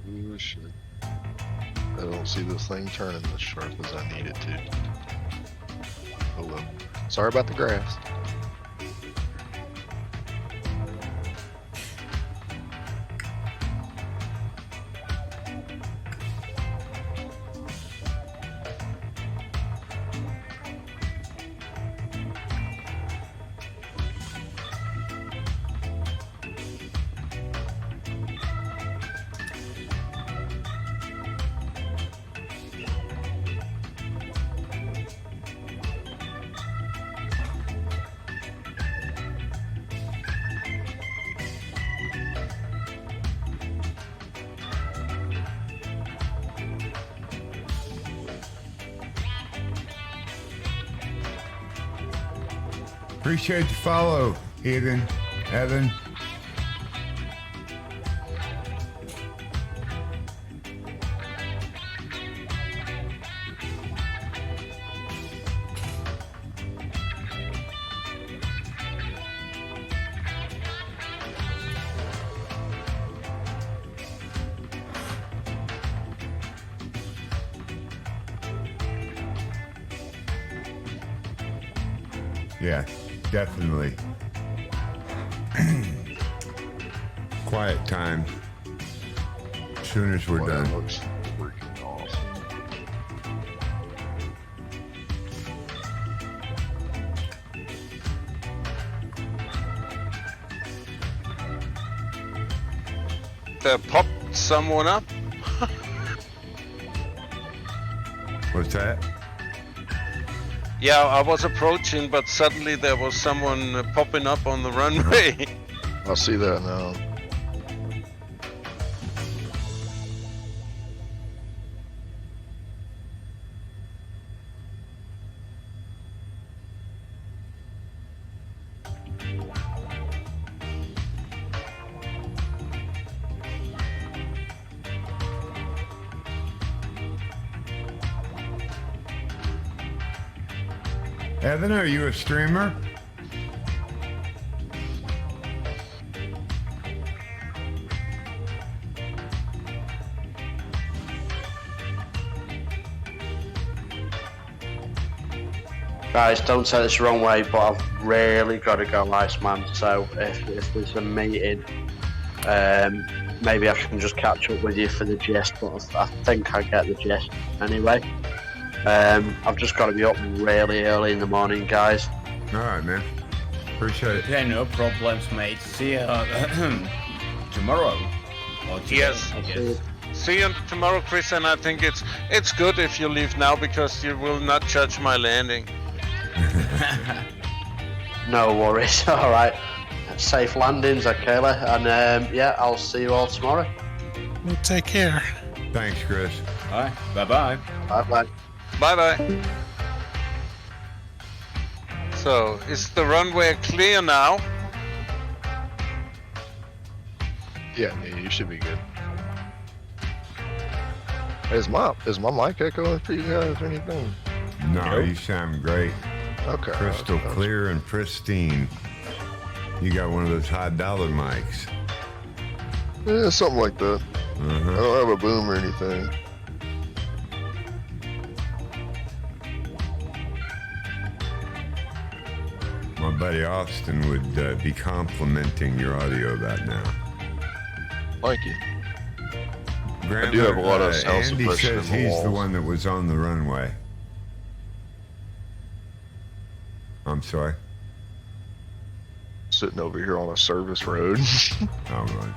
Speaker 14: Oh shit. I don't see this thing turning as sharp as I need it to. Oh well. Sorry about the graphs.
Speaker 1: Appreciate the follow, Evan. Yeah, definitely. Quiet time. As soon as we're done.
Speaker 14: Looks freaking awesome.
Speaker 4: Popped someone up.
Speaker 1: What's that?
Speaker 4: Yeah, I was approaching, but suddenly there was someone popping up on the runway.
Speaker 14: I see that now.
Speaker 1: Evan, are you a streamer?
Speaker 8: Guys, don't take this the wrong way, but I've really got to go, Iceman. So if there's a meeting, maybe I can just catch up with you for the gist. But I think I get the gist anyway. I've just got to be up really early in the morning, guys.
Speaker 1: All right, man. Appreciate it.
Speaker 10: Yeah, no problems, mate. See you tomorrow. Or today,
Speaker 4: Yes.
Speaker 10: I guess.
Speaker 4: See you tomorrow, Chris, and I think it's good if you leave now because you will not judge my landing.
Speaker 8: No worries. All right. Safe landings, Akela, and yeah, I'll see you all tomorrow.
Speaker 13: Well, take care.
Speaker 1: Thanks, Chris.
Speaker 10: All right. Bye-bye.
Speaker 8: Bye-bye.
Speaker 4: Bye-bye. So, is the runway clear now?
Speaker 14: Yeah, you should be good. Is my mic echoing for you guys or anything?
Speaker 1: No, you sound great.
Speaker 14: Okay.
Speaker 1: Crystal clear and pristine. You got one of those high dollar mics.
Speaker 14: Yeah, something like that. I don't have a boom or anything.
Speaker 1: My buddy Austin would be complimenting your audio about now.
Speaker 14: Thank you.
Speaker 1: Grandma,
Speaker 14: I do have a lot of sound
Speaker 1: Andy
Speaker 14: suppression
Speaker 1: says
Speaker 14: in the
Speaker 1: he's
Speaker 14: walls.
Speaker 1: the one that was on the runway. I'm sorry.
Speaker 14: Sitting over here on a service road.
Speaker 1: All right.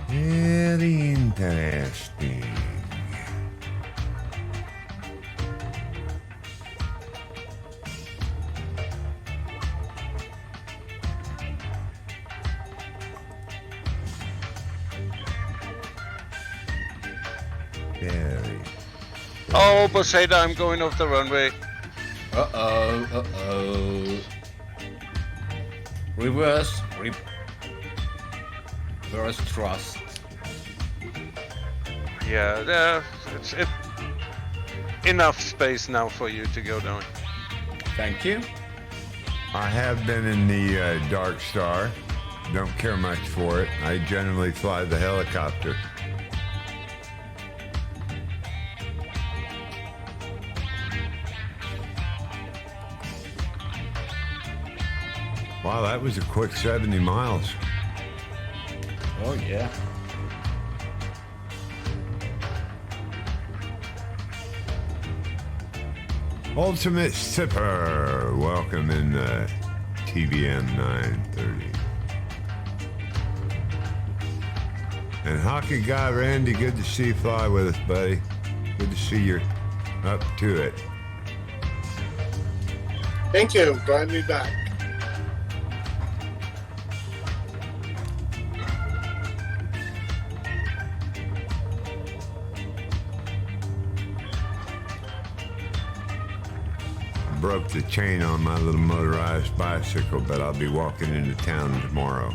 Speaker 1: Very interesting. Very.
Speaker 4: Oh, Poseidon, I'm going off the runway.
Speaker 10: Uh-oh. Reverse thrust.
Speaker 4: Yeah, it's enough space now for you to go down.
Speaker 10: Thank you.
Speaker 1: I have been in the Dark Star. Don't care much for it. I generally fly the helicopter. Wow, that was a quick 70 miles.
Speaker 10: Oh, yeah.
Speaker 1: Ultimate Sipper, welcome in TBM 930. And Hockey Guy Randy, good to see you fly with us, buddy. Good to see you're up to it.
Speaker 7: Thank you. Glad to be back.
Speaker 1: Broke the chain on my little motorized bicycle, but I'll be walking into town tomorrow.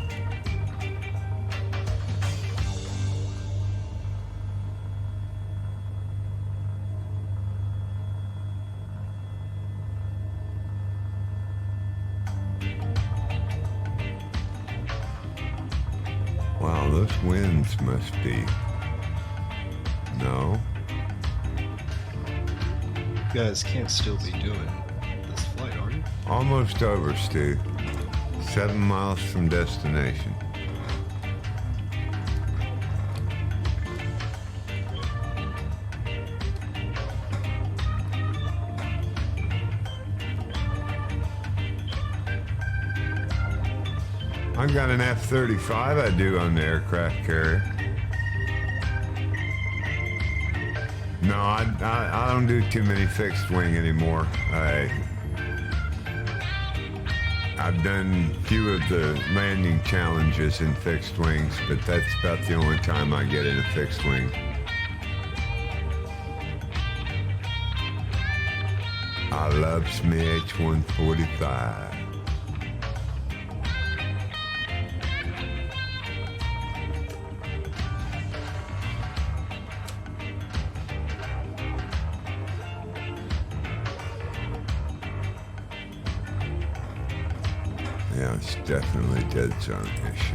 Speaker 1: Wow, those winds must be... No?
Speaker 22: You guys can't still be doing this flight, are you?
Speaker 1: Almost over, Stu. 7 miles from destination. I've got an F-35 I do on the aircraft carrier. No, I don't do too many fixed wing anymore. I've done a few of the landing challenges in fixed wings, but that's about the only time I get in a fixed wing. I love me H-145. Yeah, it's definitely a dead zone issue.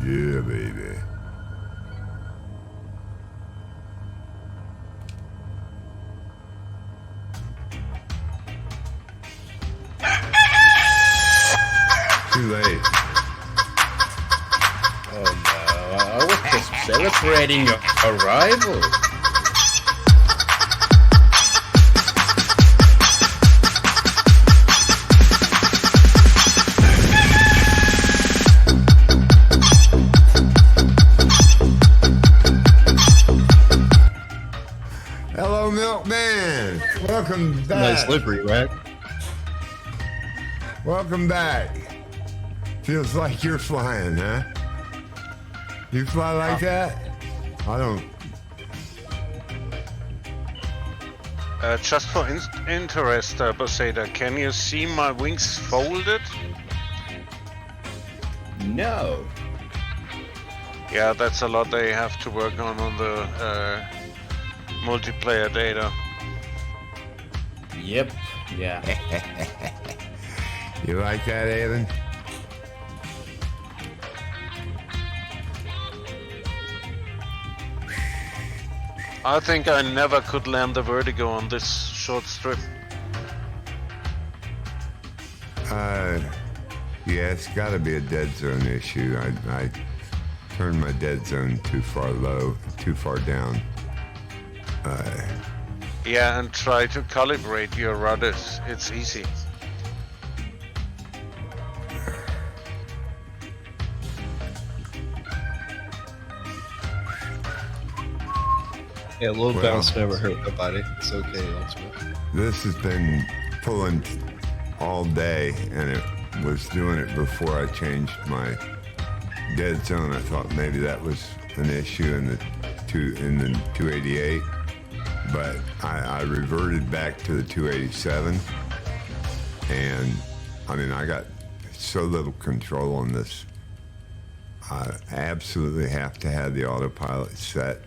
Speaker 1: Yeah, baby. Too late.
Speaker 10: Oh no, I was just celebrating your arrival.
Speaker 20: nice livery, right?
Speaker 1: Welcome back. Feels like you're flying, huh? You fly like that? I don't.
Speaker 4: Just for interest, Boseda, can you see my wings folded?
Speaker 10: No.
Speaker 4: Yeah, that's a lot they have to work on the multiplayer data.
Speaker 10: Yep. Yeah.
Speaker 1: You like that, Evan?
Speaker 4: I think I never could land the vertigo on this short strip.
Speaker 1: Yeah, it's got to be a dead zone issue. I turned my dead zone too far low, too far down.
Speaker 4: Yeah, and try to calibrate your rudders. It's easy.
Speaker 20: Yeah, a little
Speaker 1: Well,
Speaker 20: bounce never hurt nobody. It's okay, Ultimate.
Speaker 1: This has been pulling all day, and it was doing it before I changed my dead zone. I thought maybe that was an issue in the 288, but I reverted back to the 287, and I mean I got so little control on this. I absolutely have to have the autopilot set.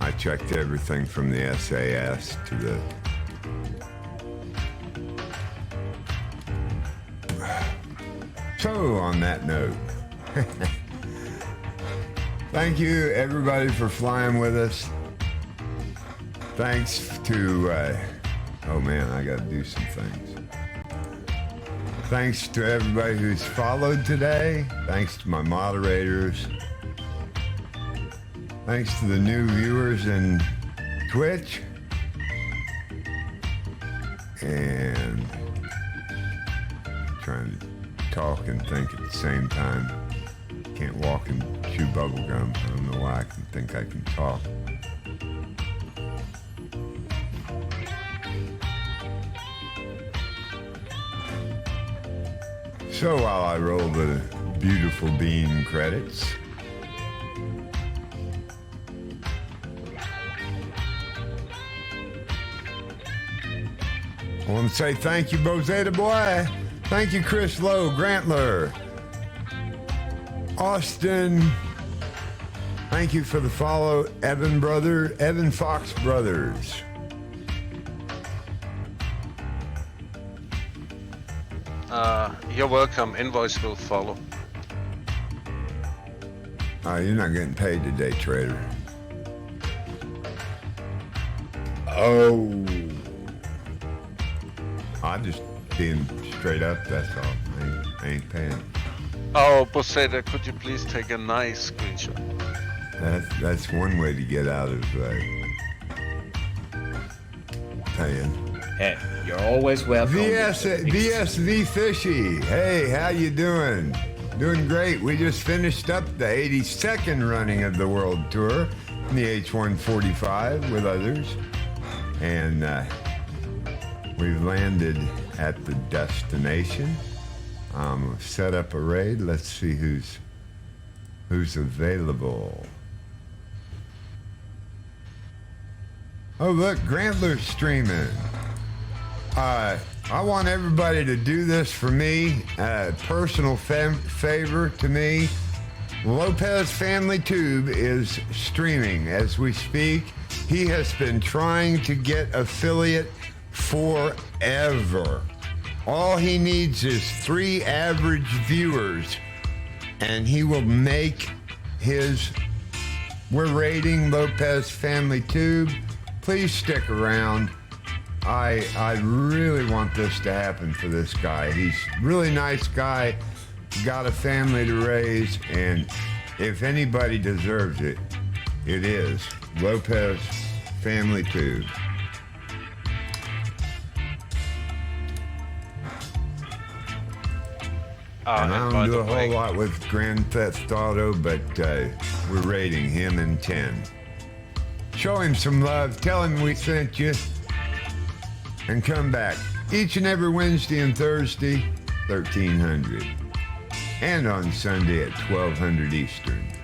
Speaker 1: I checked everything from the SAS to the So, on that note, thank you everybody for flying with us. Thanks to, oh man, I gotta do some things. Thanks to everybody who's followed today. Thanks to my moderators. Thanks to the new viewers in Twitch. And trying to talk and think at the same time. Can't walk and chew bubble gum. I don't know why I can think I can talk. So while I roll the beautiful bean credits, I want to say thank you, Bozeta Boy. Thank you, Chris Lowe, Grantler, Austin. Thank you for the follow, Evan Fox Brothers.
Speaker 4: You're welcome. Invoice will follow.
Speaker 1: You're not getting paid today, trader. Oh. I'm just being straight up, that's all. I ain't paying.
Speaker 4: Oh, Boseda, could you please take a nice screenshot?
Speaker 1: That's one way to get out of paying.
Speaker 10: Hey, you're always welcome.
Speaker 1: VSV Fishy, hey, how you doing? Doing great. We just finished up the 82nd running of the World Tour in the H-145 with others. And we've landed at the destination. Set up a raid. Let's see who's available. Oh, look, Grantler's streaming. I want everybody to do this for me. Personal favor to me. Lopez Family Tube is streaming as we speak. He has been trying to get affiliate forever. All he needs is 3 average viewers, and he will make his... We're rating Lopez Family Tube. Please stick around. I really want this to happen for this guy. He's a really nice guy, got a family to raise, and if anybody deserves it, it is Lopez Family Tube. And I don't do a whole lot with Grand Theft Auto, but we're rating him in 10. Show him some love. Tell him we sent you. And come back each and every Wednesday and Thursday, 1300. And on Sunday at 1200 Eastern.